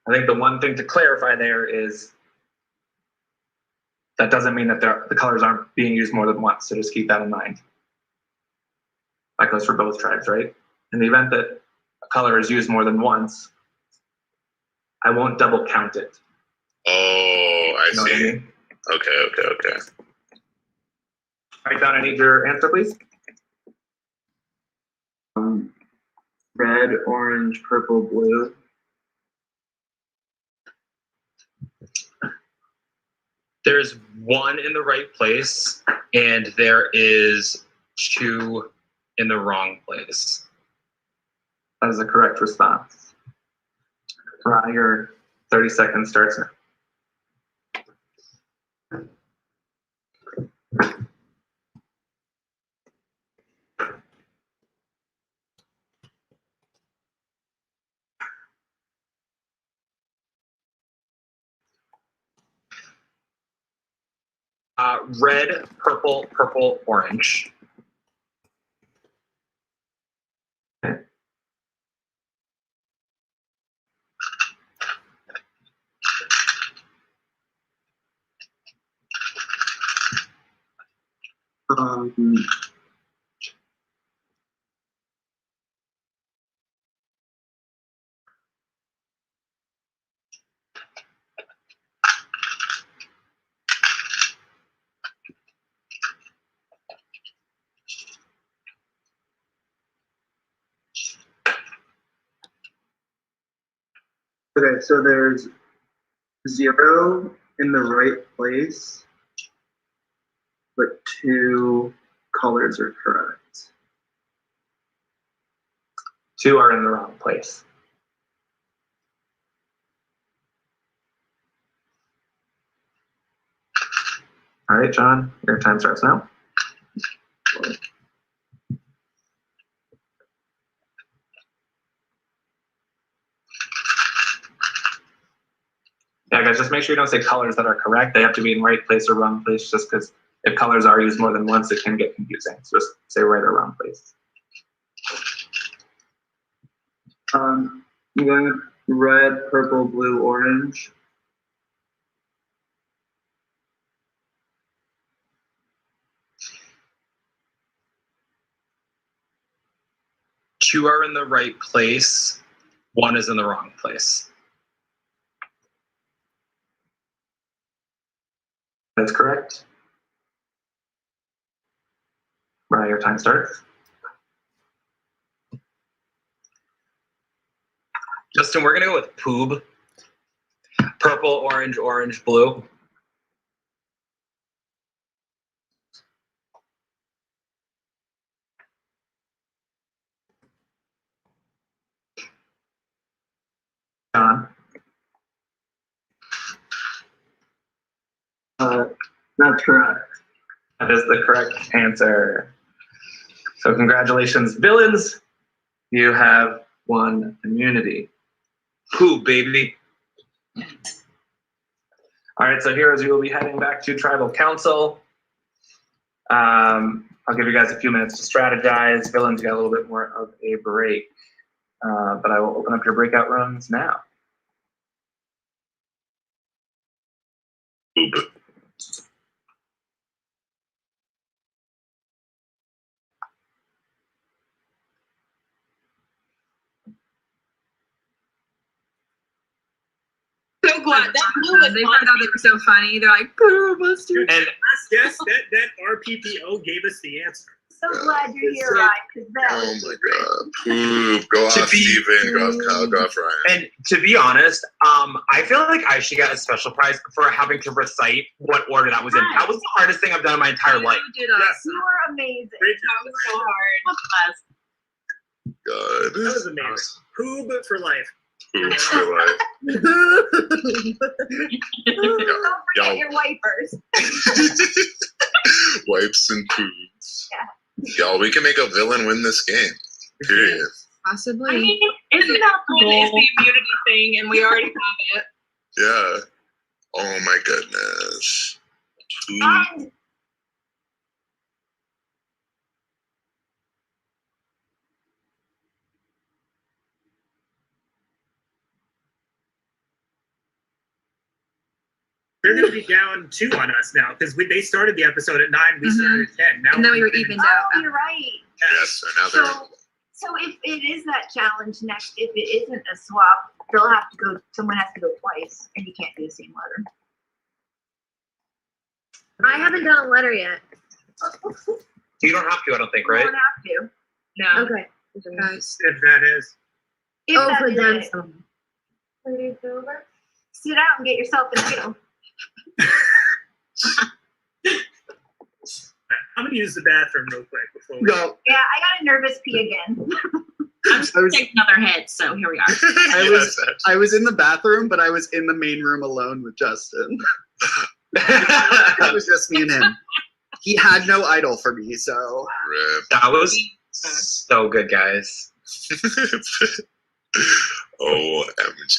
I think the one thing to clarify there is that doesn't mean that the colors aren't being used more than once. So just keep that in mind. That goes for both tribes, right? In the event that a color is used more than once, I won't double count it. Oh, I You know see. what I mean? Okay. All right, Don, I need your answer, please. Red, orange, purple, blue. There's 1 in the right place, and there is 2 in the wrong place. That is the correct response. Rye, your 30 seconds starts now. Red, purple, purple, orange. Okay, so there's 0 in the right place, but 2 colors are correct. 2 are in the wrong place. All right, John, your time starts now. Yeah, guys, just make sure you don't say colors that are correct. They have to be in right place or wrong place, just because if colors are used more than once, it can get confusing. So just say right or wrong place. I'm going with red, purple, blue, orange. Two are in the right place. 1 is in the wrong place. That's correct. Mariah, your time starts. Justin, we're gonna go with poob. Purple, orange, orange, blue. John. That's correct. That is the correct answer. So congratulations, villains. You have 1 immunity. Poob, baby. All right, so heroes, you will be heading back to Tribal Council. I'll give you guys a few minutes to strategize. Villains, you got a little bit more of a break. But I will open up your breakout rooms now. So glad that blue was they found out they were so funny. They're like, "Pooh, Buster." And yes, that RPPO gave us the answer. So glad you're here, Ryan, because that Oh my god. Poop. Go off, Steven. Go off, Kyle. Go off, Ryan. And to be honest, I feel like I should get a special prize for having to recite what order that was in. That was the hardest thing I've done in my entire life. you were amazing. That was so hard. God. That was amazing. Poob for life. Poop for life. Don't forget your wipers. Wipes and poops. Y'all, we can make a villain win this game. Period. Possibly. I mean, isn't that the goal? Is the immunity thing, and we already have it. Yeah. Oh my goodness. And They're going to be down 2 on us now because they started the episode at 9. We started at 10. Now And then we were evened out. oh, you're right. Yes, so now they're So if it is that challenge next, if it isn't a swap, they'll have to go. Someone has to go twice, and you can't do the same letter. I haven't done a letter yet. You don't have to, I don't think, You right? don't have to. No. Okay. Guys. If that is. If that for is them. it. some. Sit out and get yourself a needle. I'm going to use the bathroom real quick before we No, Yeah, I got a nervous pee again. I'm just gonna take another hit, so here we are. I was in the bathroom, but I was in the main room alone with Justin. It was just me and him. He had no idol for me, so. That was so good, guys. OMG.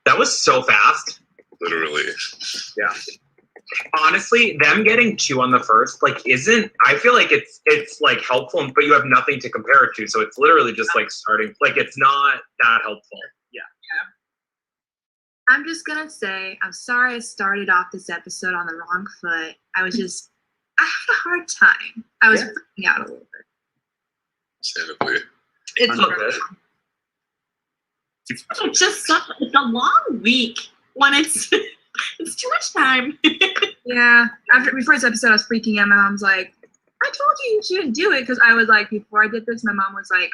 That was so fast. Literally. Yeah. Honestly, them getting 2 on the first, like, I feel like it's like helpful, but you have nothing to compare it to. So it's literally just like starting, like, it's not that helpful. Yeah. I'm just gonna say, I'm sorry I started off this episode on the wrong foot. I had a hard time. I was freaking out a little bit. Understandably. It's okay. It's just it's a long week when it's it's too much time. Yeah. Before this episode, I was freaking out. My mom's like, I told you you shouldn't do it, because I was like, before I did this, my mom was like,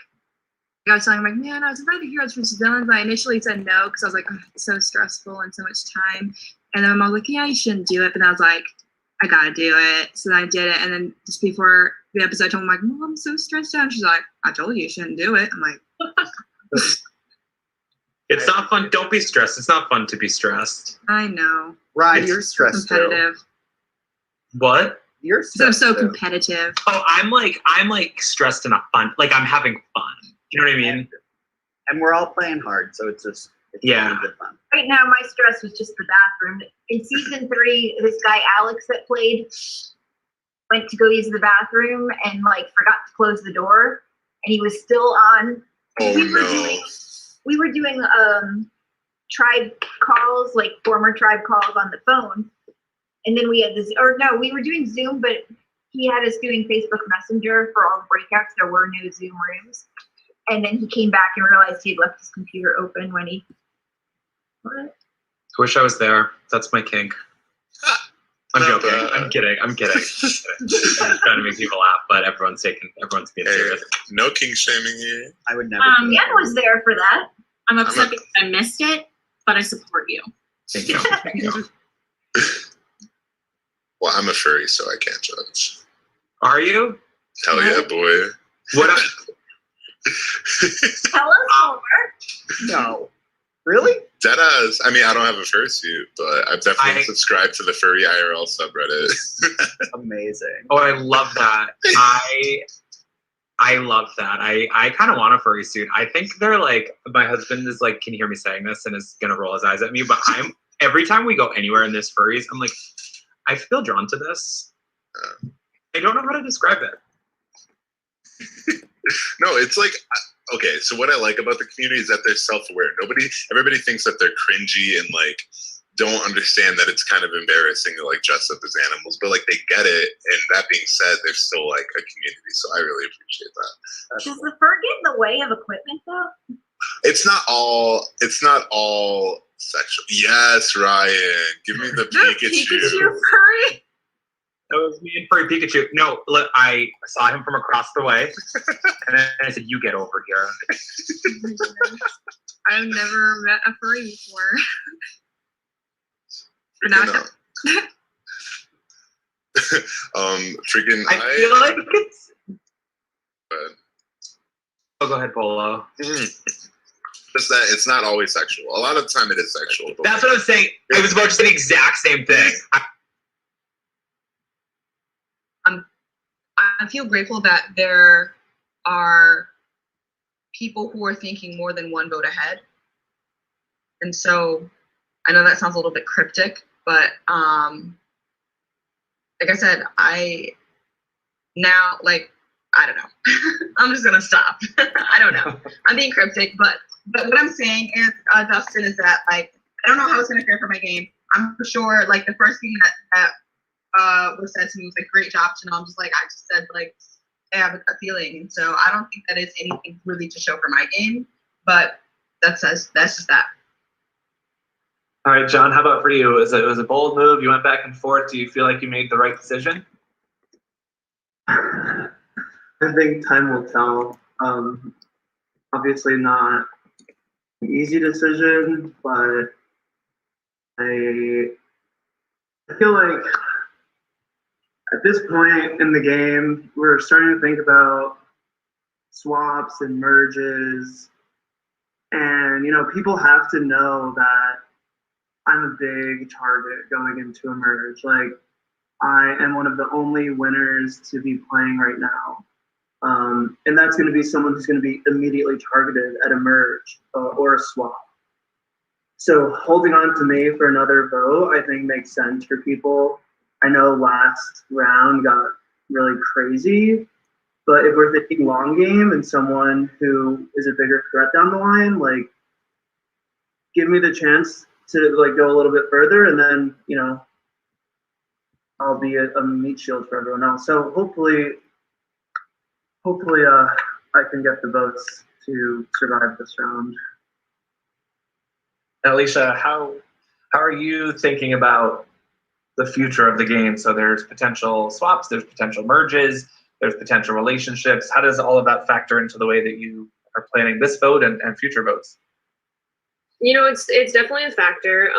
I was telling him, like, man, I was invited to Heroes versus Villains, but I initially said no because I was like, oh, it's so stressful and so much time. And then my mom was like, yeah, you shouldn't do it. But I was like, I gotta do it. So then I did it. And then just before the episode, I told him, like, Mom, I'm so stressed out. And she's like, I told you shouldn't do it. I'm like, It's not fun. Don't be stressed. It's not fun to be stressed. I know. Ryan, you're stressed too. Competitive. What? You're So stressed too. competitive. Oh, I'm like stressed and fun. Like I'm having fun. You know what I mean? And we're all playing hard, so it's yeah. good fun. Right now, my stress was just the bathroom. In season 3, this guy Alex that played went to go use the bathroom and like forgot to close the door, and he was still on. We were doing tribe calls, like former tribe calls on the phone, and then we had this. Or no, we were doing Zoom, but he had us doing Facebook Messenger for all the breakouts. There were no Zoom rooms. And then he came back and realized he had left his computer open when he. What? I wish I was there. That's my kink. I'm joking. I'm kidding. I'm trying to make people laugh, but everyone's being serious. No kink shaming here. I would never. Yen was there for that. I'm upset because I missed it, but I support you. Thank you. Well, I'm a furry, so I can't judge. Are you? Hell yeah, boy. What? Tell us more. No. Really? Deadass. I mean, I don't have a fursuit, but I've definitely subscribed to the furry IRL subreddit. Amazing. Oh, I love that. I love that. I kind of want a furry suit. I think they're like, my husband is like, can you hear me saying this? And is gonna roll his eyes at me. But every time we go anywhere in this furries, I'm like, I feel drawn to this. I don't know how to describe it. No, it's like, okay, so what I like about the community is that they're self-aware. Everybody thinks that they're cringy and like don't understand that it's kind of embarrassing to like dress up as animals, but like they get it. And that being said, they're still like a community. So I really appreciate that. Does the fur get in the way of equipment though? It's not all sexual. Yes, Ryan, give me the Pikachu. Furry. That was me and furry Pikachu. No, look, I saw him from across the way, and then I said, "You get over here." I've never met a furry before. But now freaking. I feel like it's. Oh, go ahead, Polo. Just that it's not always sexual. A lot of the time it is sexual. But that's what I was saying. I was about to say the exact same thing. I feel grateful that there are people who are thinking more than one vote ahead. And so I know that sounds a little bit cryptic, but like I said, I don't know. I'm just gonna stop. I don't know. I'm being cryptic, but what I'm saying is, Dustin, is that like I don't know how it's gonna fare for my game. I'm for sure like the first thing that was said to me was like, great job, Chanel. I'm just like, I just said like, I have a gut feeling. And so I don't think that it's anything really to show for my game, but that's just that. All right, John, how about for you? It was a bold move. You went back and forth. Do you feel like you made the right decision? I think time will tell. Obviously not an easy decision, but I feel like at this point in the game, we're starting to think about swaps and merges. And, people have to know that I'm a big target going into a merge. Like, I am one of the only winners to be playing right now. And that's going to be someone who's going to be immediately targeted at a merge or a swap. So holding on to me for another vote, I think makes sense for people. I know last round got really crazy, but if we're thinking long game and someone who is a bigger threat down the line, like, give me the chance to like go a little bit further, and then I'll be a meat shield for everyone else. So hopefully I can get the votes to survive this round. Alicia, how are you thinking about the future of the game? So there's potential swaps, there's potential merges, there's potential relationships. How does all of that factor into the way that you are planning this vote and future votes? You know, it's definitely a factor.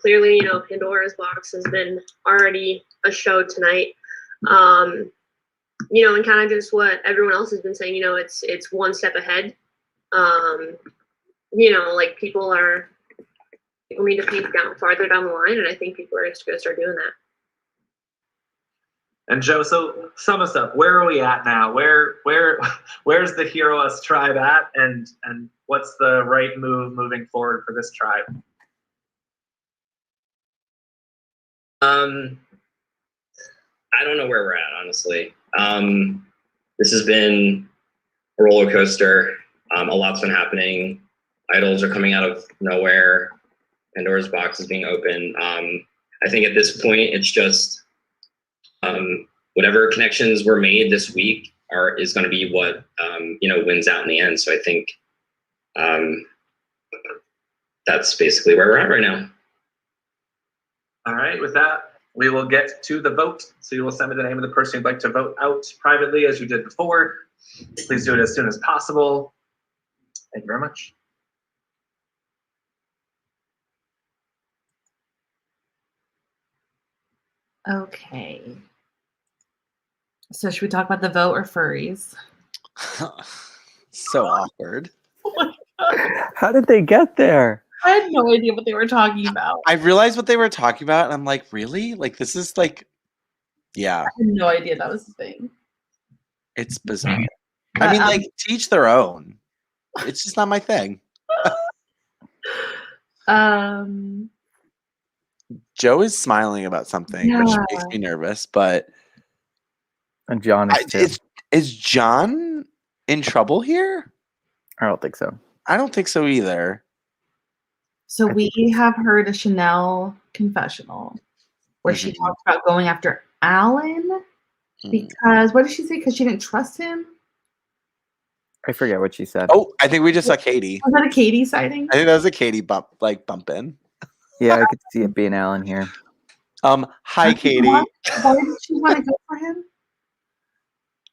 Clearly, you know, Pandora's box has been already a show tonight. You know, and kind of just what everyone else has been saying, you know, it's one step ahead. You know, like people need to think farther down the line, and I think people are just going to start doing that. And Joe, so sum us up. Where are we at now? Where's the Hero Us tribe at, and what's the right move moving forward for this tribe? I don't know where we're at, honestly. This has been a roller coaster. A lot's been happening. Idols are coming out of nowhere. Pandora's box is being open. I think at this point, it's just whatever connections were made this week is going to be what you know, wins out in the end. So I think that's basically where we're at right now. All right, with that, we will get to the vote. So you will send me the name of the person you'd like to vote out privately, as you did before. Please do it as soon as possible. Thank you very much. Okay. So should we talk about the vote or furries? So awkward. How did they get there? I had no idea what they were talking about. I realized what they were talking about, and I'm like, really? Like, this is like, yeah. I had no idea that was the thing. It's bizarre. I mean, like, to each their own. It's just not my thing. Joe is smiling about something, which makes me nervous, but and John is too. Is John in trouble here? I don't think so. I don't think so either. So we have heard a Chanel confessional where she talked about going after Alan because, what did she say? Because she didn't trust him? I forget what she said. Oh, I think we just saw Katie. Was that a Katie sighting? I think that was a Katie bump in. Yeah, I could see it being Alan here. Hi, Katie. Why did she want to go for him?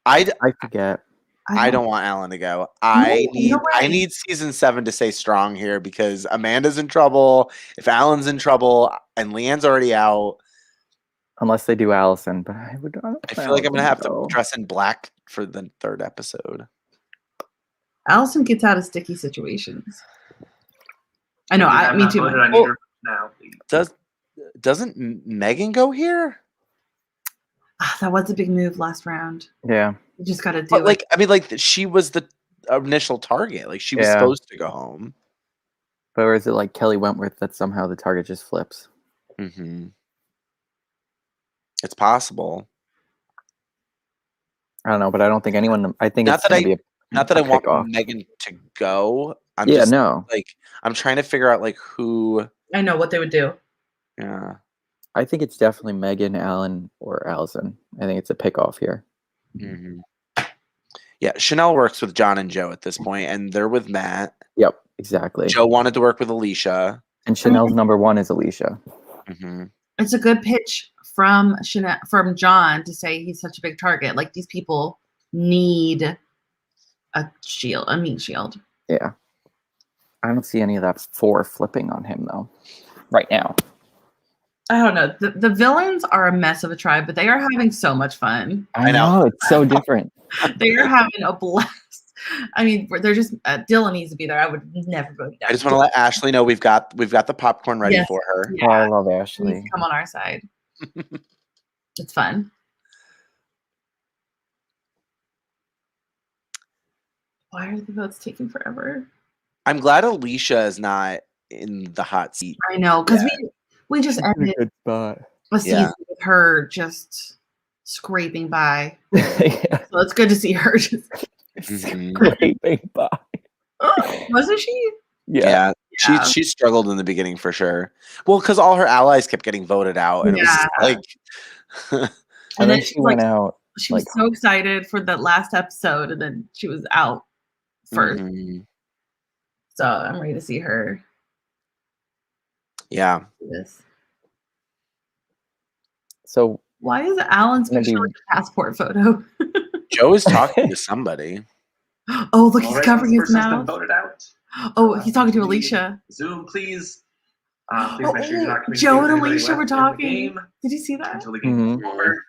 I forget. I don't want Alan to go. I need season 7 to stay strong here because Amanda's in trouble. If Alan's in trouble and Leanne's already out, unless they do Allison, but I feel like I'm gonna have to dress in black for the 3rd episode. Allison gets out of sticky situations. I know. Me too. Now, Doesn't Megan go here? That was a big move last round. Yeah. You just got to do it. Like, I mean, like, she was the initial target. Like, she was supposed to go home. But or is it like Kelly Wentworth that somehow the target just flips? Mm-hmm. It's possible. I don't know, but I don't think anyone. I think not it's going to be a not that I want kickoff. Megan to go. I'm like, I'm trying to figure out like who. I know what they would do. Yeah. I think it's definitely Megan, Alan, or Allison. I think it's a pick-off here. Mm-hmm. Yeah, Chanel works with John and Joe at this point, and they're with Matt. Yep, exactly. Joe wanted to work with Alicia. And Chanel's number 1 is Alicia. Mm-hmm. It's a good pitch from John to say he's such a big target. Like, these people need a meat shield. Yeah. I don't see any of that 4 flipping on him, though, right now. I don't know. The villains are a mess of a tribe, but they are having so much fun. I know. It's so different. They are having a blast. I mean, they're just Dylan needs to be there. I would never vote down. I just want to let Ashley know we've got the popcorn ready for her. Yeah. Oh, I love Ashley. Come on our side. It's fun. Why are the votes taking forever? I'm glad Alicia is not in the hot seat. I know, because we just ended a good spot. a season with her just scraping by. So it's good to see her just scraping by. Wasn't she? Yeah. She struggled in the beginning for sure. Well, because all her allies kept getting voted out, and it was just like. and then she went out. She was so excited for the last episode, and then she was out first. Mm-hmm. So I'm ready to see her. Yeah. So why is Alan's picture like a passport photo? Joe is talking to somebody. Oh, look, he's Alright, covering this his person has been mouth. voted out. Oh, he's talking to Alicia. Zoom, please. Please make sure you're not Joe communicating with and anybody Alicia were left in the talking. game Did you see that? until the game is over.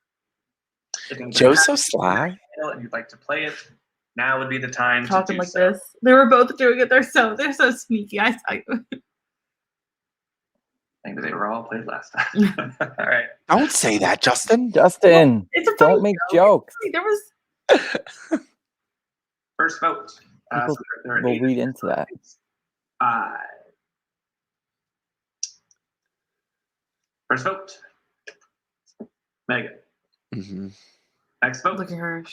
If anybody Joe's has so a sly. email and you'd like to play it, now would be the time Talking to do like so. this. They were both doing it. They're so sneaky. I saw you. Maybe they were all played last time. All right. Don't say that, Justin. Justin, It's a don't make jokes. There was First vote. People So there are will 8 read into that. 5. First vote. Megan. Mm-hmm. Next vote. Look at her.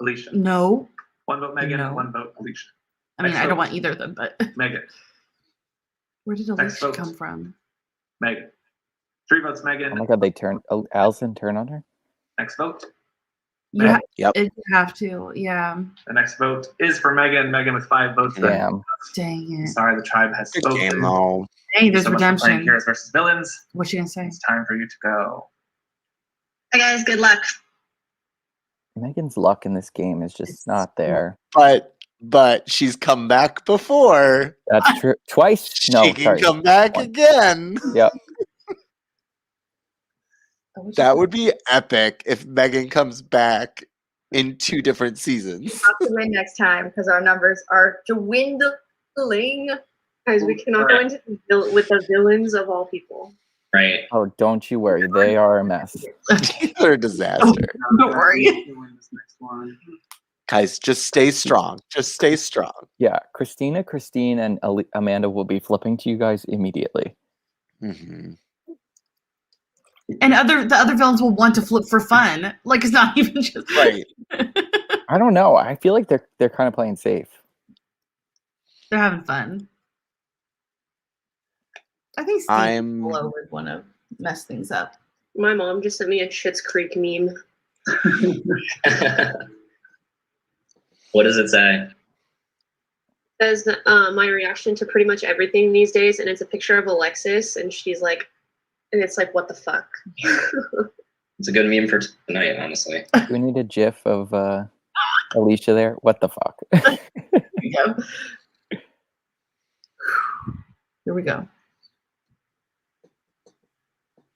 Alicia. No. 1 vote Megan, No. 1 vote Alicia. I mean, Next I don't vote. want either of them, but Megan. where did Next Alicia vote. come from? Megan. 3 votes Megan. Oh my god, they turned Allison turn on her? Next vote. Yeah, Yep. you have to. Yeah. The next vote is for Megan. Megan with 5 votes. Damn. Dang it. Sorry, the tribe has Good spoken. game, though. Hey, there's So much for playing redemption. Heroes versus Villains. What's she gonna say? It's time for you to go. Hi guys, good luck. Megan's luck in this game is just not there. But she's come back before. That's true. Twice. She No, can sorry. come back Once. again. Yep. That would be epic if Megan comes back in 2 different seasons. Have to win next time because our numbers are dwindling. Guys, we cannot go into with the villains of all people. Right. Oh, don't you worry. They are a mess. They're a disaster. Don't worry. Guys, just stay strong. Just stay strong. Yeah, Christina, Christine, and Amanda will be flipping to you guys immediately. Mm-hmm. And the other villains will want to flip for fun. Like, it's not even just right. I don't know. I feel like they're kind of playing safe. They're having fun. I think Steve Willow would want to mess things up. My mom just sent me a Schitt's Creek meme. What does it say? It says my reaction to pretty much everything these days, and it's a picture of Alexis, and she's like, and it's like, what the fuck? It's a good meme for tonight, honestly. We need a gif of Alicia there. What the fuck? Yeah. Here we go.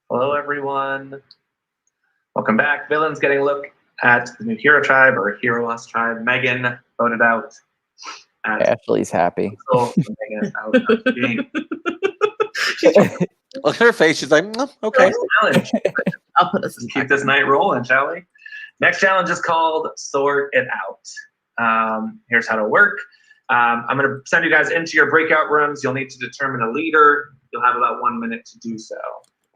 Hello, everyone. Welcome back. Villains getting a look at the new hero tribe or hero lost tribe. Megan voted out. Ashley's happy. Megan is out of the game. Look at her face. She's like, okay. Challenge. I'll put us Let's keep this night rolling, shall we? Next challenge is called Sort It Out. Here's how to work. I'm going to send you guys into your breakout rooms. You'll need to determine a leader. You'll have about 1 minute to do so.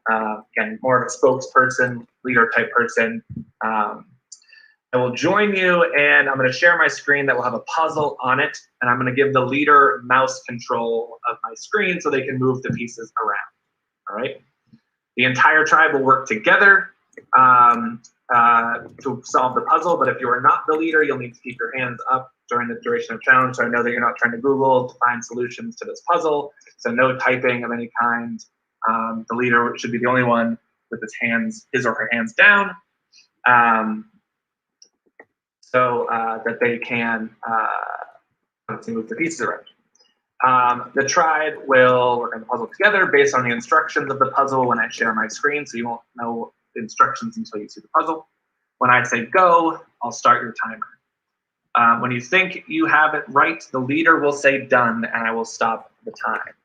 Again, more of a spokesperson, leader type person. I will join you, and I'm going to share my screen that will have a puzzle on it, and I'm going to give the leader mouse control of my screen so they can move the pieces around. All right? The entire tribe will work together to solve the puzzle, but if you are not the leader, you'll need to keep your hands up during the duration of challenge, so I know that you're not trying to Google to find solutions to this puzzle, so no typing of any kind. The leader should be the only one with his or her hands down, so that they can move the pieces around. The tribe will work on the puzzle together based on the instructions of the puzzle when I share my screen, so you won't know the instructions until you see the puzzle. When I say go, I'll start your timer. When you think you have it right, the leader will say done, and I will stop the time.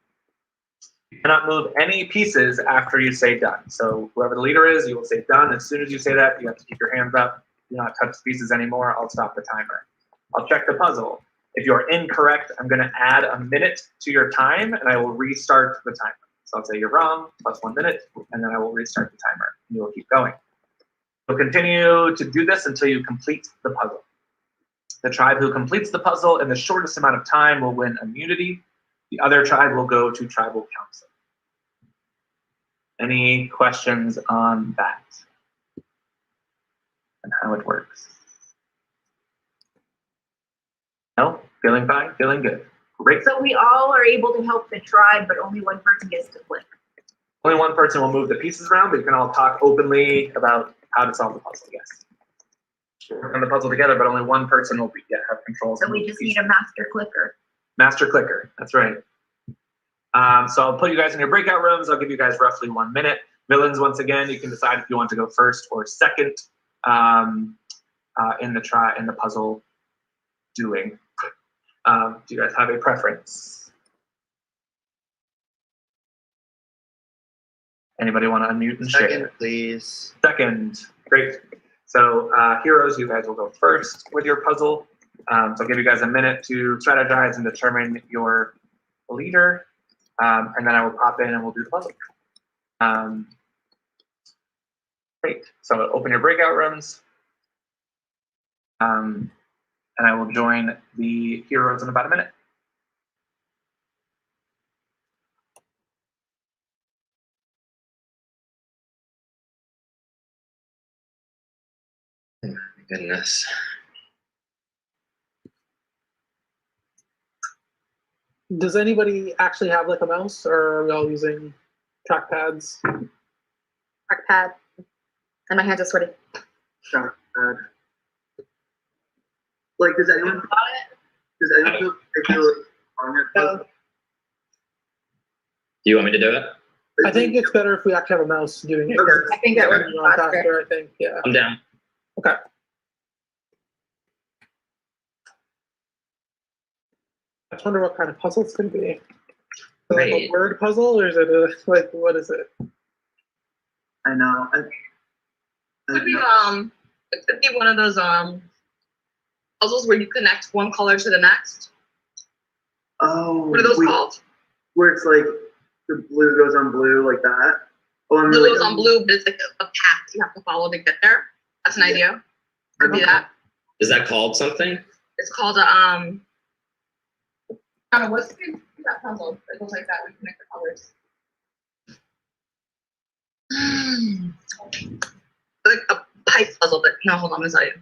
You cannot move any pieces after you say done. So whoever the leader is, you will say done. As soon as you say that, you have to keep your hands up. Do not touch the pieces anymore. I'll stop the timer. I'll check the puzzle. If you're incorrect, I'm going to add a minute to your time, and I will restart the timer. So I'll say you're wrong, plus 1 minute, and then I will restart the timer. And you will keep going. You'll continue to do this until you complete the puzzle. The tribe who completes the puzzle in the shortest amount of time will win immunity. The other tribe will go to tribal council. Any questions on that and how it works? No? Feeling fine? Feeling good? Great. So we all are able to help the tribe, but only one person gets to flip. Only one person will move the pieces around, but you can all talk openly about how to solve the puzzle, yes. work on the puzzle together, but only one person will have control. So we just need a master clicker. Master clicker. That's right. So I'll put you guys in your breakout rooms. I'll give you guys roughly 1 minute. Villains, once again, you can decide if you want to go first or second in the puzzle doing. Do you guys have a preference? Anybody want to unmute and share? Second, please. Second. Great. So heroes, you guys will go first with your puzzle. So I'll give you guys a minute to strategize and determine your leader. And then I will pop in and we'll do the puzzle. Great. So open your breakout rooms. And I will join the heroes in about a minute. Oh, goodness. Does anybody actually have like a mouse, or are we all using trackpads? Trackpad. And my hands are sweaty. Trackpad. Like, does anyone feel particularly on it? Do you want me to do it? I think it's better if we actually have a mouse doing it. Okay. I think that would be faster. I think, yeah. I'm down. Okay. I wonder what kind of puzzle it's going to be. Is it like a word puzzle, or is it like, what is it? I know. It could be one of those puzzles where you connect one color to the next. Oh. What are those called? Where it's like the blue goes on blue like that. Oh, I'm Blue really goes on blue, but it's like a path you have to follow to get there. That's an idea. Could be that. Is that called something? It's called I don't know, what's that puzzle? It goes like that. We connect the colors. Like a pipe puzzle, but no, hold on, I'm gonna tell you.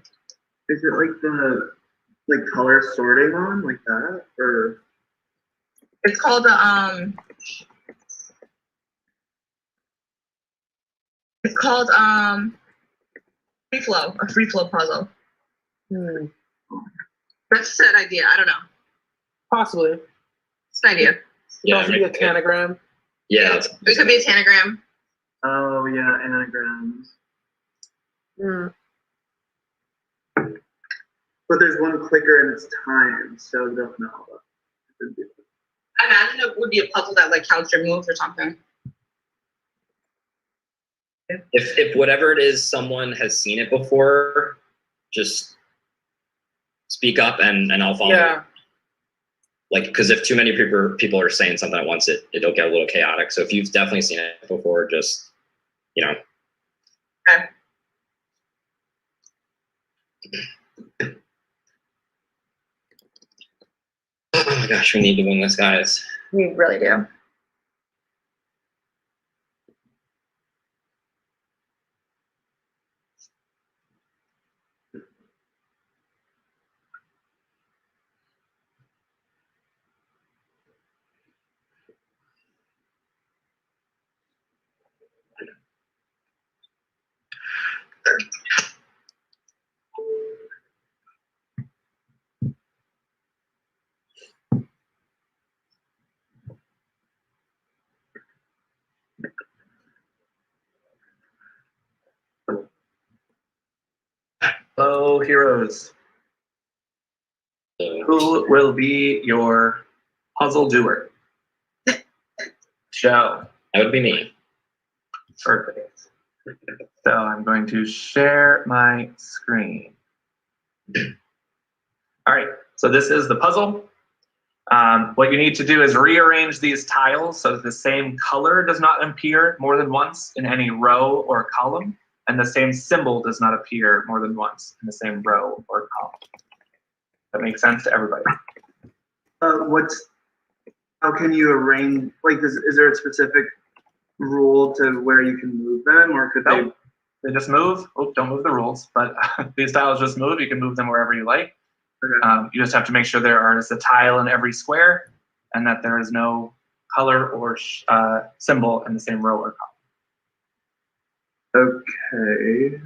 Is it like the color sorting one like that, or? It's called free flow, a free flow puzzle. That's an idea. I don't know. Possibly. It's an idea. Yeah, also be a tanagram. Yeah. It could be a tanagram. Oh yeah, anagrams. But there's one clicker and it's timed, so we don't know. I imagine it would be a puzzle that like counts your moves or something. If whatever it is, someone has seen it before, just speak up and I'll follow. Yeah. Like, because if too many people are saying something at once, it'll get a little chaotic. So if you've definitely seen it before, just, you know. Okay. Oh my gosh, we need to win this, guys. We really do. Hello, heroes. Who will be your puzzle doer? Joe. That would be me. Perfect. So I'm going to share my screen. All right, so this is the puzzle. What you need to do is rearrange these tiles so that the same color does not appear more than once in any row or column, and the same symbol does not appear more than once in the same row or column. That makes sense to everybody? How can you arrange, like, is there a specific rule to where you can move them, or could they just move? Oh, don't move the rules, but these tiles just move. You can move them wherever you like. Okay. You just have to make sure there is a tile in every square and that there is no color or symbol in the same row or column. Okay.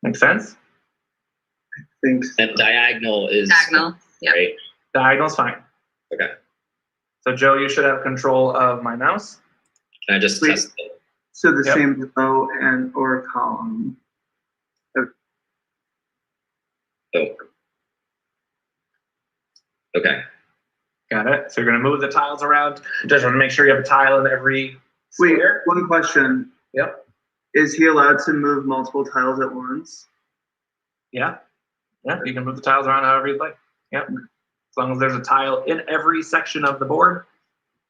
Make sense? Thanks. And diagonal is Diagonal. Yeah. right. Diagonal's fine. Okay. So Joe, you should have control of my mouse. Can I just Wait. test it? So the Yep. same row and or column. Oh. Okay. Got it. So you're gonna move the tiles around. Just want to make sure you have a tile in every Wait, square. one question. Yep. Is he allowed to move multiple tiles at once? Yeah. Yeah. You can move the tiles around however you'd like. Yep. As long as there's a tile in every section of the board,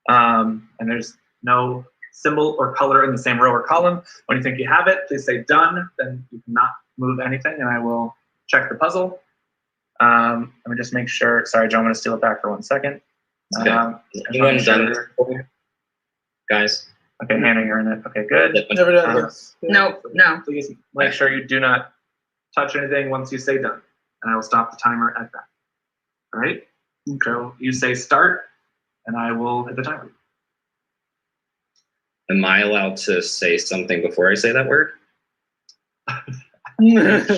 and there's no symbol or color in the same row or column. When you think you have it, please say done. Then you cannot move anything, and I will check the puzzle. Let me just make sure. Sorry, Joe, I'm going to steal it back for 1 second. Okay. Is anyone done this before? Guys? Okay, Hannah, you're in it. Okay, good. Never done this. No. Please make sure you do not touch anything once you say done, and I will stop the timer at that. All right? So you say start, and I will hit the timer. Am I allowed to say something before I say that word?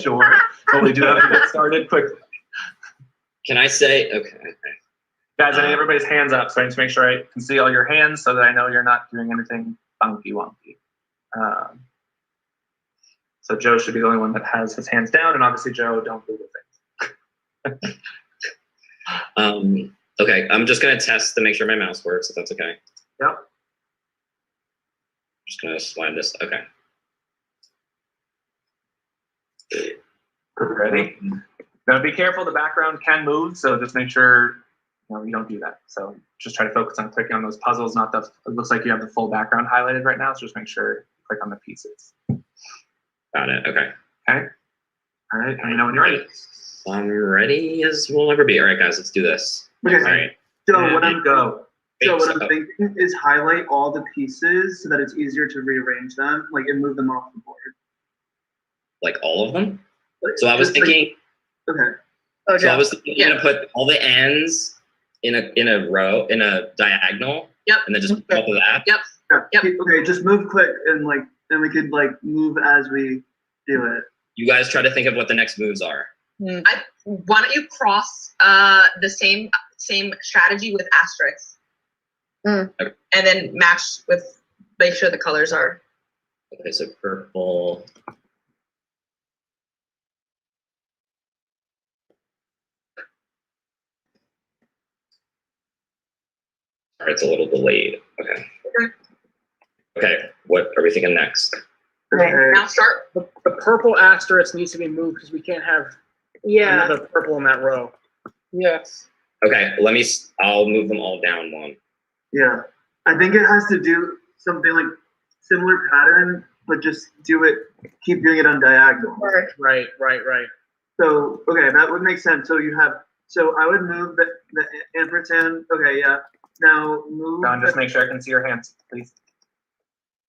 Sure, but we do have to get started quickly. Can I say, okay. Guys, I need everybody's hands up, so I need to make sure I can see all your hands so that I know you're not doing anything funky wonky. So Joe should be the only one that has his hands down, and obviously Joe, don't do the things. Okay, I'm just gonna test to make sure my mouse works, if that's okay. Yep. I'm just gonna slide this, okay. Ready? Now be careful, the background can move, so just make sure you don't do that. So just try to focus on clicking on those puzzles, not the, it looks like you have the full background highlighted right now, so just make sure you click on the pieces. Got it, okay. Okay. All right, let me know when you're ready. I'm ready as we'll ever be. All right, guys, let's do this. Okay. All right. Joe, what I'm So- thinking is highlight all the pieces so that it's easier to rearrange them, like and move them off the board. Like all of them? So I was Just like- thinking, Okay. so I was thinking I'm gonna put all the ends in a row, in a diagonal. Yep. And then just put all of that. Yep. Yeah. Okay, just move quick and we could move as we do it. You guys try to think of what the next moves are. Why don't you cross the same strategy with asterisks, Okay. and then match with, make sure the colors are. Okay, so purple. Sorry, it's a little delayed. Okay. Okay, what are we thinking next? Okay, now start. The purple asterisk needs to be moved because we can't have another purple in that row. Yes. Okay, I'll move them all down one. Yeah. I think it has to do something like similar pattern, but just keep doing it on diagonal. Right. So, okay, that would make sense. So I would move the ampersand. Okay, yeah. Now move. Don, just make sure I can see your hands, please.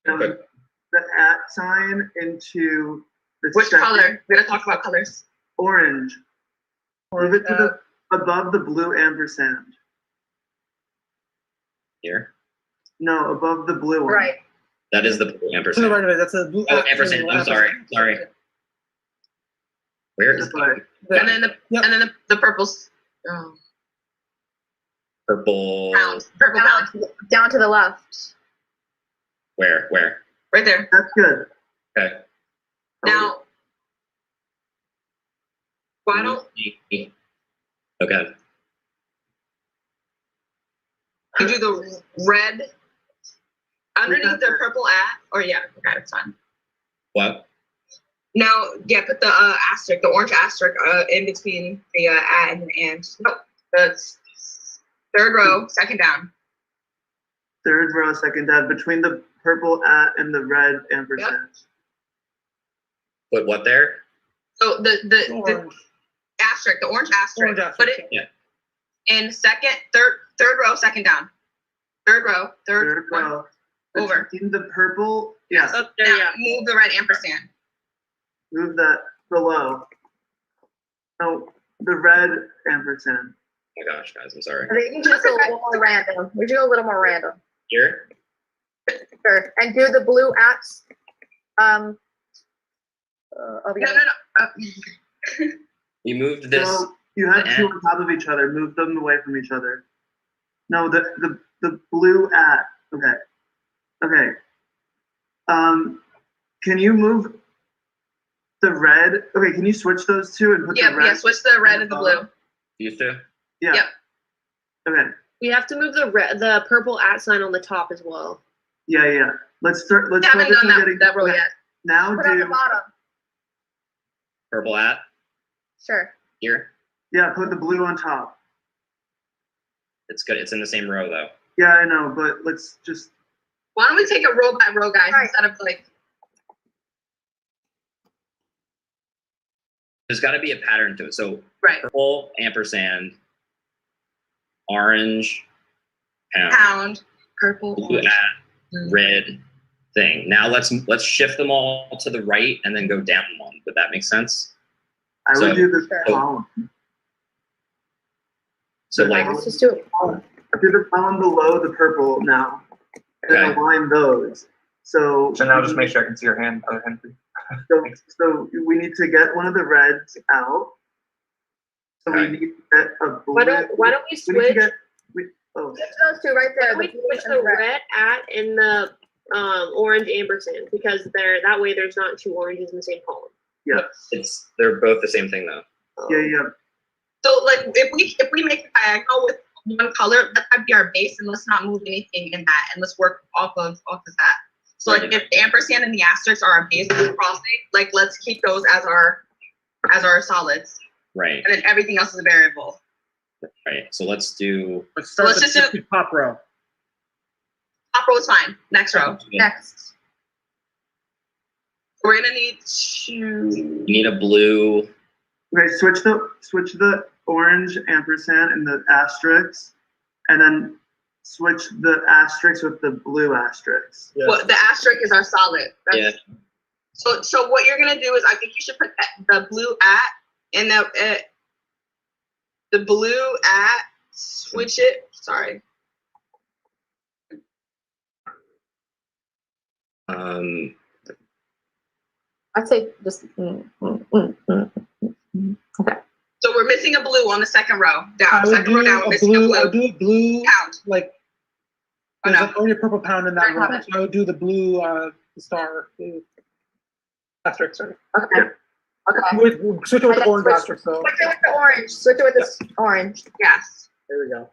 The @ sign into the Which color? We're gonna talk about colors. Orange. Move it to above the blue ampersand. Here? No, above the blue one. Right. That is the blue ampersand. Right, that's a blue. Oh, ampersand. I'm sorry. Where is Right. And then the purples. Oh. purple? Purple pound. Down to the left. Where? Right there. That's good. Okay. Now, why don't Okay. you do the red underneath the purple @ or yeah, okay, it's fine. What? Now, yeah, put the asterisk, the orange asterisk in between the @ and no, the third row, second down. Third row, second down, between the purple @ and the red ampersand. Put what there? So the asterisk, the orange asterisk, put it in third row, second down. Third row, Third row. Over. In the purple, yes. Now move the red ampersand. Move that below. No, the red ampersand. Oh my gosh, guys, I'm sorry. I think you can just go a little more random. We do a little more random. Here? Sure. And do the blue @ over No. We moved this. So you have the two end. on top of each other. Move them away from each other. No, the blue at. Okay. Okay. Can you move the red? Okay, can you switch those two and put the red? Yeah, switch the red and the blue. These two? Yeah. Yep. Okay. We have to move the purple @ sign on the top as well. Yeah. Let's start. Let's Haven't focus done on that, getting that row yet. Now Put on the do. bottom. Purple at Sure. here. Yeah, put the blue on top. It's good. It's in the same row though. Yeah, I know, but let's just. Why don't we take it row by row, guys, instead of like. There's got to be a pattern to it. So Right. purple ampersand, orange Pound, purple, blue at red thing. Now let's shift them all to the right and then go down one. Would that make sense? I would do this so- column. So like Let's just do it. Do the column below the purple now, and Okay. align those. So now just make sure I can see your hand, other hand. So we need to get one of the reds out. So we need to get a blue. Why don't we need to switch? get, Switch those two right there. Why don't we switch the red @ and the orange ampersand because that way there's not two oranges in the same column. Yeah. they're both the same thing though. Yeah. So like if we make a diagonal with one color, let that be our base, and let's not move anything in that, and let's work off of that. So like if the ampersand and the asterisks are our base crossing, like let's keep those as our solids, Right. and then everything else is a variable. Right. So let's do. Let's start Let's with just the top row. Top row is fine. Next row. Yeah. Next. We're gonna need to. You need a blue. Okay, switch the orange ampersand and the asterisk, and then switch the asterisk with the blue asterisk. Well, the asterisk is our solid. Yeah. So what you're gonna do is I think you should put the blue at and the blue at switch it. Sorry. I'd say just. Okay. So we're missing a blue on the second row. Down. Second row down. We're a missing blue. a I would blue. do a blue Pound. like. Oh, There's no. like only a purple pound in that Right, row. So I would do the blue star. The asterisk, sorry. Okay. Switch it with the And then orange switch- asterisk though. Switch it with the orange. Switch it with this orange. Yes. There we go.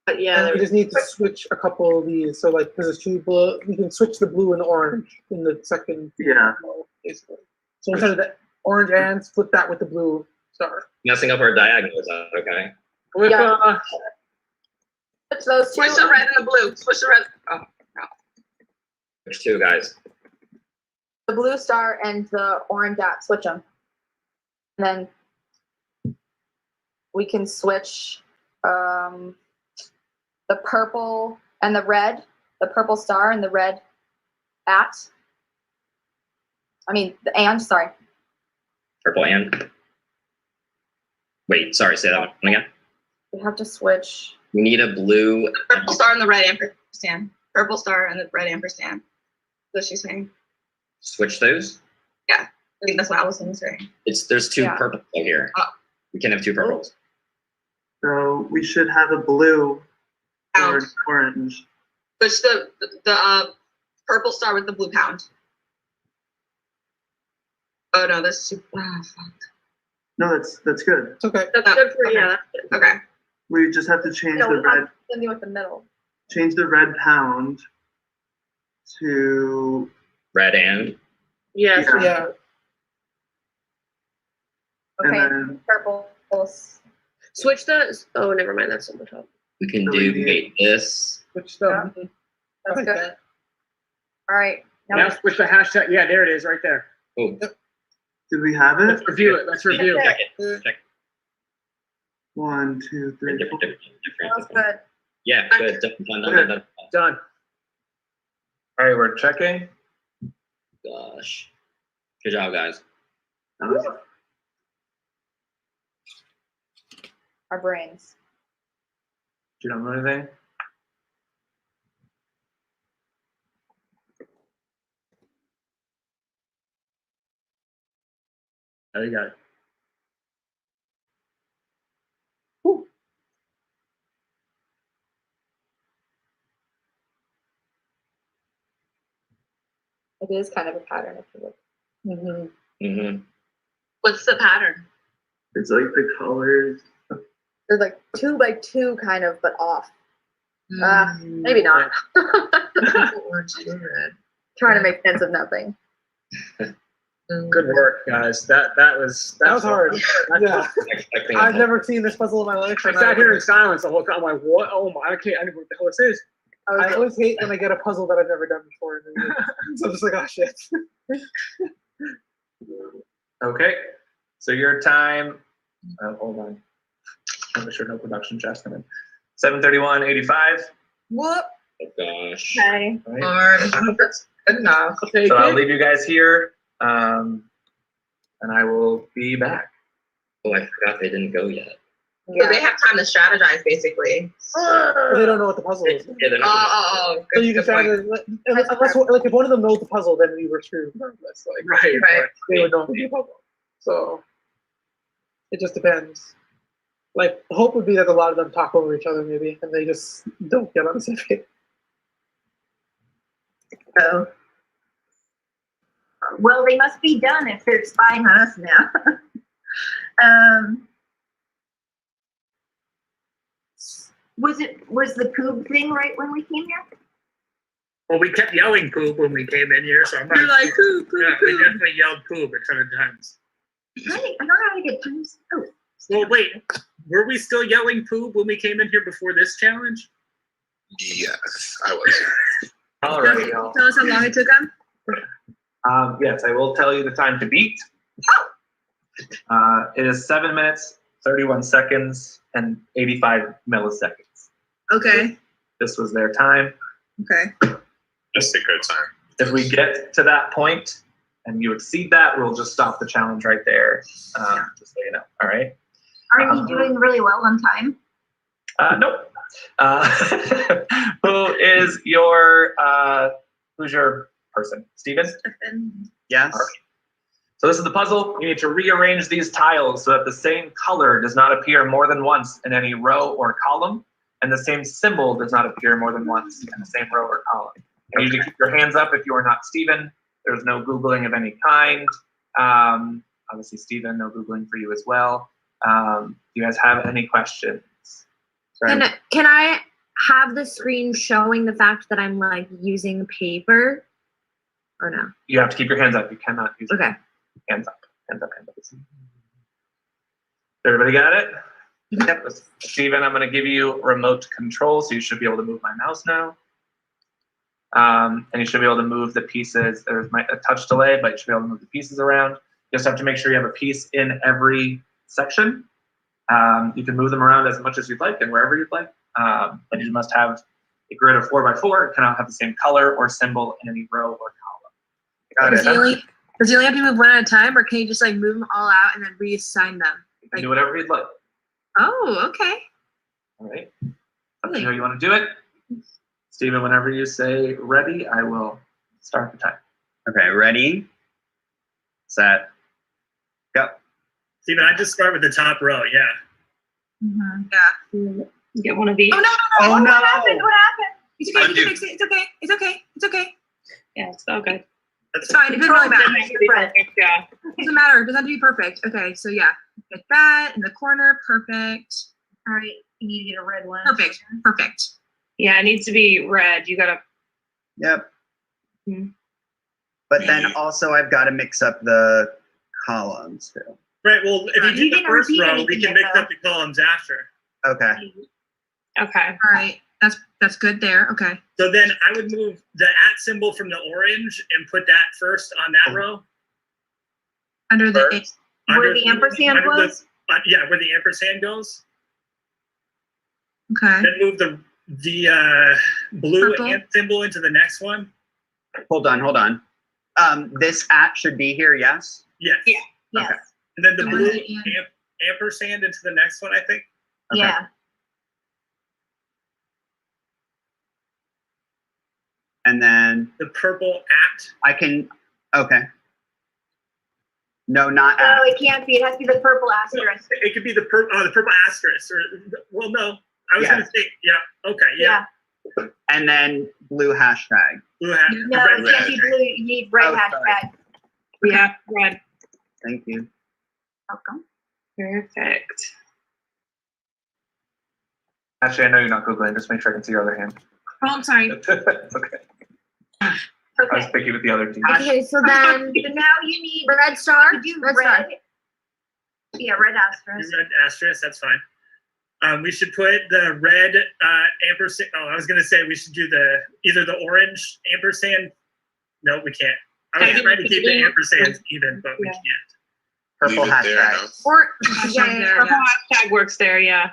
But yeah, And we just need to switch a couple of these. So like there's two blue. We can switch the blue and the orange in the second Yeah. row, basically. So instead of the orange and split that with the blue star. Messing up our diagonal, is that okay? With, Yeah. Switch those two. Switch the red and the blue. Switch the red. Oh no. Which two, guys? The blue star and the orange dot. Switch them. And then we can switch the purple and the red, the purple star and the red at. Sorry. Purple and. Wait, sorry. Say that one again. We have to switch. We need a blue. Purple star and the red ampersand. Purple star and the red ampersand. That's what she's saying. Switch those. Yeah. I think that's what I was saying. There's two Yeah. purples here. We can have two purples. So we should have a blue or Pound. orange. Switch the purple star with the blue pound. Oh no, that's too. Ah, fuck. No, that's good. It's okay. that's good for yeah. That's good. Okay. We just have to change No, the we have red. something with the middle. Change the red pound to. Red and. Yes. Yeah. Okay. And then Purple. Switch the. Oh, never mind. That's on the top. We can So do we need- wait, this. Switch them. That's Okay. good. All right. Now switch the hashtag. Yeah, there it is, right there. Oh, did we have it? Let's review it. Let's review. check it. Check. 1, 2, 3, 4. Different. That was good. Yeah, good. Done. Done. All right, we're checking. Gosh. Good job, guys. Our brains. You don't know anything? There you go. It is kind of a pattern if you look. What's the pattern? It's like the colors. They're like 2 by 2 kind of, but off. Maybe not. Trying to make sense of nothing. Good work, guys. That was hard. Yeah. I've never seen this puzzle in my life. I sat here in silence the whole time. I'm like, what? Oh my! I can't. I don't know what the hell this is. I always hate when I get a puzzle that I've never done before. So I'm just like, oh shit. Okay. So your time. Hold on. I'm sure no production chats come in. 7:31:85. Whoop. Oh gosh. Okay. Right. That's good enough. So I'll leave you guys here, and I will be back. Oh, I forgot they didn't go yet. Yeah. So they have time to strategize, basically. They don't know what the puzzle is. Yeah, they're not So you can try to, unless like if one of them knows the puzzle, then we were screwed regardless. Like, Right. They would know the puzzle. So it just depends. Like the hope would be that a lot of them talk over each other maybe, and they just don't get on the same page. So, well, they must be done if they're spying on us now. Was the poop thing right when we came here? Well, we kept yelling poop when we came in here, so I'm not. You're like poop, poop, Yeah, we poop. definitely yelled poop a ton of times. I don't know how to get times. Oh. Well, wait, were we still yelling poop when we came in here before this challenge? Yes, I was. All right, y'all. Tell us how long it took them. Yes, I will tell you the time to beat. It is 7 minutes, 31 seconds, and 85 milliseconds. Okay. This was their time. Okay. Just a good time. If we get to that point and you exceed that, we'll just stop the challenge right there. Just so you know. All right. Are you doing really well on time? Nope. Who's your person? Steven? Yes. Okay. So this is the puzzle. You need to rearrange these tiles so that the same color does not appear more than once in any row or column, and the same symbol does not appear more than once in the same row or column. You need to keep your hands up if you are not Steven. There's no Googling of any kind. Obviously, Steven, no Googling for you as well. Do you guys have any questions? Can I have the screen showing the fact that I'm like using paper or no? You have to keep your hands up. You cannot use Okay. Hands up. Hands up. Hands up. Everybody got it? Yep. Steven, I'm going to give you remote control, so you should be able to move my mouse now. And you should be able to move the pieces. There's a touch delay, but you should be able to move the pieces around. You just have to make sure you have a piece in every section. You can move them around as much as you'd like and wherever you'd like. But you must have a grid of 4x4. It cannot have the same color or symbol in any row or column. Does he only have to move one at a time, or can you just like move them all out and then reassign them? You can do whatever you'd like. Oh, okay. All right. Up to you how you want to do it. Steven, whenever you say ready, I will start the time. Okay, ready, set, go. Steven, I just start with the top row, yeah. Yeah. Get one of these. Oh, no. Oh, no. What happened? What happened? It's okay. You can fix it. It's okay. It's okay. It's okay. Yeah, it's all good. It's fine. It doesn't really matter. Yeah. It doesn't matter. It doesn't have to be perfect. Okay, so yeah. Get that in the corner. Perfect. All right. You need to get a red one. Perfect. Perfect. Yeah, it needs to be red. You gotta. Yep. But then also I've got to mix up the columns too. Right, well, if you do the first row, we anything can yet, mix though. up the columns after. Okay. Okay. All right. That's good there. Okay. So then I would move the @ symbol from the orange and put that first on that row. Under the Where the ampersand was? Yeah, where the ampersand goes. Okay. Then move the blue Purple. ant symbol into the next one. Hold on. This @ should be here, yes? Yes. Yeah. Yes. Okay. And then the And blue then the ampersand into the next one, I think. Okay. Yeah. And then The purple @ I can, okay. No, not No, @ it can't be. It has to be the purple asterisk. It could be the purple asterisk, or no. I was Yeah. gonna say, yeah. Okay, yeah. and then blue hashtag. Blue hat. No, it can't be blue. You need red Oh, hashtag. Yeah, red. Thank you. Welcome. Perfect. Actually, I know you're not Googling. Just make sure I can see your other hand. Oh, I'm sorry. It's okay. I was thinking with the other team. Okay, so then now you need Red star. to do Red red. star. Yeah, red asterisk. Red asterisk, that's fine. We should put the red ampersand. Oh, I was gonna say we should do either the orange ampersand. No, we can't. I was trying to keep the ampersands even, but we can't. Purple Leave it there, hashtag. no? Or Purple hashtag works there, yeah.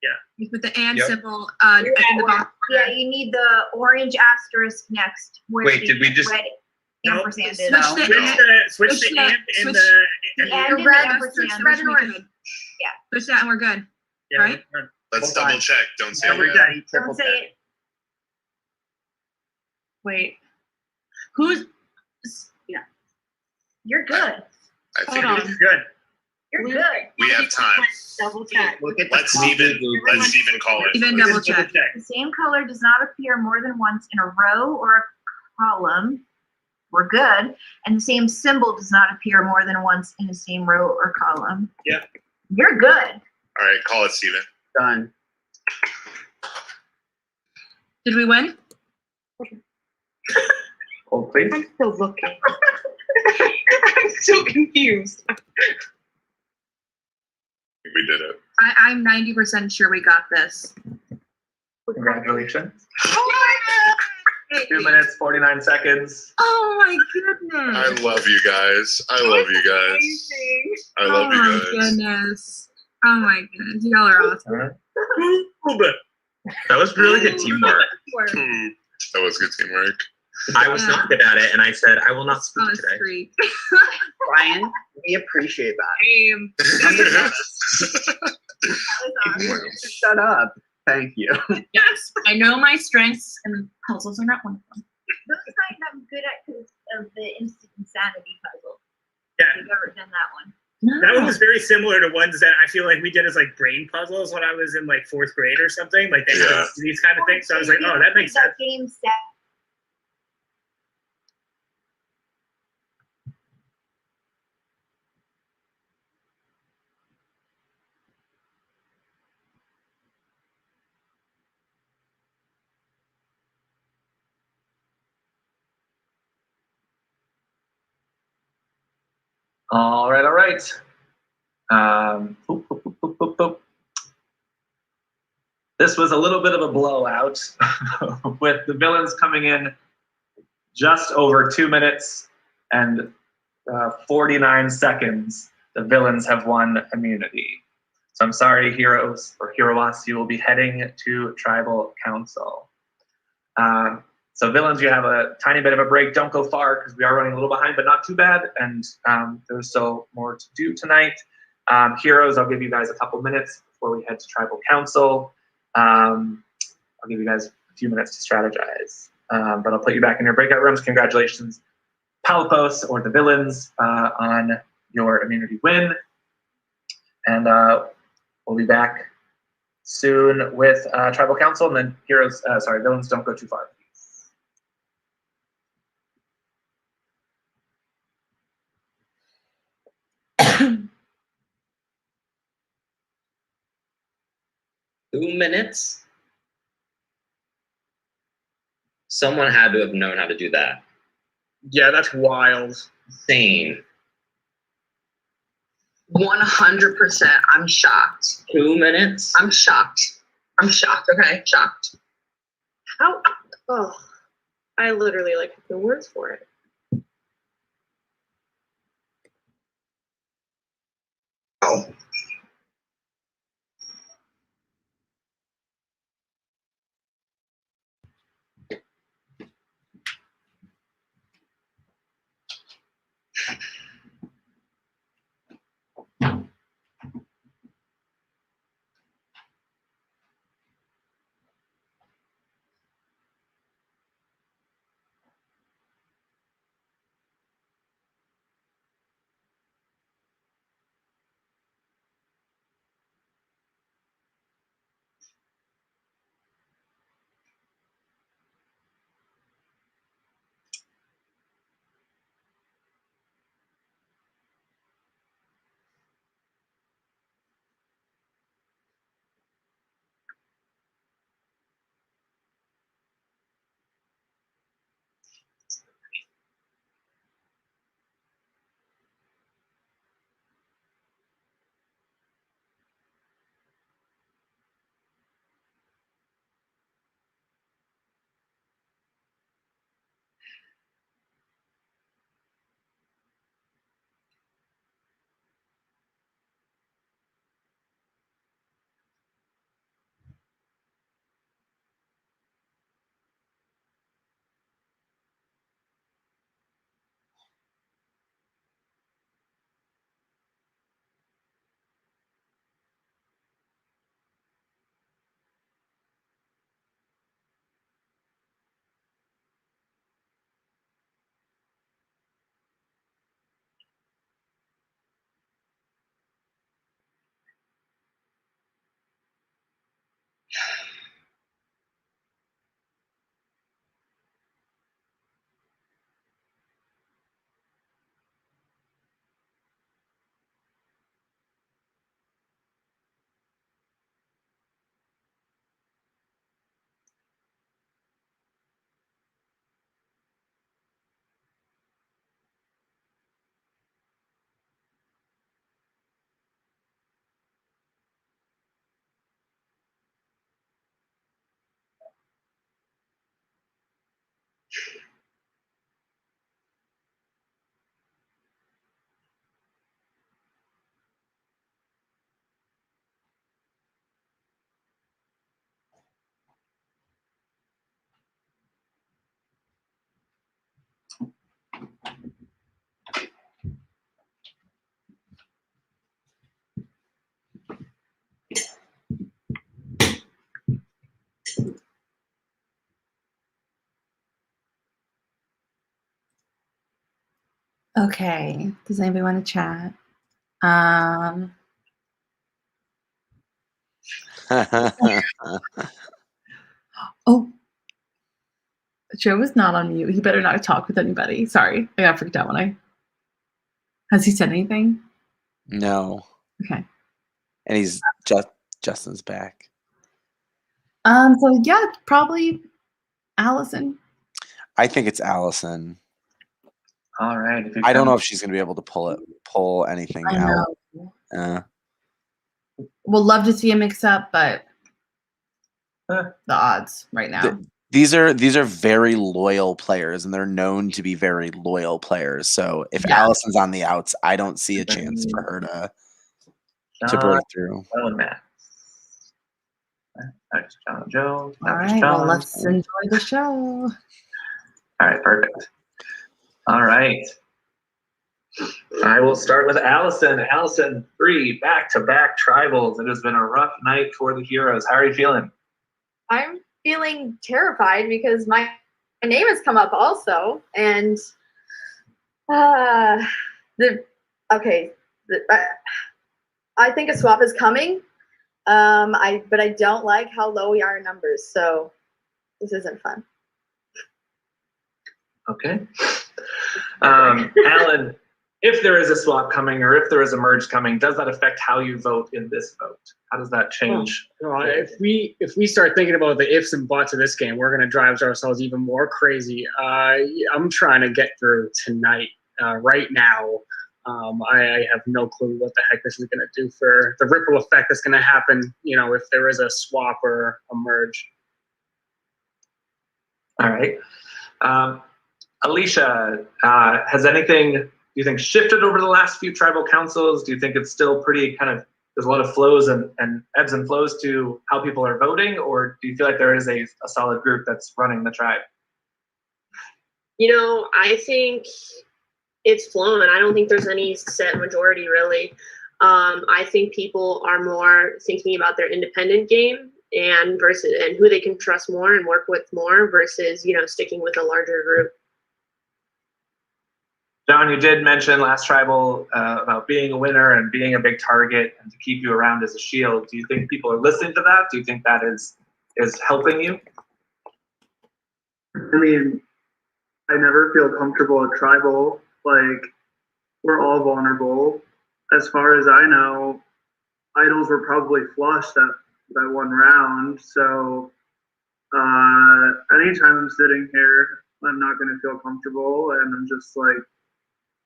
Yeah. You put the and Yep. symbol in the bottom. Yeah, you need the orange asterisk next. Where Wait, the did we just- red No, ampersand is? Switch the Switch the amp in switch- the. The and in red the ampersand. red and orange. Yeah. Switch that and we're good. Yeah, right? Let's Hold on. double check. Don't say Double that. check. Don't say it. Wait. Who's You're good. I think Hold on. Good. You're good. we have time. double check? Look at the Let's Steven call it. Even double check. The same color does not appear more than once in a row or a column. We're good. And the same symbol does not appear more than once in the same row or column. Yep. You're good. All right, call it Steven. Done. Did we win? Hold, please. I'm still looking. I'm so confused. We did it. I'm 90% sure we got this. Congratulations. Oh 2 minutes, 49 seconds. my goodness. I love you guys. I love you guys. I love oh my you guys. goodness. Oh my goodness. Y'all are awesome. All right. That was really good teamwork. That was good teamwork. I was not good at it, and I said I will not speak On a today. streak. Brian, we appreciate that. Shut up. Thank you. Yes, I know my strengths, and puzzles are not one of them. Those kind I'm good at because of the instant insanity puzzle. Yeah. You've ever done that one? That one was very similar to ones that I feel like we did as like brain puzzles when I was in like 4th grade or something. Like they had these kind of things. So I was like, oh, that makes sense. That game set. All right, all right. Boop, boop, boop, boop, boop, boop. This was a little bit of a blowout with the villains coming in just over 2 minutes and 49 seconds. The villains have won immunity. So I'm sorry, heroes or heroes, you will be heading to Tribal Council. So villains, you have a tiny bit of a break. Don't go far because we are running a little behind, but not too bad. And there's still more to do tonight. Heroes, I'll give you guys a couple minutes before we head to Tribal Council. I'll give you guys a few minutes to strategize. But I'll put you back in your breakout rooms. Congratulations, Palpos or the villains, on your immunity win. And we'll be back soon with Tribal Council. And then heroes, villains, don't go too far. 2 minutes? Someone had to have known how to do that. Yeah, that's wild. Insane. 100%. I'm shocked. 2 minutes? I'm shocked. I'm shocked. Okay, shocked. How? Oh, I literally have no words for it. Oh. Okay. Does anybody want to chat? Oh, Joe is not on mute. He better not talk with anybody. Sorry, I got freaked out when I. Has he said anything? No. Okay. And he's Justin's back. So yeah, probably Allison. I think it's Allison. All right. I don't know if she's gonna be able to pull anything I out. know. We'll love to see a mix up, but the odds right now. These are very loyal players, and they're known to be very loyal players. So if Allison's on the outs, I don't see a chance for her to break through. Joe and Matt. Next, John and Joe. All right, well, let's enjoy the show. All right, perfect. All right. I will start with Allison. Allison, 3 back-to-back tribals. It has been a rough night for the heroes. How are you feeling? I'm feeling terrified because my name has come up also, and I think a swap is coming. But I don't like how low we are in numbers, so this isn't fun. Okay. Alan, if there is a swap coming or if there is a merge coming, does that affect how you vote in this vote? How does that change? If we start thinking about the ifs and buts of this game, we're going to drive ourselves even more crazy. I'm trying to get through tonight. Right now, I have no clue what the heck this is going to do for the ripple effect that's going to happen, if there is a swap or a merge. All right. Alicia, has anything, do you think, shifted over the last few tribal councils? Do you think it's still pretty there's a lot of flows and ebbs and flows to how people are voting? Or do you feel like there is a solid group that's running the tribe? I think it's flowing. I don't think there's any set majority, really. I think people are more thinking about their independent game and who they can trust more and work with more versus, sticking with a larger group. John, you did mention last tribal about being a winner and being a big target and to keep you around as a shield. Do you think people are listening to that? Do you think that is helping you? I mean, I never feel comfortable at tribal. Like, we're all vulnerable. As far as I know, idols were probably flushed that one round. So anytime I'm sitting here, I'm not going to feel comfortable, and I'm just like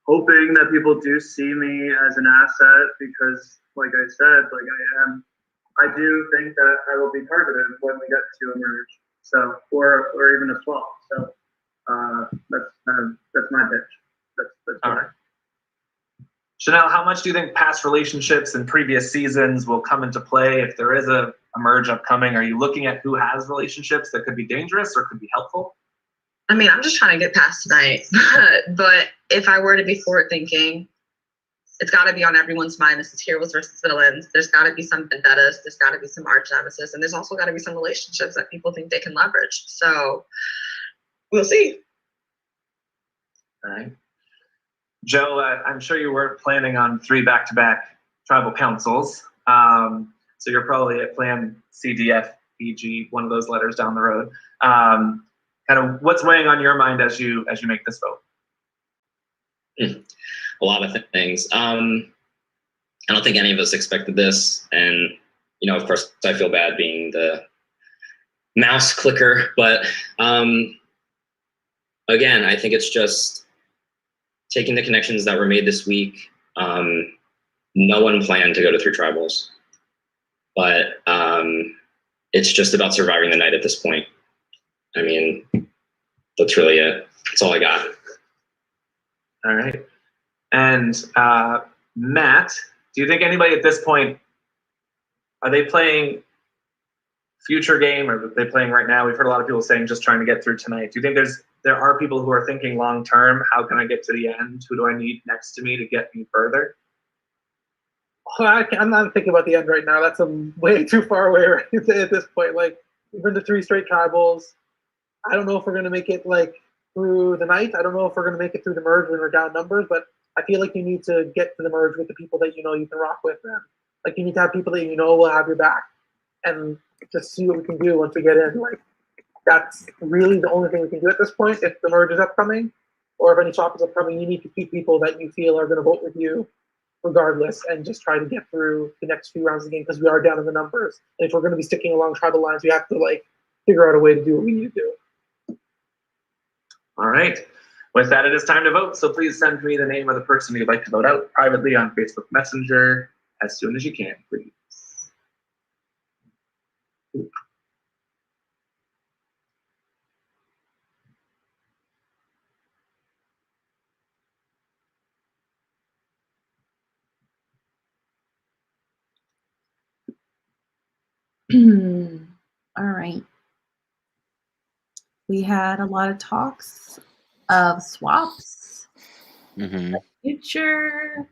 hoping that people do see me as an asset because, like I said, I do think that I will be targeted when we get to a merge, so or even a swap. So that's my pitch. That's all right. Chanel, how much do you think past relationships in previous seasons will come into play if there is a merge upcoming? Are you looking at who has relationships that could be dangerous or could be helpful? I mean, I'm just trying to get past tonight. But if I were to be forward thinking, it's got to be on everyone's mind. This is heroes versus villains. There's got to be some vendettas. There's got to be some arch nemesis. And there's also got to be some relationships that people think they can leverage. So we'll see. All right. Joe, I'm sure you weren't planning on 3 back-to-back tribal councils. So you're probably at plan C, D, F, E, G, one of those letters down the road. Kind of what's weighing on your mind as you make this vote? A lot of things. I don't think any of us expected this. And, of course, I feel bad being the mouse clicker. But again, I think it's just taking the connections that were made this week. No one planned to go to 3 tribals. But it's just about surviving the night at this point. I mean, that's really it. That's all I got. All right. And Matt, do you think anybody at this point, are they playing future game or are they playing right now? We've heard a lot of people saying just trying to get through tonight. Do you think there are people who are thinking long term, how can I get to the end? Who do I need next to me to get me further? I'm not thinking about the end right now. That's way too far away at this point. Like, we've been to 3 straight tribals. I don't know if we're going to make it like through the night. I don't know if we're going to make it through the merge when we're down numbers, but I feel like you need to get to the merge with the people that you know you can rock with. Man. Like you need to have people that you know will have your back, and just see what we can do once we get in. Like that's really the only thing we can do at this point. If the merge is upcoming, or if any swap is upcoming, you need to keep people that you feel are going to vote with you regardless, and just try to get through the next few rounds of the game because we are down in the numbers. And if we're going to be sticking along tribal lines, we have to like figure out a way to do what we need to do. All right. With that, it is time to vote. So please send me the name of the person you'd like to vote out privately on Facebook Messenger as soon as you can, please. All right. We had a lot of talks of swaps. Future.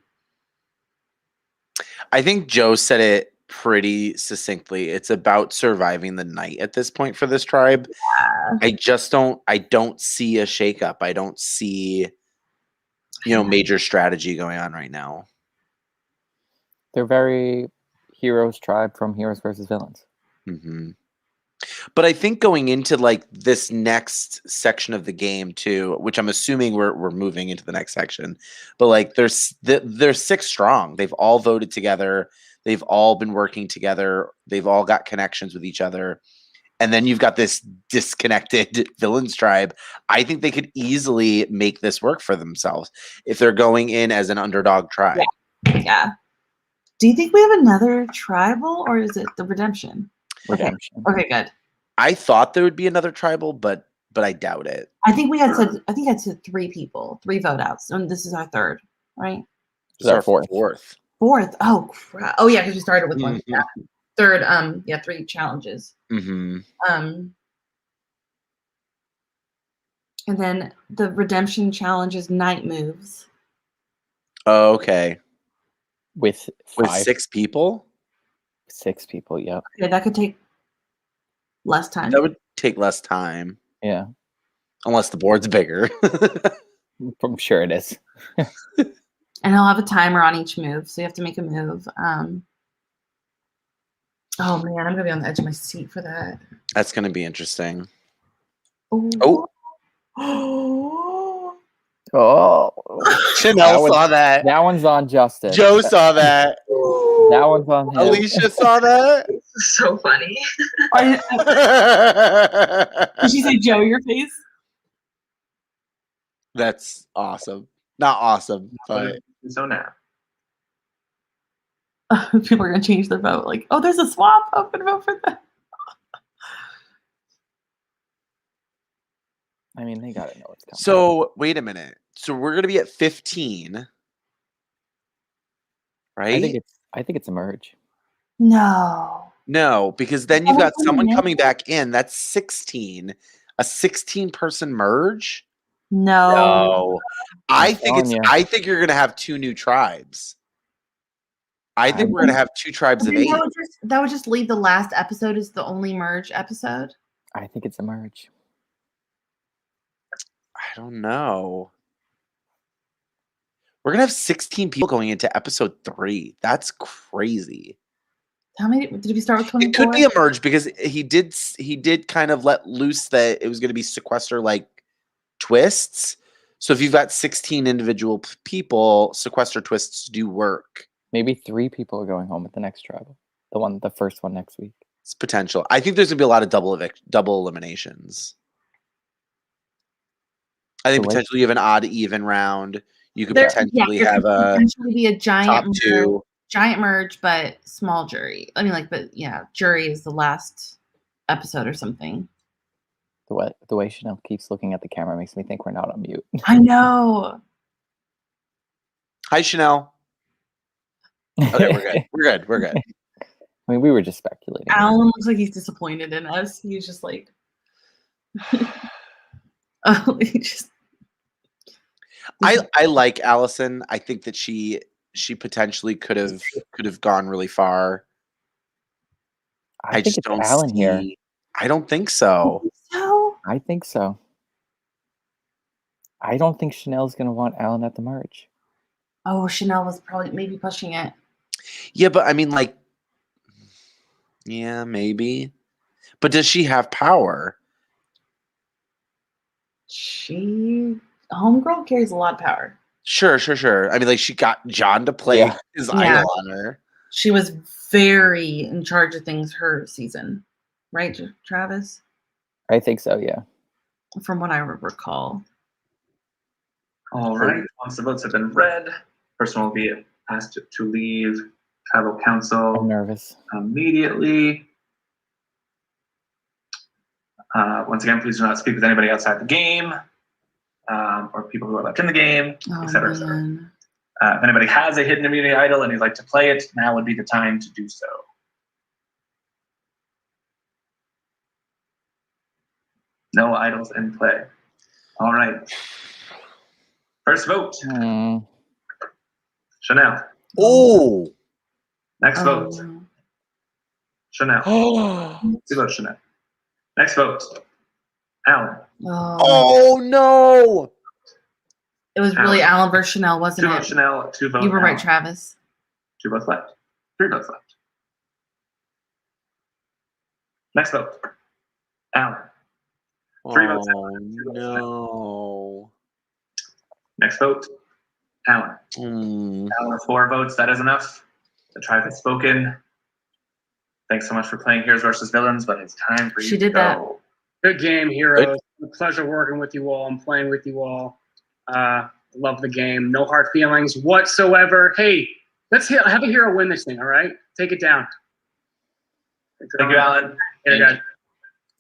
I think Joe said it pretty succinctly. It's about surviving the night at this point for this tribe. Yeah. I don't see a shakeup. I don't see, major strategy going on right now. They're very heroes tribe from Heroes versus Villains. But I think going into like this next section of the game too, which I'm assuming we're moving into the next section, but like they're 6 strong. They've all voted together. They've all been working together. They've all got connections with each other. And then you've got this disconnected villains tribe. I think they could easily make this work for themselves if they're going in as an underdog tribe. Yeah. Do you think we have another tribal, or is it the redemption? Redemption. Okay, good. I thought there would be another tribal, but I doubt it. I think I said 3 people, 3 vote outs, and this is our 3rd, right? This is our 4th. 4th. Oh crap. Oh yeah, because we started with 1. Yeah. 3rd. 3 challenges. And then the redemption challenge is night moves. Oh, okay. With 6 people? 6 people, yeah. Okay, that could take less time. That would take less time. Yeah. Unless the board's bigger. I'm sure it is. And he'll have a timer on each move, so you have to make a move. Oh man, I'm gonna be on the edge of my seat for that. That's gonna be interesting. Oh. Chanel saw that. That one's on Justin. Joe saw that. That one's on him. Alicia saw that. So funny. Did she say Joe, your face? That's awesome. Not awesome, but so now. People are gonna change their vote. Like, oh, there's a swap. I'm gonna vote for that. I mean, they gotta know what's coming. So wait a minute. So we're gonna be at 15, right? I think it's a merge. No, because then you've got someone coming back in. That's 16. A 16-person merge. No. I think you're gonna have 2 new tribes. I think we're gonna have 2 tribes of 8. That would just leave the last episode as the only merge episode. I think it's a merge. I don't know. We're gonna have 16 people going into episode 3. That's crazy. How many did we start with? 24? It could be a merge because he did kind of let loose that it was going to be sequester like twists. So if you've got 16 individual people, sequester twists do work. Maybe 3 people are going home at the next tribal. The first one next week. It's potential. I think there's gonna be a lot of double eliminations. I think potentially you have an odd even round. You could potentially have potentially be a top 2. Giant merge, but small jury. I mean, jury is the last episode or something. The way Chanel keeps looking at the camera makes me think we're not on mute. I know. Hi, Chanel. Okay, we're good. We're good. I mean, we were just speculating. Alan looks like he's disappointed in us. He's just like, I like Allison. I think that she potentially could have gone really far. I just don't Alan see. Here. I don't think so. I think so. I don't think Chanel's going to want Alan at the merge. Oh, Chanel was probably maybe pushing it. Yeah, but I mean, like, yeah, maybe. But does she have power? Homegirl carries a lot of power. Sure. I mean, like, she got John to play his idol on her. She was very in charge of things her season, right, Travis? I think so, yeah. From what I recall. All right. Once the votes have been read, person will be asked to leave tribal council. I'm nervous. Immediately. Once again, please do not speak with anybody outside the game, or people who are left in the game, et cetera, et cetera. If anybody has a hidden immunity idol and you'd like to play it, now would be the time to do so. No idols in play. All right. First vote. Chanel. Oh. Next vote. Chanel. Two votes, Chanel. Next vote. Alan. Oh no. It was really Alan versus Chanel, wasn't it? 2 votes Chanel, 2 votes You were right, Alan. Travis. 2 votes left. 3 votes left. Next vote. Alan. 3 votes Alan. 2 votes No. Next vote. Alan. Alan with 4 votes. That is enough. The tribe has spoken. Thanks so much for playing Heroes versus Villains, but it's time for you to go. Good game, Heroes. A pleasure working with you all and playing with you all. Love the game. No hard feelings whatsoever. Hey, let's have a hero win this thing, all right? Take it down. Thank you, Alan. Here, guys.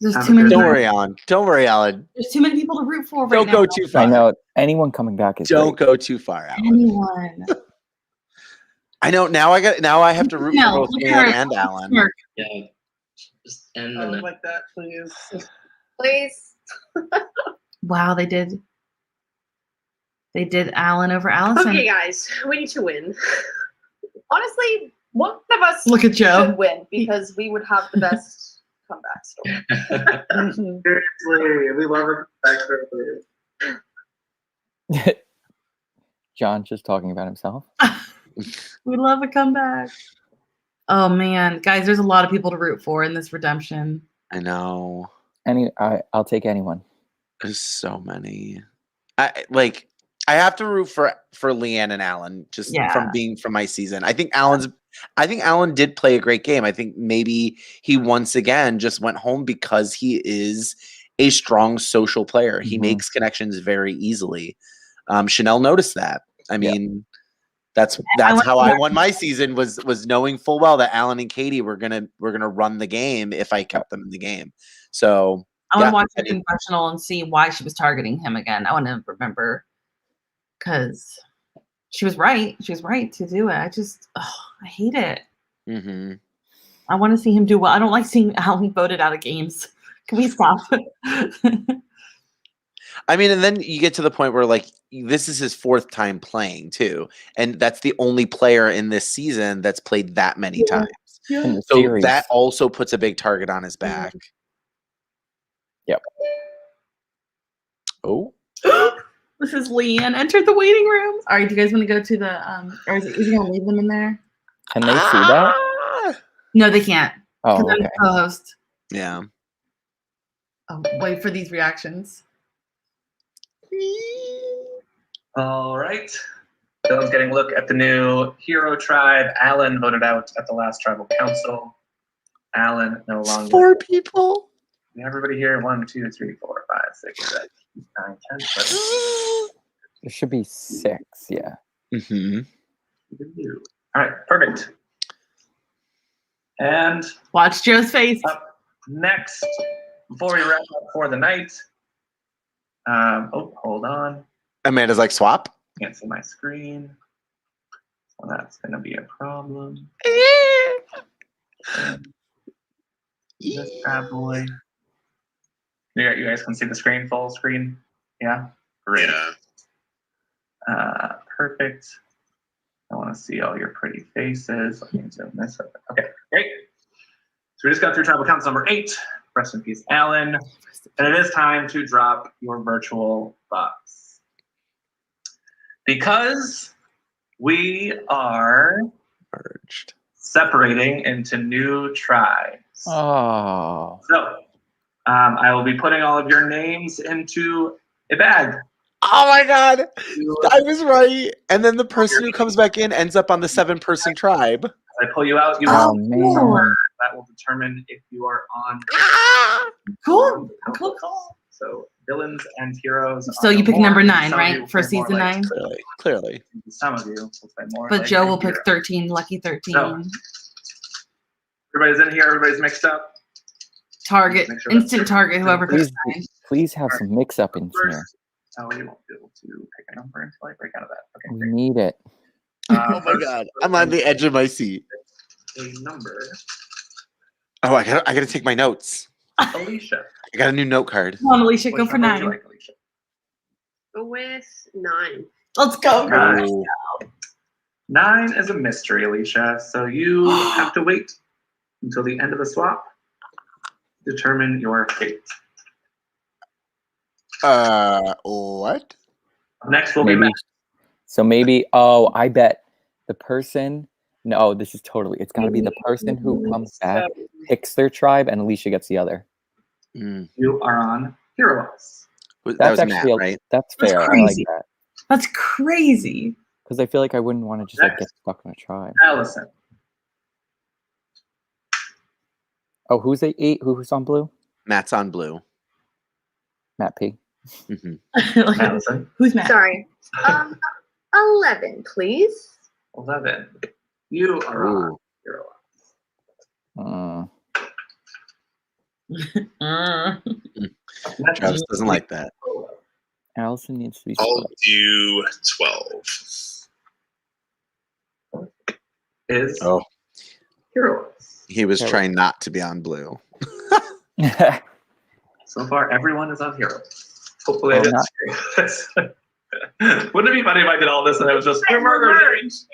There's too many. Don't worry, Alan. Don't worry, Alan. There's too many people to root for right Don't now. go too far. I know. Anyone coming back is Don't great. go too far, Alan. Anyone. I know. Now I have to root for both look at Ann her. and Alan. Yeah. Just end the like that, please. Please. Wow, they did Alan over Allison. Okay, guys, we need to win. Honestly, one of us Look at Joe. should win because we would have the best comeback story. Seriously, we love a comeback story. John's just talking about himself. We love a comeback. Oh man, guys, there's a lot of people to root for in this redemption. I know. I'll take anyone. There's so many. I have to root for Leanne and Alan just from my season. I think Alan did play a great game. I think maybe he once again just went home because he is a strong social player. He makes connections very easily. Chanel noticed that. I mean, that's how I won my season was knowing full well that Alan and Katie were gonna run the game if I kept them in the game. So I want to watch the confessional and see why she was targeting him again. I want to remember because she was right. She was right to do it. I hate it. Mm-hmm. I want to see him do well. I don't like seeing Alan voted out of games. Can we stop? I mean, and then you get to the point where like this is his 4th time playing too, and that's the only player in this season that's played that many times. Yeah. So that also puts a big target on his back. Yep. Oh. This is Leanne entered the waiting room. All right, do you guys want to go to the or is he gonna leave them in there? Can they see that? No, they can't. Oh, I'm okay. co-host. Yeah. Oh, wait for these reactions. All right. Dylan's getting a look at the new hero tribe. Alan voted out at the last tribal council. Alan no longer. 4 people. Everybody here. 1, 2, 3, 4, 5, 6, 7, 8, 9, 10, 11. There should be 6. Yeah. Mm-hmm. All right. Perfect. And watch Joe's face. Up next, before we wrap up for the night. Hold on. Amanda's like, swap? Can't see my screen. So that's going to be a problem. This bad boy. You guys can see the screen, full screen? Yeah? Great. Perfect. I want to see all your pretty faces. Let me zoom this up. Okay, great. So we just got through tribal council number 8. Rest in peace, Alan. And it is time to drop your virtual box. Because we are merged, separating into new tribes. Oh. So I will be putting all of your names into a bag. Oh my god, I was right. And then the person who comes back in ends up on the 7-person tribe. As I pull you out, you Oh, have a man. number that will determine if you are on. Cool. So villains and heroes. So you pick number 9, Some of you right? will For play more season like 9. Clearly. Some of you will play more. But like Joe a will pick hero. 13, lucky 13. So, everybody's in here. Everybody's mixed up. Target, Make sure that's instant target, whoever picks Please, 9. please have some mix-up in here. Oh, you won't be able to pick a number until I break out of that. Okay. We need it. Oh my god, I'm on the edge of my seat. A number. Oh, I gotta take my notes. Alicia. I got a new note card. Come on, Alicia, go Which for number would you 9. like, Alicia? Go with 9. Let's go, girl. Ooh. 9 is a mystery, Alicia. So you have to wait until the end of the swap to determine your fate. What? Next will be Maybe. Matt. So maybe. Oh, I bet the person. No, this is totally. It's got to be the person who comes back, picks their tribe, and Alicia gets the other. You are on Heroes. That was Matt, right? That's That's fair. I like crazy. that That's crazy. because I feel like I wouldn't want to just like get stuck in a tribe. Allison. Oh, who's 8? Who's on blue? Matt's on blue. Matt P. Allison. Who's Matt? Sorry. 11, please. 11. You are on Heroes. Travis doesn't like that. Allison needs to be. I'll do 12. Is Oh, Heroes. he was trying not to be on blue. So far, everyone is on Heroes. Hopefully, I Oh, didn't screw this. Wouldn't it be funny if I did all this and it was just we're murders?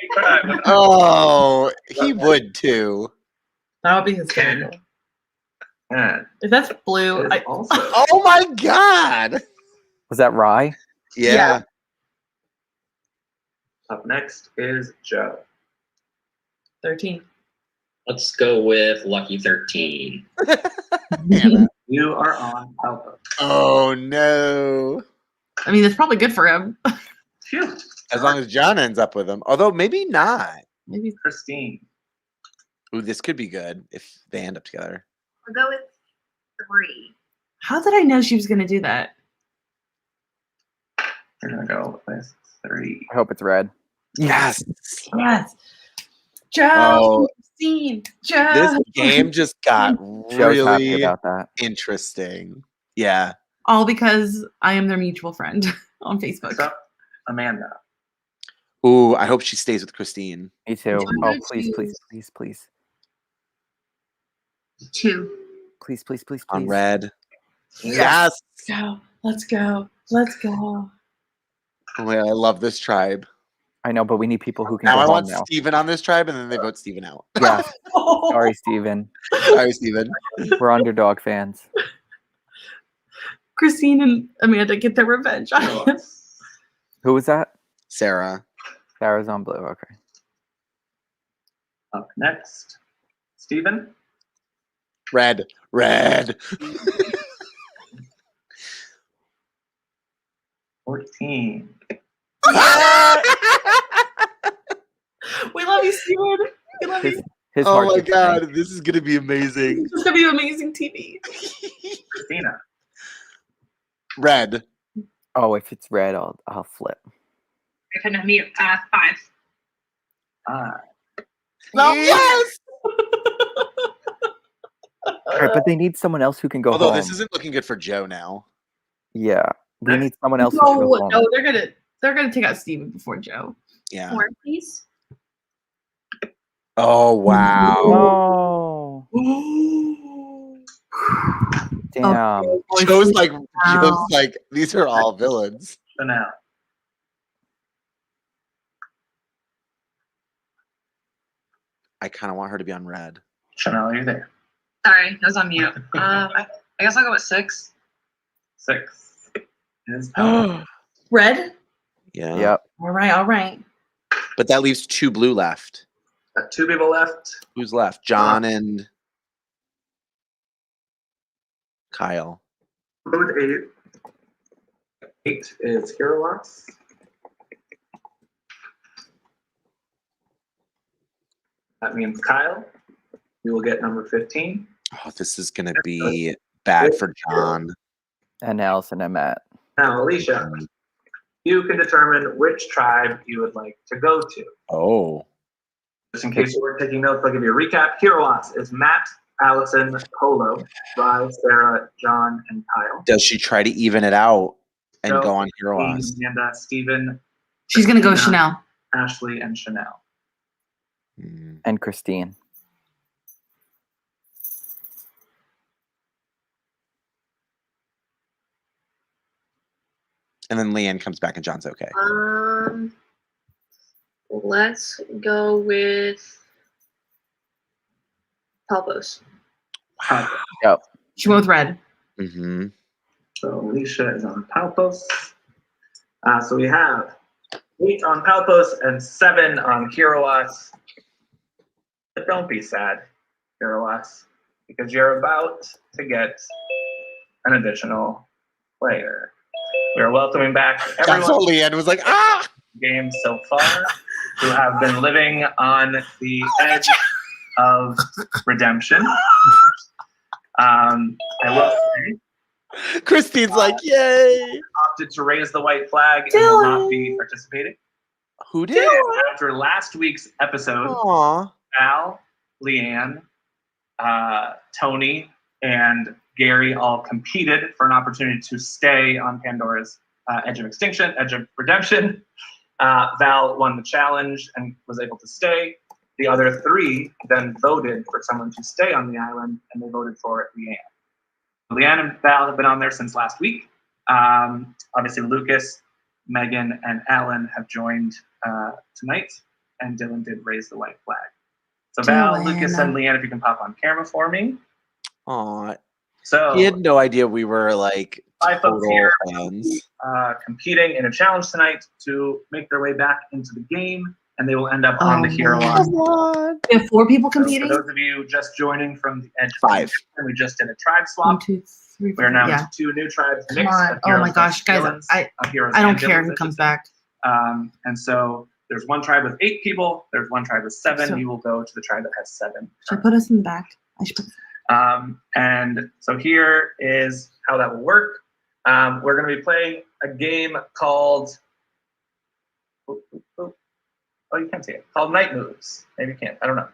Oh, he would too. That would be hysterical. If that's blue, Oh my god! Was that Rye? Yeah. Up next is Joe. 13. Let's go with lucky 13. You are on Alpha. Oh no. I mean, it's probably good for him. Phew. As long as John ends up with him. Although maybe not. Maybe Christine. Ooh, this could be good if they end up together. I'll go with 3. How did I know she was going to do that? We're gonna go with 3. I hope it's red. Yes. Yes. Joe. Oh, Christine. Joe. this game just got Joe's happy really about that. interesting. Yeah. All because I am their mutual friend on Facebook. So, Amanda. Ooh, I hope she stays with Christine. Me too. Oh, please, please, please, please. 2. Please, please, please, please. On red. Yes. Let's go. Let's go. Oh my God, I love this tribe. I know, but we need people who can Now go I home want now. Steven on this tribe, and then they vote Steven out. Yeah. Sorry, Steven. Sorry, Steven. We're underdog fans. Christine and Amanda get their revenge. Who was that? Sarah. Sarah's on blue. Okay. Up next, Steven. Red. Red. 14. We love you, Steven. We love you. His Oh heart my gets God, this is gonna be amazing. This is going to be amazing TV. Christina. Red. Oh, if it's red, I'll flip. I couldn't mute. 5. No. Yes. All right, but they need someone else who can go Although home. this isn't looking good for Joe now. Yeah, we need someone else who can go home. No, they're gonna take out Steven before Joe. Yeah. 4, please. Oh wow. No. Damn. Joe's like these are all villains. Chanel. I kind of want her to be on red. Chanel, are you there? Sorry, I was on mute. I guess I'll go with 6. 6. Is Red? Yeah. Yep. All right. But that leaves 2 blue left. Got 2 people left. Who's left? John and Kyle. Code 8. 8 is Hero Loss. That means Kyle, you will get number 15. Oh, this is going to be bad for John. And Allison and Matt. Now, Alicia, you can determine which tribe you would like to go to. Oh. Just in case you weren't taking notes, I'll give you a recap. Heroes is Matt, Allison, Polo, Rye, Sarah, John, and Kyle. Does she try to even it out and go on Heroes? Amanda, Steven. She's going to go Christina, Chanel. Ashley, and Chanel. And Christine. And then Leanne comes back and John's okay. Let's go with Palpos. Yep. She went with red. Mm-hmm. So Alicia is on Palpos. So we have 8 on Palpos and 7 on Heroes. But don't be sad, Heroes, because you're about to get an additional player. We are welcoming back everyone. That's what Leanne was like, ah! Games so far who have been living on the edge of redemption. I will say, Christine's like, yay! Opted to raise the white flag and will not be participating. Who did? After last week's episode, Aww. Al, Leanne, Tony, and Gary all competed for an opportunity to stay on Pandora's edge of redemption. Val won the challenge and was able to stay. The other 3 then voted for someone to stay on the island, and they voted for Leanne. Leanne and Val have been on there since last week. Obviously, Lucas, Megan, and Alan have joined tonight, and Dylan did raise the white flag. So Val, Lucas, and Leanne, if you can pop on camera for me. Aw. So he had no idea we were like 5 folks here fans. competing in a challenge tonight to make their way back into the game, and they will end up on the hero line. We have 4 people So competing? for those of you just joining from the edge, 5. We just did a tribe swap. 1, 2, 3, 4. We're now Yeah. into 2 new tribes. Come mixed on. of Oh my heroes gosh, guys. villains, I of heroes don't and care villains, who I comes should say. back. And so there's one tribe with 8 people. There's one tribe with 7. So- You will go to the tribe that has 7. Should I put us in the back? I should put And so here is how that will work. We're going to be playing a game called, oh, you can't see it, called Night Moves. Maybe you can't, I don't know.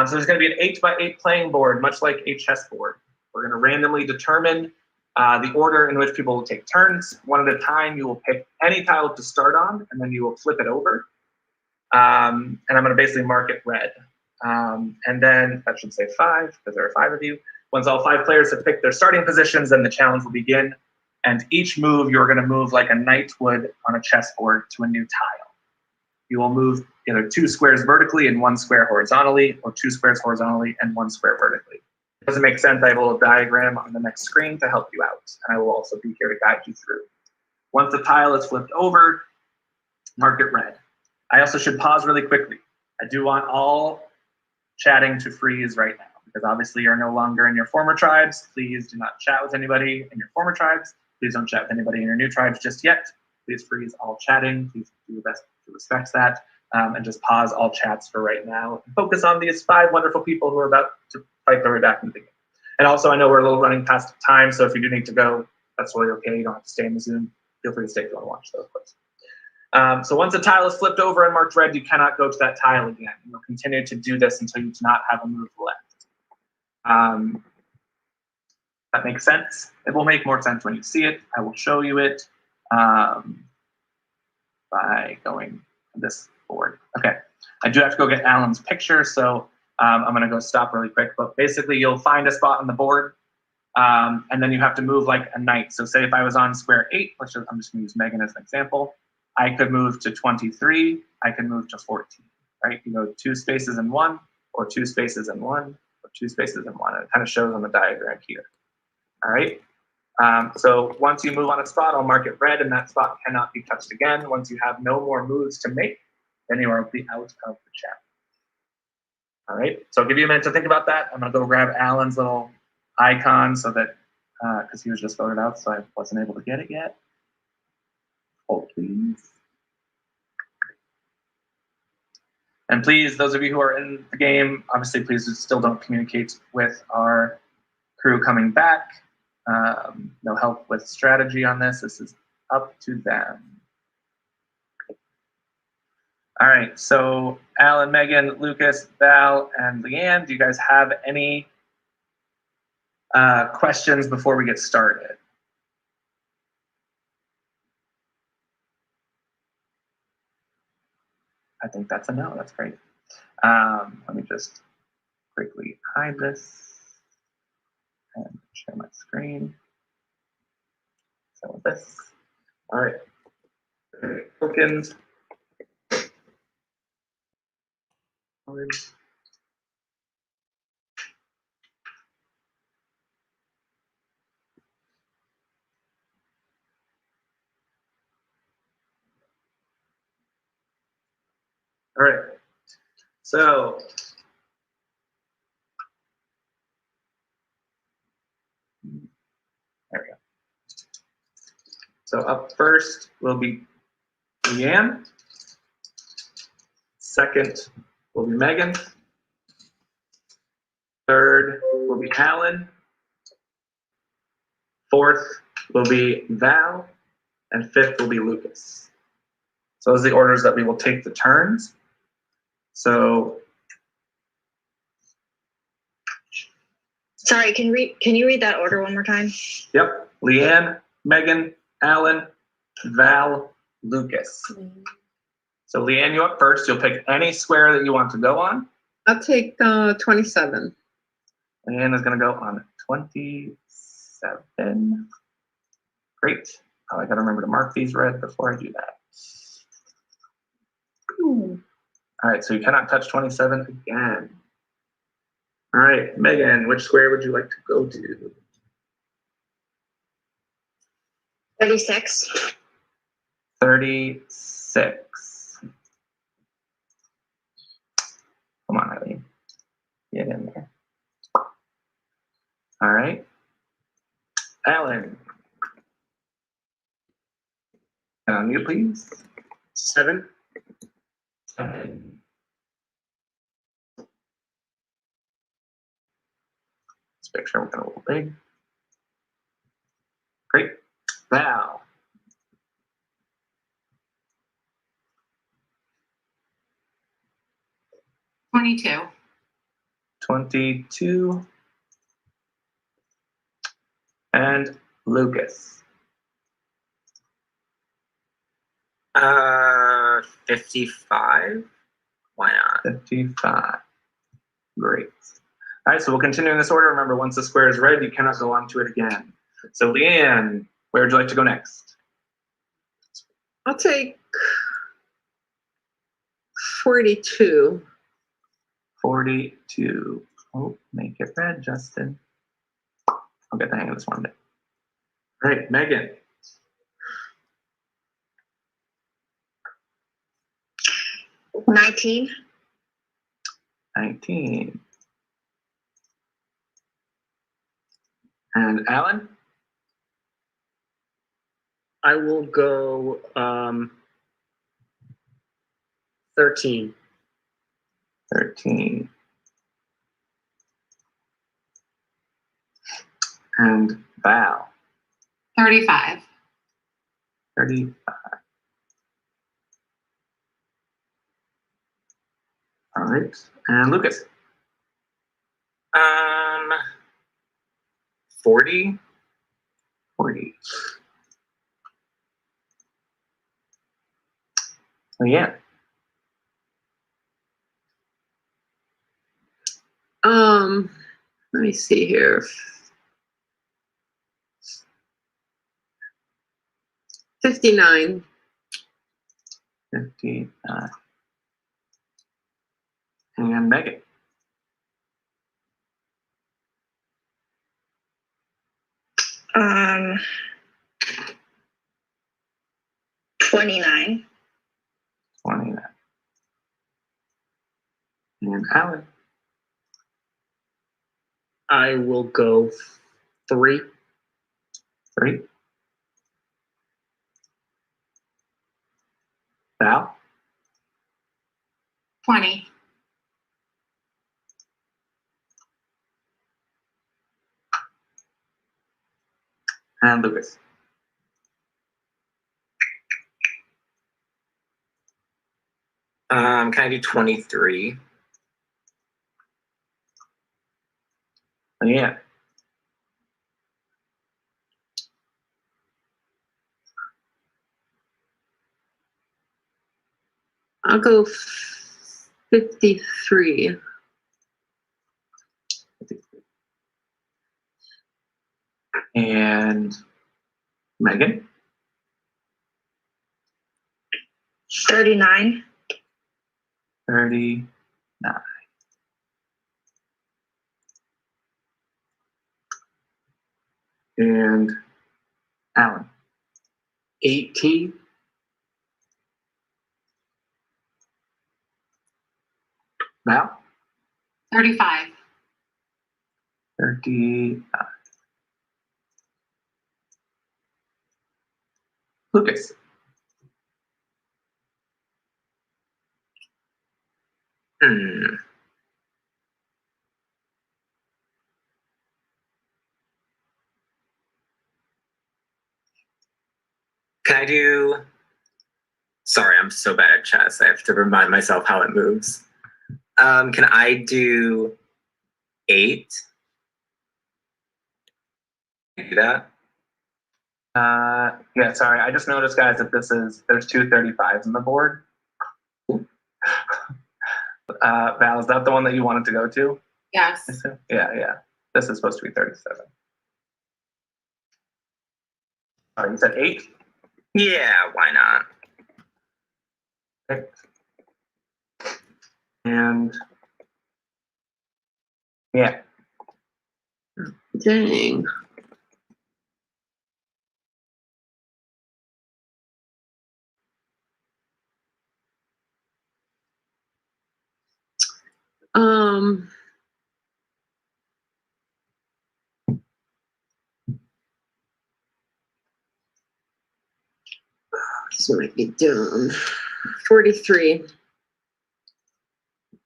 So there's going to be an 8x8 playing board, much like a chessboard. We're going to randomly determine the order in which people will take turns. One at a time, you will pick any tile to start on, and then you will flip it over. And I'm going to basically mark it red. And then that should say 5, because there are 5 of you. Once all 5 players have picked their starting positions, then the challenge will begin. And each move, you're going to move like a knight would on a chessboard to a new tile. You will move either 2 squares vertically and 1 square horizontally, or 2 squares horizontally and 1 square vertically. If it doesn't make sense, I have a little diagram on the next screen to help you out. And I will also be here to guide you through. Once the tile is flipped over, mark it red. I also should pause really quickly. I do want all chatting to freeze right now, because obviously you're no longer in your former tribes. Please do not chat with anybody in your former tribes. Please don't chat with anybody in your new tribes just yet. Please freeze all chatting. Please do your best to respect that. And just pause all chats for right now. Focus on these 5 wonderful people who are about to fight their way back into the game. And also, I know we're a little running past time, so if you do need to go, that's really okay. You don't have to stay in the Zoom. Feel free to stay if you want to watch those clips. So once a tile is flipped over and marked red, you cannot go to that tile again. You'll continue to do this until you do not have a move left. That makes sense. It will make more sense when you see it. I will show you it by going to this board. Okay, I do have to go get Alan's picture, so I'm going to go stop really quick. But basically, you'll find a spot on the board, and then you have to move like a knight. So say if I was on square 8, I'm just going to use Megan as an example. I could move to 23. I could move to 14. Right? You go 2 spaces in 1, or 2 spaces in 1, or 2 spaces in 1. And it kind of shows on the diagram here. All right. So once you move on a spot, I'll mark it red, and that spot cannot be touched again. Once you have no more moves to make, then you will be out of the chat. All right, so I'll give you a minute to think about that. I'm gonna go grab Alan's little icon so that, because he was just voted out, so I wasn't able to get it yet. Hold, please. And please, those of you who are in the game, obviously, please still don't communicate with our crew coming back. No help with strategy on this. This is up to them. All right, so Alan, Megan, Lucas, Val, and Leanne, do you guys have any questions before we get started? I think that's a no. That's great. Let me just quickly hide this and share my screen. So this. All right. Tokens. All right. So there we go. So up first will be Leanne. Second will be Megan. Third will be Alan. Fourth will be Val. And fifth will be Lucas. So those are the orders that we will take the turns. So Sorry, can you read that order one more time? yep, Leanne, Megan, Alan, Val, Lucas. So Leanne, you up first. You'll pick any square that you want to go on. I'll take 27. Leanne is going to go on 27. Great. Oh, I got to remember to mark these red before I do that. All right, so you cannot touch 27 again. All right, Megan, which square would you like to go to? 36. 36. Come on, Eileen. Get in there. All right. Alan. You, please. 7. 7. Let's make sure we're going a little big. Great. Val. 22. 22. And Lucas. 55. Why not? 55. Great. All right, so we'll continue in this order. Remember, once the square is red, you cannot go on to it again. So Leanne, where would you like to go next? I'll take 42. 42. Oh, make it red, Justin. I'll get the hang of this one day. All right, Megan. 19. 19. And Alan? I will go 13. 13. And Val? 35. 35. All right. And Lucas? 40. 40. Leanne? Let me see here. 59. 59. And Megan? Um, 29. 29. And Alan. I will go 3. 3. Val. 20. And Lucas. Can I do 23? Yeah. I'll go 53. And Megan. 39. 39. And Alan. 18. Val. 35. 39. Lucas. Hmm. Can I do? Sorry, I'm so bad at chess. I have to remind myself how it moves. Can I do 8? Can I do that? Yeah, sorry. I just noticed, guys, that there's two 35s on the board. Val, is that the one that you wanted to go to? Yes. Yeah. This is supposed to be 37. You said 8? Yeah, why not? Okay. And yeah. Dang. Um, this might be dumb. 43.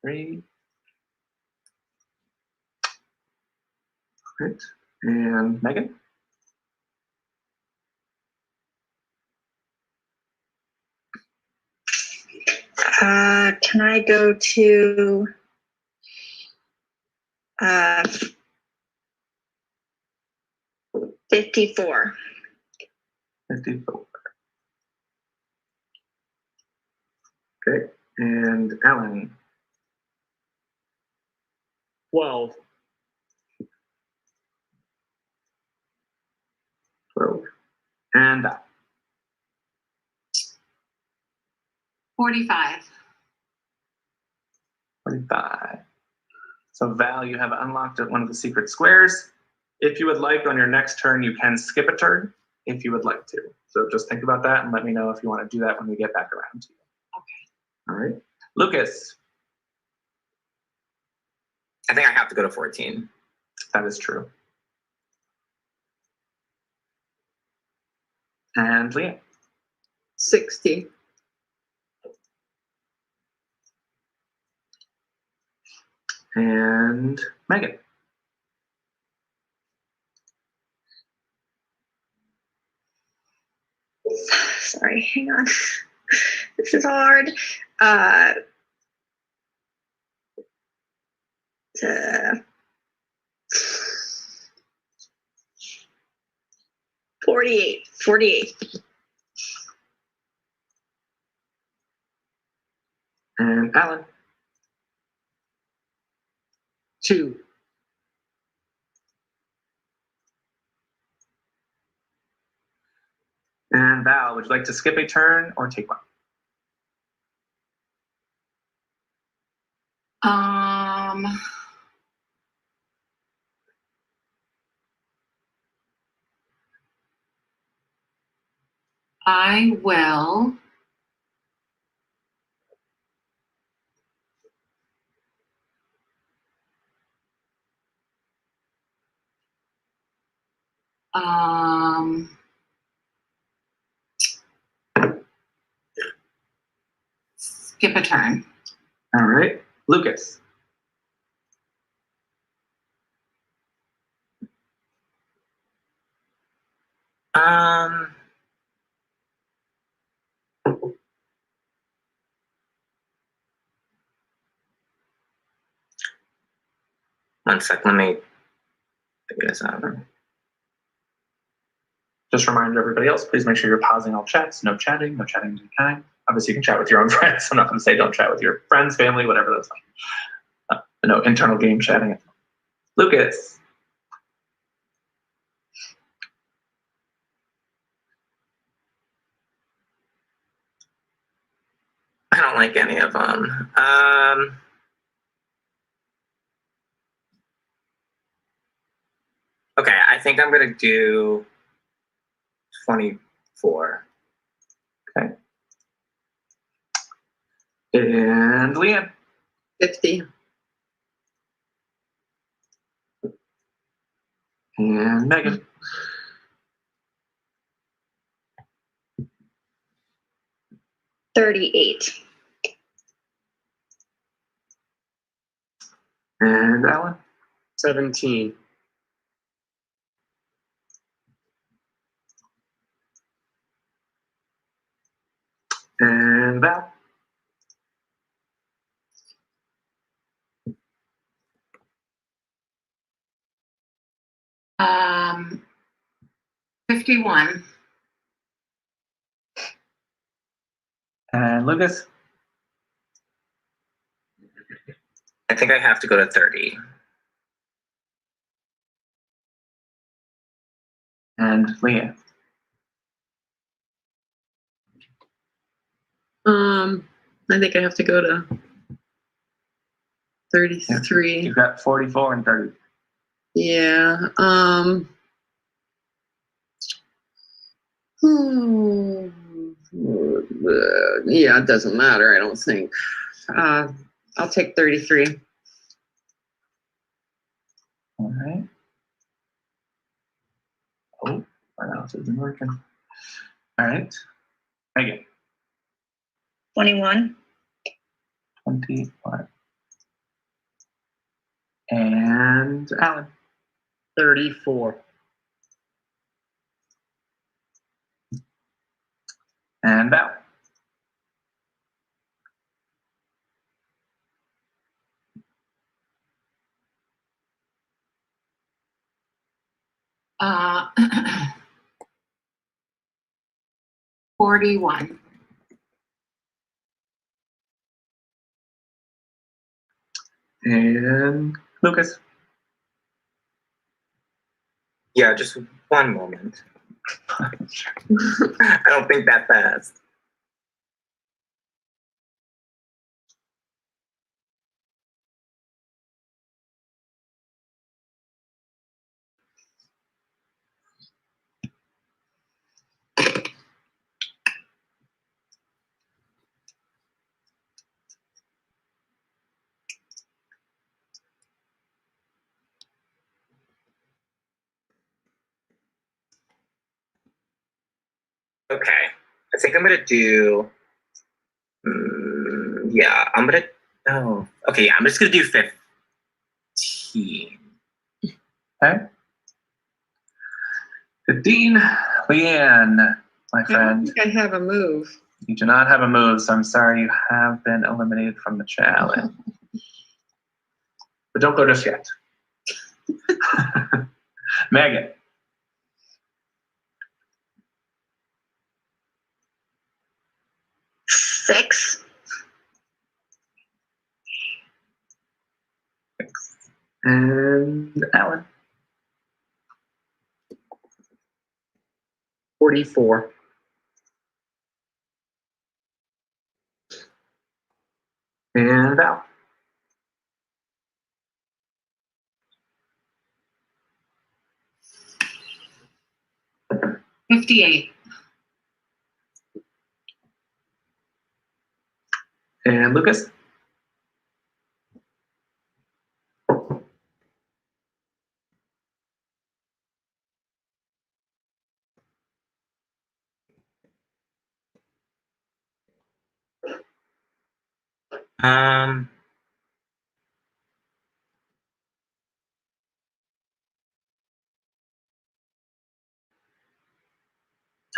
3. Right. And Megan. Can I go to 54? 54. Okay. And Alan. 12. 12. And Val. 45. 45. So Val, you have unlocked one of the secret squares. If you would like, on your next turn, you can skip a turn if you would like to. So just think about that and let me know if you want to do that when we get back around to you. Okay. All right. Lucas. I think I have to go to 14. That is true. And Leah. 60. And Megan. Sorry, hang on. This is hard. 48. 48. And Alan. 2. And Val, would you like to skip a turn or take one? I will. Skip a turn. All right, Lucas. One sec, let me figure this out. Just a reminder to everybody else, please make sure you're pausing all chats. No chatting of any kind. Obviously, you can chat with your own friends. I'm not going to say don't chat with your friends, family, whatever that's like. No internal game chatting. Lucas. I don't like any of them. Okay, I think I'm gonna do 24. Okay. And Leanne. 50. And Megan. 38. And Alan. 17. And Val. 51. And Lucas. I think I have to go to 30. And Leanne. I think I have to go to 33. You've got 44 and 30. Yeah. Yeah, it doesn't matter, I don't think. I'll take 33. All right. Oh, my mouse isn't working. All right. Megan. 21. 21. And Alan. 34. And Val. Uh, 41. And Lucas. Yeah, just one moment. I don't think that fast. Okay, I think I'm gonna do. Yeah, I'm gonna. Oh, okay. Yeah, I'm just gonna do 15. Okay. 15. Leanne, my friend. I think I have a move. You do not have a move, so I'm sorry you have been eliminated from the challenge. But don't go just yet. Megan. 6. And Alan. 44. And Val. 58. And Lucas? I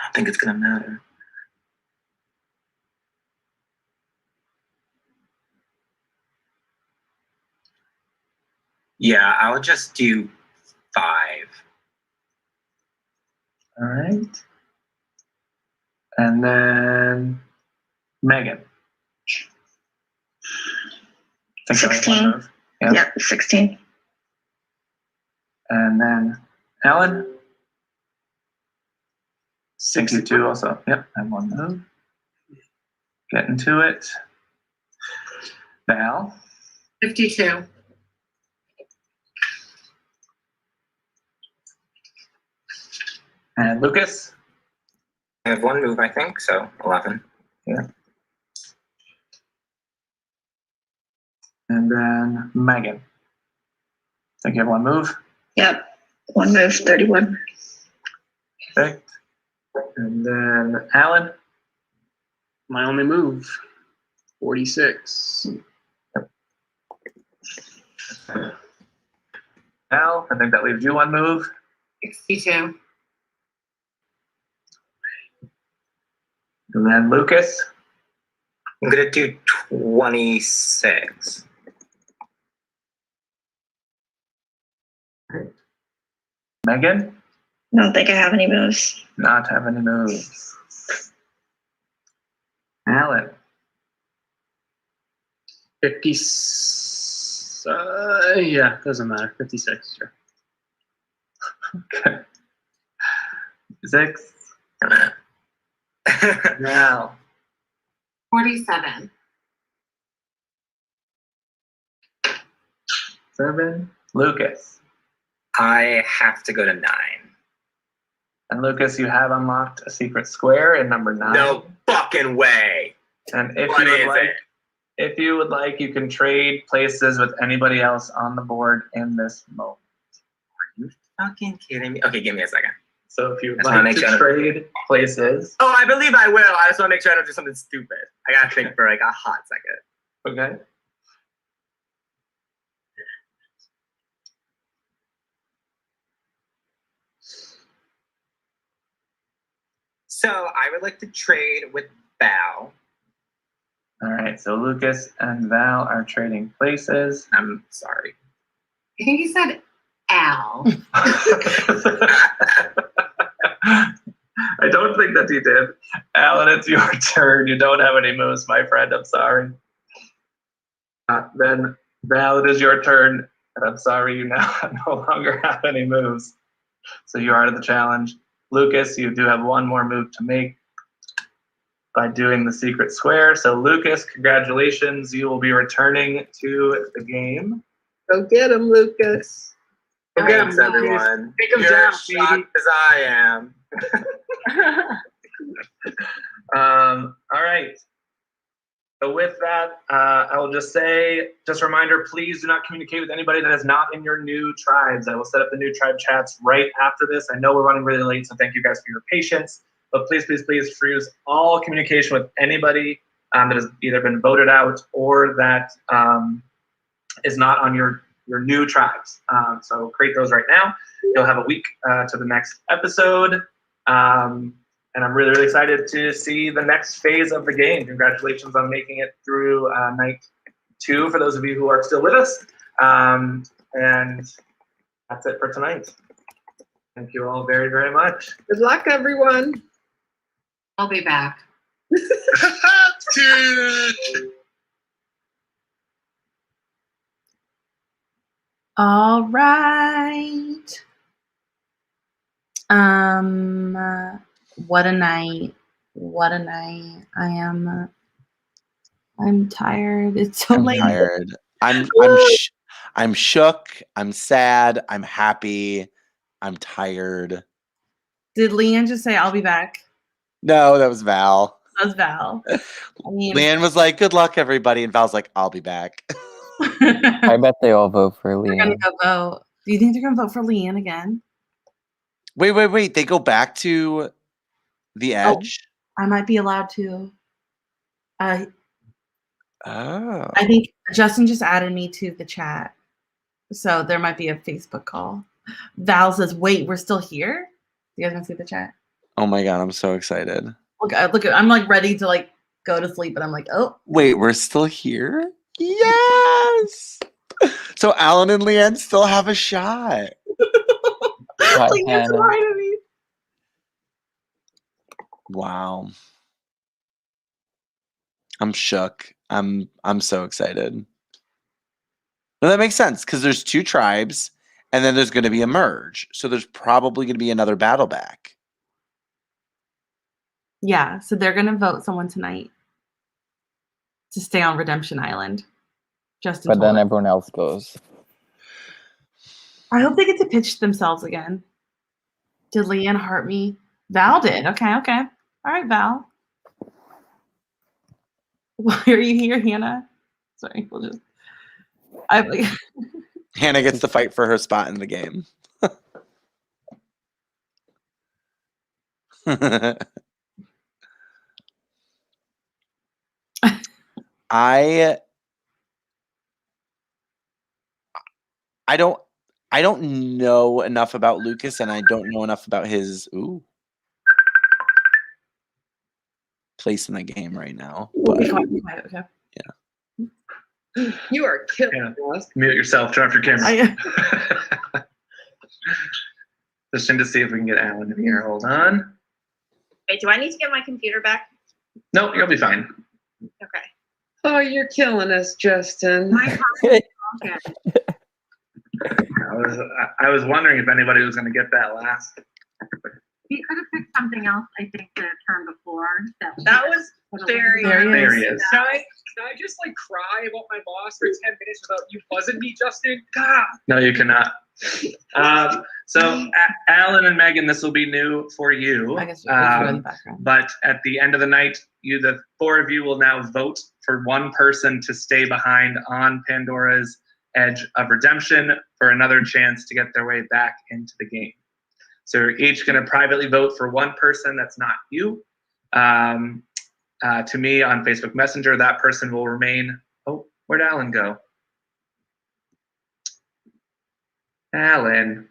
don't think it's gonna matter. Yeah, I would just do 5. All right. And then Megan. I think I have one 16. move. Yeah. Yep, 16. And then Alan. 62 also. Yep, I have one move. Getting to it. Val. 52. And Lucas. I have one move, I think, so 11. Yeah. And then Megan. I think you have one move. Yep, one move, 31. Perfect. And then Alan. My only move, 46. Al, I think that leaves you one move. 62. And then Lucas. I'm gonna do 26. Megan. Don't think I have any moves. Not have any moves. Alan. 50. Yeah, doesn't matter. 56. Sure. Okay. 6. Now. 47. 7. Lucas. I have to go to 9. And Lucas, you have unlocked a secret square in number 9. No fucking way. And if What you would is like, it? if you would like, you can trade places with anybody else on the board in this moment. Are you fucking kidding me? Okay, give me a second. So if you'd Just wanna like make to sure- trade places, Oh, I believe I will. I just want to make sure I don't do something stupid. I gotta think for like a hot second. okay. So I would like to trade with Val. All right. So Lucas and Val are trading places. I'm sorry. I think he said Al. I don't think that you did. Alan, it's your turn. You don't have any moves, my friend. I'm sorry. Then Val, it is your turn. And I'm sorry, you now no longer have any moves. So you're out of the challenge. Lucas, you do have one more move to make by doing the secret square. So Lucas, congratulations. You will be returning to the game. Go get him, Lucas. Go get him, Thanks, Lucas. everyone. Take him You're down, as shocked as I am. All right. So with that, I will just say, just a reminder, please do not communicate with anybody that is not in your new tribes. I will set up the new tribe chats right after this. I know we're running really late, so thank you guys for your patience. But please, please, please freeze all communication with anybody that has either been voted out or that is not on your new tribes. So create those right now. You'll have a week to the next episode. And I'm really, really excited to see the next phase of the game. Congratulations on making it through night 2 for those of you who are still with us. And that's it for tonight. Thank you all very, very much. Good luck, everyone. I'll be back. All right. What a night. What a night. I'm tired. It's so I'm late. tired. I'm shook. I'm sad. I'm happy. I'm tired. Did Leanne just say I'll be back? No, that was Val. says Val. I mean, Leanne was like, "Good luck, everybody," and Val's like, "I'll be back." I bet they all vote for they're gonna Leanne. go vote. Do you think they're gonna vote for Leanne again? Wait. They go back to the Edge? I might be allowed to. Oh. I think Justin just added me to the chat, so there might be a Facebook call. Val says, "Wait, we're still here." You guys want to see the chat? Oh my god, I'm so excited. Look! I'm like ready to like go to sleep, but I'm like, oh. Wait, we're still here? Yes. So Alan and Leanne still have a shot. Hi, Leanne's Hannah. lying to me. Wow. I'm shook. I'm so excited. Well, that makes sense because there's 2 tribes and then there's going to be a merge. So there's probably going to be another battle back. Yeah, so they're gonna vote someone tonight to stay on Redemption Island. Justin But told then us. everyone else goes. I hope they get to pitch themselves again. Did Leanne hurt me? Val did. Okay. All right, Val. Why are you here, Hannah? Sorry, we'll just. Hannah gets to fight for her spot in the game. I don't know enough about Lucas, and I don't know enough about his place in the game right now. But, be quiet, okay. You are killing us. Mute yourself. Turn off your camera. Just to see if we can get Alan in here. Hold on. Wait, do I need to get my computer back? No, you'll be fine. Okay. Oh, you're killing us, Justin. I was wondering if anybody was going to get that last. He could have picked something else, I think, the turn before. That was very. There he is. Can I just like cry about my loss for 10 minutes without you buzzing me, Justin? God. No, you cannot. So, Alan and Megan, this will be new for you. I guess you're in the background. But at the end of the night, the 4 of you will now vote for one person to stay behind on Pandora's Edge of Redemption for another chance to get their way back into the game. So you're each going to privately vote for one person that's not you. To me on Facebook Messenger, that person will remain. Oh, where'd Alan go? Alan.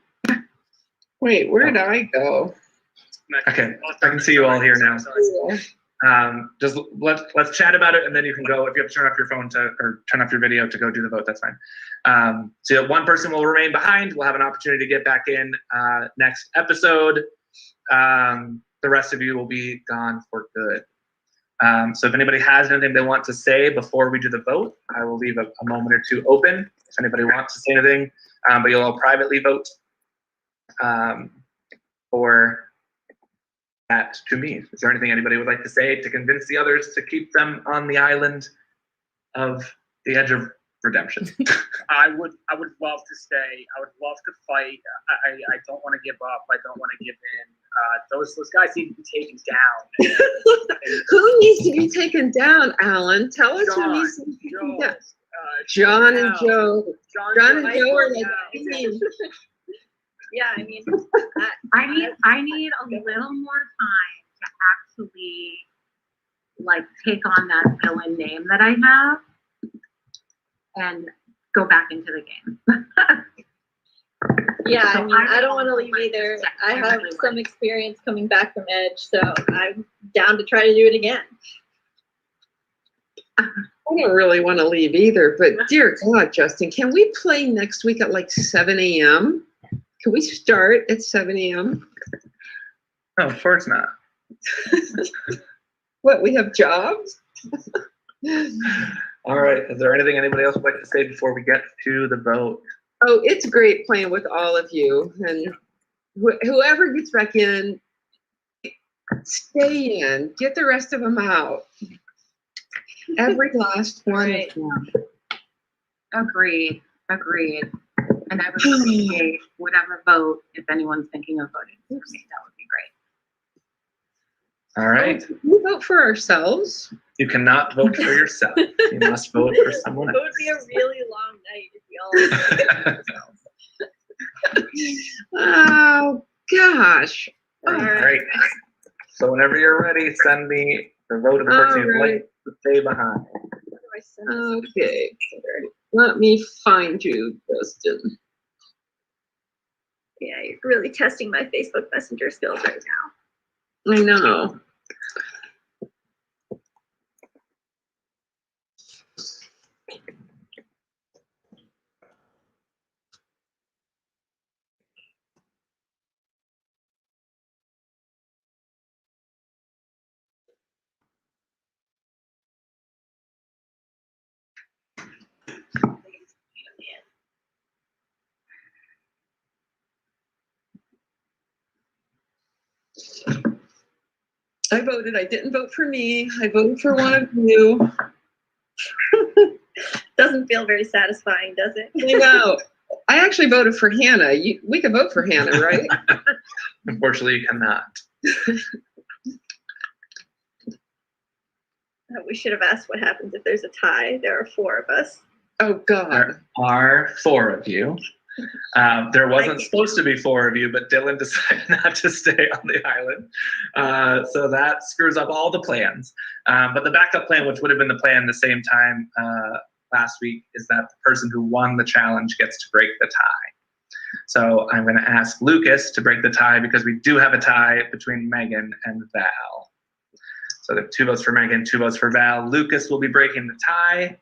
Wait, where did I go? Okay, I can see you all here now. Just let's chat about it, and then you can go. If you have to turn off your phone or turn off your video to go do the vote, that's fine. So one person will remain behind. We'll have an opportunity to get back in next episode. The rest of you will be gone for good. So if anybody has anything they want to say before we do the vote, I will leave a moment or two open if anybody wants to say anything. But you'll all privately vote for that to me. Is there anything anybody would like to say to convince the others to keep them on the island of the Edge of Redemption? I would love to stay. I would love to fight. I don't want to give up. I don't want to give in. Those guys need to be taken down. Who needs to be taken down, Alan? Tell us who needs to be taken down. John and Joe. John and Joe are like Yeah, I mean, I need a little more time to actually like take on that villain name that I have and go back into the game. Yeah, So I mean, I don't want to leave either. I have some experience coming back from Edge, so I'm down to try to do it again. I don't really want to leave either, but dear God, Justin, can we play next week at like 7 a.m.? Can we start at 7 a.m.? No, of course not. What, we have jobs? All right. Is there anything anybody else would like to say before we get to the vote? Oh, it's great playing with all of you. And whoever gets back in, stay in. Get the rest of them out. Every last one of them. Agreed. And I would appreciate whatever vote, if anyone's thinking of voting for me, that would be great. All right. We vote for ourselves. You cannot vote for yourself. You must vote for someone It else. would be a really long night if we all. Oh gosh. All right. So whenever you're ready, send me the vote of the person you'd like to stay behind. Okay. Let me find you, Justin. Yeah, you're really testing my Facebook Messenger skills right now. I know. I voted. I didn't vote for me. I voted for one of you. Doesn't feel very satisfying, does it? I know. I actually voted for Hannah. We can vote for Hannah, right? Unfortunately, you cannot. We should have asked what happens if there's a tie. There are 4 of us. Oh, God. There are 4 of you. There wasn't supposed to be 4 of you, but Dylan decided not to stay on the island. So that screws up all the plans. But the backup plan, which would have been the plan the same time last week, is that the person who won the challenge gets to break the tie. So I'm going to ask Lucas to break the tie because we do have a tie between Megan and Val. So there are 2 votes for Megan, 2 votes for Val. Lucas will be breaking the tie.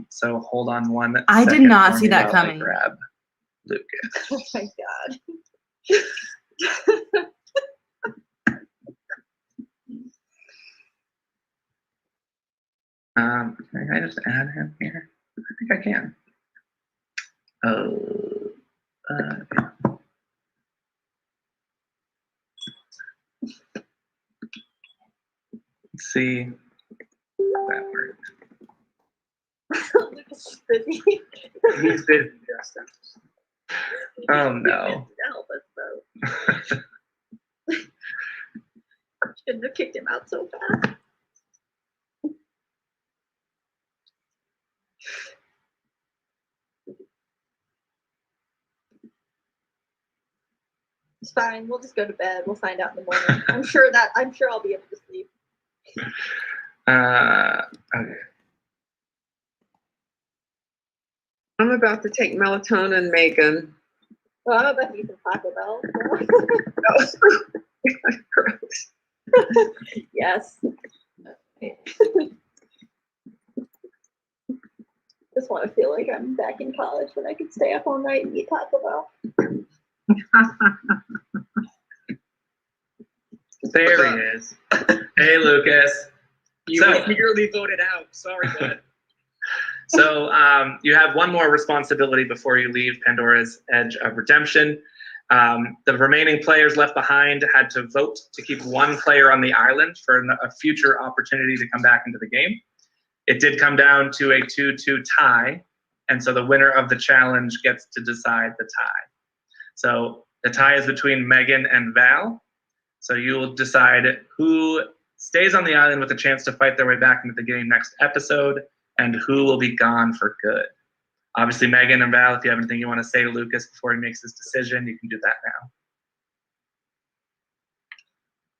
So hold on one second. I did not for see me that while I coming. grab Lucas. Oh my god. Can I just add him here? I think I can. Oh, yeah. Let's see if that worked. Lucas is busy. He's busy, Justin. Oh no. To help us vote. Shouldn't have kicked him out so fast. It's fine. We'll just go to bed. We'll find out in the morning. I'm sure I'll be able to sleep. Okay. I'm about to take melatonin, Megan. Well, I'm about to eat some Taco Bell. Gross. Yes. Just want to feel like I'm back in college when I could stay up all night and eat Taco Bell. There he is. Hey, Lucas. You were clearly voted out. Sorry, bud. So you have one more responsibility before you leave Pandora's Edge of Redemption. The remaining players left behind had to vote to keep one player on the island for a future opportunity to come back into the game. It did come down to a 2-2 tie, and so the winner of the challenge gets to decide the tie. So the tie is between Megan and Val. So you will decide who stays on the island with a chance to fight their way back into the game next episode, and who will be gone for good. Obviously, Megan and Val, if you have anything you want to say to Lucas before he makes his decision, you can do that now.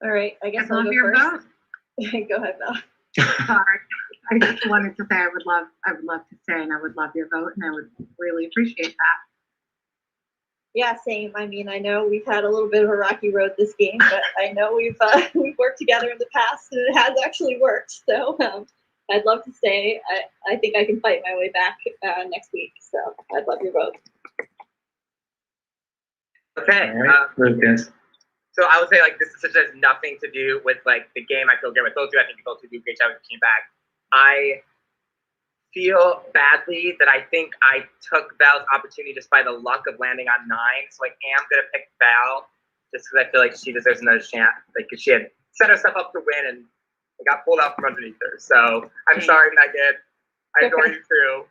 All right, I guess I'll go first. Go ahead, Val. Sorry. I just wanted to say I would love to stay, and I would love your vote, and I would really appreciate that. Yeah, same. I mean, I know we've had a little bit of a rocky road this game, but I know we've worked together in the past, and it has actually worked. So I'd love to stay. I think I can fight my way back next week. So I'd love your vote. Okay. Lucas. So I would say this has nothing to do with the game. I feel good with both of you. I think you both did a great job when you came back. I feel badly that I think I took Val's opportunity just by the luck of landing on 9. So I am gonna pick Val just because I feel like she deserves another chance. Because she had set herself up to win and it got pulled out from underneath her. So I'm sorry, Megan. I adore you too.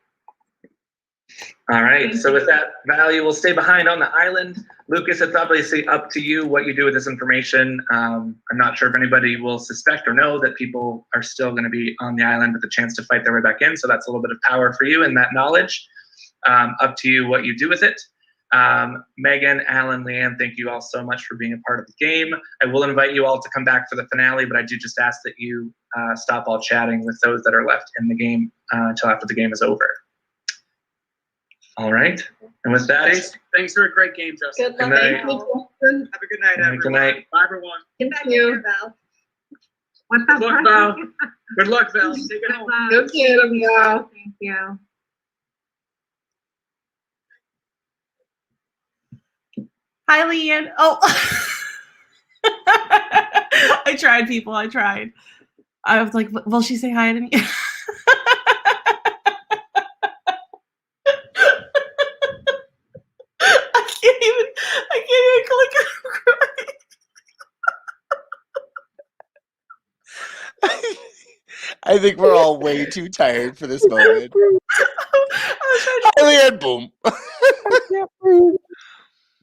All right. So with that, Val, you will stay behind on the island. Lucas, it's obviously up to you what you do with this information. I'm not sure if anybody will suspect or know that people are still going to be on the island with a chance to fight their way back in. So that's a little bit of power for you in that knowledge. Up to you what you do with it. Megan, Alan, Leanne, thank you all so much for being a part of the game. I will invite you all to come back for the finale, but I do just ask that you stop all chatting with those that are left in the game until after the game is over. All right. And with that, Thanks for a great game, Justin. Good luck. Good night. Have a good night, everyone. Good night. Bye, everyone. Get back here, Val. What Good luck, Val. Good luck, Val. Take it home. Good kid, Val. Thank you. Hi, Leanne. Oh, I tried, people. I tried. I was like, will she say hi to me? I can't even click on I think we're all way too tired for this moment. Leanne, boom.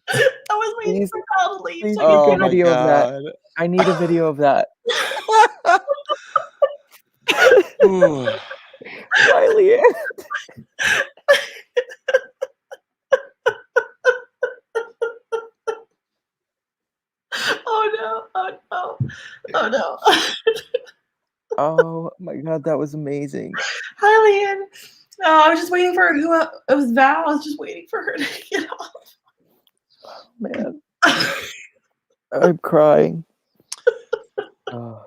I was waiting for Kyle to leave. So Oh I my could god. I need a video of that. Hi, Leanne. Oh no! Oh no! Oh no! Oh my god, that was amazing. Hi, Leanne. Oh, I was just waiting for who. It was Val. I was just waiting for her to get off. Oh, man. I'm crying. Oh.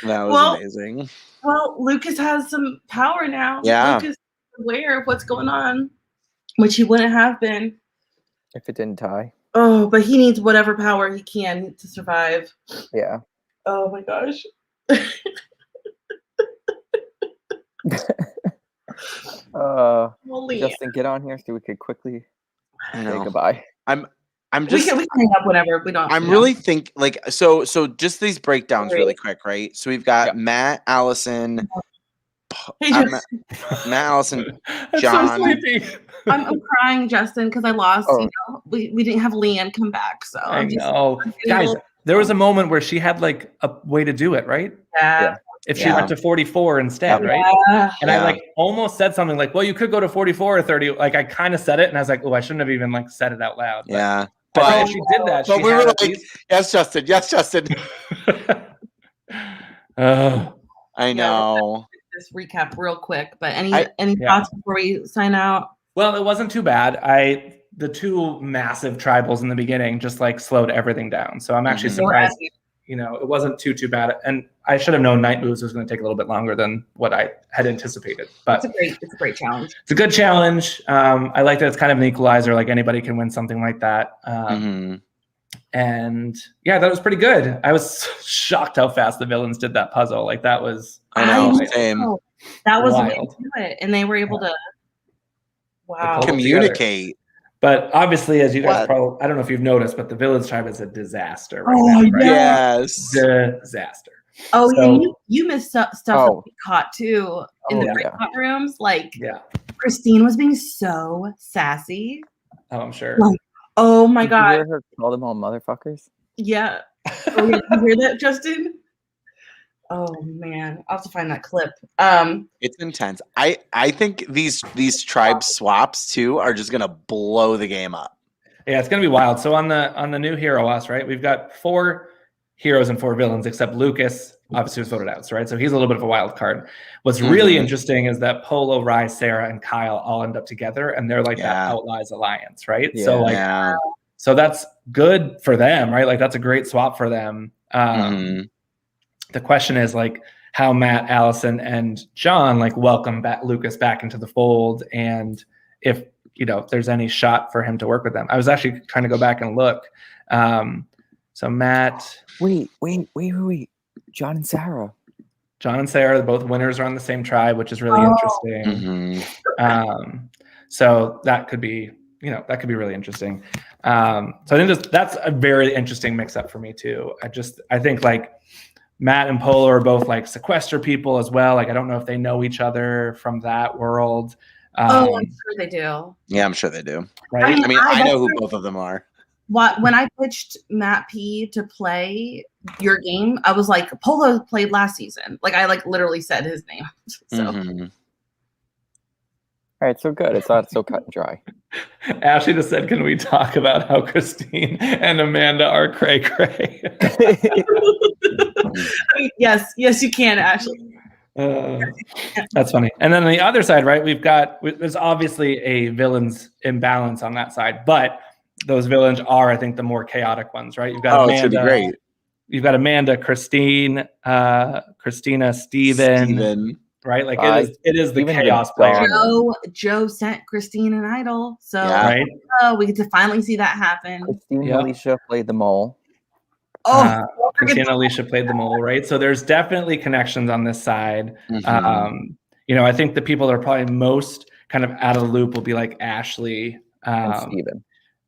That was amazing. Well, Lucas has some power now. Yeah. Lucas is aware of what's going on, which he wouldn't have been. If it didn't tie. Oh, but he needs whatever power he can to survive. Yeah. Oh my gosh. Holy. Justin, get on here so we could quickly I say know. goodbye. I'm just. We can hang up whenever we don't. I'm really so just these breakdowns really quick, right? So we've got Matt, Allison, Hey, Matt, Allison, John. I'm crying, Justin, because I lost. Oh. You know, we didn't have Leanne come back, so I I'm just, know. I'm getting a Guys, little- there was a moment where she had like a way to do it, right? Yeah. If she went to 44 instead, right? And I like almost said something like, well, you could go to 44 or 30. Like I kind of said it and I was like, oh, I shouldn't have even like said it out loud. Yeah. But But if she did that, but she we had were at like, least- yes, Justin. Yes, Justin. I know. Just recap real quick, but any Yeah. thoughts before we sign out? Well, it wasn't too bad. The two massive tribals in the beginning just like slowed everything down. So I'm actually surprised. You know, it wasn't too bad. And I should have known Night Moves was going to take a little bit longer than what I had anticipated. But it's a great challenge. It's a good challenge. I like that it's kind of an equalizer. Like anybody can win something like that. And yeah, that was pretty good. I was shocked how fast the villains did that puzzle. Like that was Same. That was the way to wild. do it, and they were able to. Wow. Communicate. But obviously, as you guys What? probably, I don't know if you've noticed, but the village tribe is a disaster right Oh, now. Right? Yes. Disaster. Oh, So- and you missed stuff that we caught too in Oh, the yeah. breakout rooms. Like, Yeah. Christine was being so sassy. Oh, I'm sure. Like, oh my Did you god. hear her call them all motherfuckers? Yeah. Oh, yeah. You hear that, Justin? Oh man, I'll have to find that clip. It's intense. I think these tribe swaps too are just gonna blow the game up. Yeah, it's gonna be wild. So on the new Hero Us, right? We've got 4 heroes and 4 villains, except Lucas obviously was voted out, so, right? So he's a little bit of a wild card. What's really interesting is that Polo, Rye, Sarah, and Kyle all end up together, and they're like that Outlies alliance, right? So like, so that's good for them, right? Like that's a great swap for them. The question is like how Matt, Allison, and John like welcome back Lucas back into the fold, and if there's any shot for him to work with them. I was actually trying to go back and look. So Matt, wait. John and Sarah, both winners are on the same tribe, which is really interesting. So that could be really interesting. So I think that's a very interesting mix-up for me too. I think like Matt and Polo are both like sequester people as well. Like I don't know if they know each other from that world. I'm sure they do. Yeah, I'm sure they do. Right. I mean, I know who both of them are. When I pitched Matt P to play your game, I was like, Polo played last season. Like I literally said his name. So All right, so good. It's not so cut and dry. Ashley just said, "Can we talk about how Christine and Amanda are cray cray?" yes, you can, Ashley. That's funny. And then on the other side, right, there's obviously a villains imbalance on that side, but those villains are, I think, the more chaotic ones, right? You've got Amanda. It's gonna be great. You've got Amanda, Christine, Christina, Steven. Right? Like it is the chaos player. Joe sent Christine an idol. So right? We get to finally see that happen. Christine Alicia played the mole. Christina Alicia played the mole, right? So there's definitely connections on this side. I think the people that are probably most kind of out of the loop will be like Ashley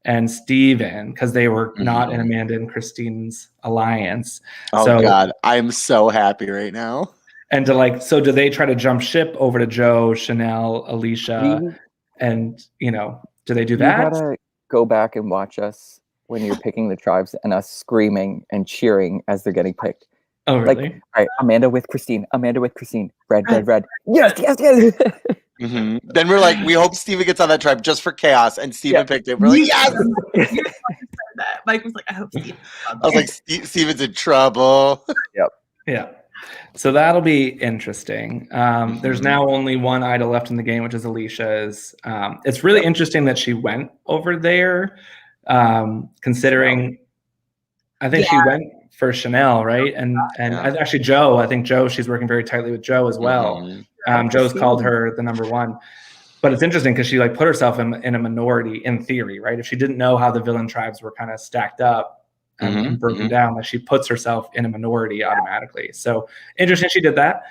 and Steven, because they were not in Amanda and Christine's alliance. Oh God, I'm so happy right now. And so do they try to jump ship over to Joe, Chanel, Alicia, and do they do that? You gotta go back and watch us when you're picking the tribes and us screaming and cheering as they're getting picked. Oh, really? Like, all right, Amanda with Christine, red. Yes. Then we're like, we hope Steven gets on that tribe just for chaos, and Steven picked it. We're like, yes. Mike was like, I hope Steven. I was like, Steven's in trouble. Yep. Yeah. So that'll be interesting. There's now only one idol left in the game, which is Alicia's. It's really interesting that she went over there, considering I think she went for Chanel, right? And actually Joe, I think she's working very tightly with Joe as well. Joe's called her the number one. But it's interesting because she put herself in a minority in theory, right? If she didn't know how the villain tribes were kind of stacked up, and broken down, she puts herself in a minority automatically. So interesting she did that.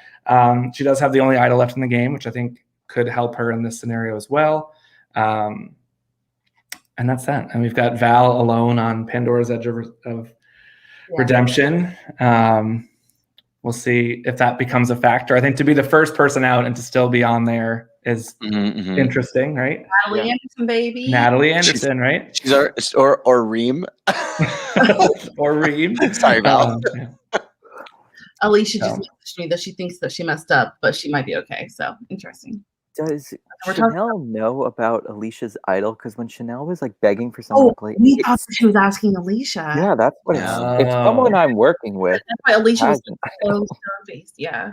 She does have the only idol left in the game, which I think could help her in this scenario as well. And that's that. And we've got Val alone on Pandora's Edge of Redemption. We'll see if that becomes a factor. I think to be the first person out and to still be on there is interesting, right? Natalie Anderson, baby. Natalie Anderson, right? She's or Reem. Or Reem. Sorry, Val. Alicia just messaged me that she thinks that she messed up, but she might be okay. So interesting. Does Chanel know about Alicia's idol? Because when Chanel was begging for someone to play, we thought she was asking Alicia. Yeah, that's what it's someone I'm working with. That's why Alicia was so stone-faced. Yeah.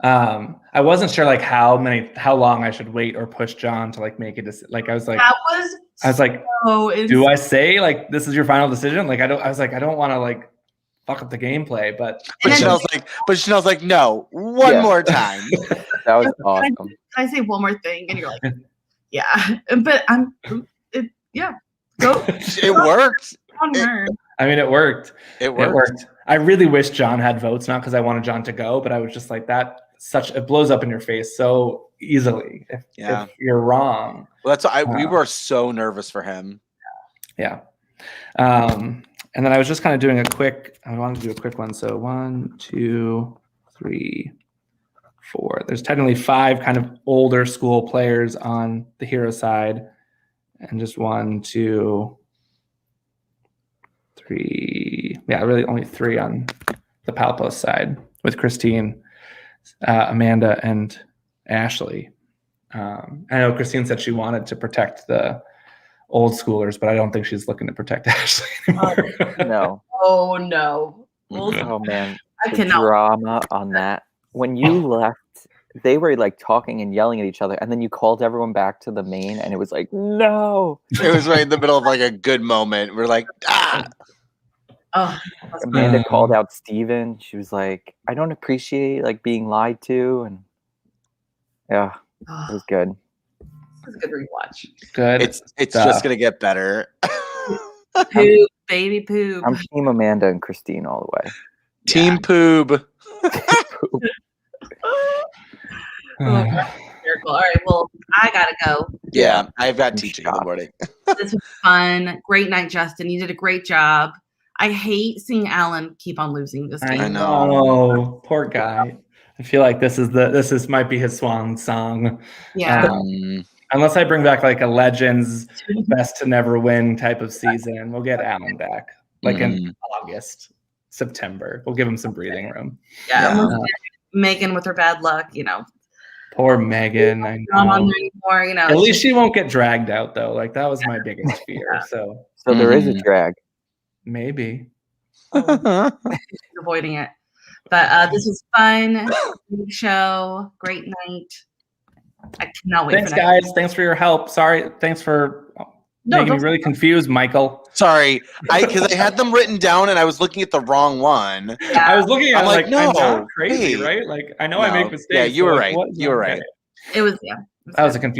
I wasn't sure how long I should wait or push John to make a decision. I was like, do I say this is your final decision? I don't want to fuck up the gameplay, but Chanel's like, no, one more time. That was awesome. Can I say one more thing? And you're like, yeah, but go. It worked. I mean, it worked. It worked. I really wish John had votes, not because I wanted John to go, but I was just like that. It blows up in your face so easily if you're wrong. Well, we were so nervous for him. Yeah. And then I was just kind of doing I wanted to do a quick one. So 1, 2, 3, 4. There's technically 5 kind of older school players on the hero side, and just 1, 2, 3. Yeah, really only 3 on the Palpos side with Christine, Amanda, and Ashley. I know Christine said she wanted to protect the old schoolers, but I don't think she's looking to protect Ashley anymore. No. Oh no. Oh man. I the cannot. Drama on that. When you left, they were talking and yelling at each other, and then you called everyone back to the main, and it was like, no. It was right in the middle of a good moment. We're like, ah. Oh, Amanda called out Steven. She was like, I don't appreciate being lied to, and yeah, it was good. It was a good rewatch. Good. It's just gonna get better. Poop, baby poop. I'm team Amanda and Christine all the way. Team Poob. Miracle. All right, well, I gotta go. Yeah, I've got teaching in the morning. This was fun. Great night, Justin. You did a great job. I hate seeing Alan keep on losing this game. I know. Poor guy. I feel like this might be his swan song. Yeah. Unless I bring back like a Legends best to never win type of season, we'll get Alan back like in August, September. We'll give him some breathing room. Yeah. Megan with her bad luck, you know. Poor Megan. I Not on know. anymore, you know. At least she won't get dragged out though. Like that was my biggest fear. So there is a drag. Maybe. Avoiding it. But this was fun. Great show. Great night. I cannot wait. Thanks, guys. Thanks for your help. Sorry. Thanks for making me really confused, Michael. Sorry, because I had them written down and I was looking at the wrong one. I was looking at I'm like, no, I'm not crazy, wait. right? Like I know I make mistakes. Yeah, you were so, right. like, You were right. It was That was a confusing.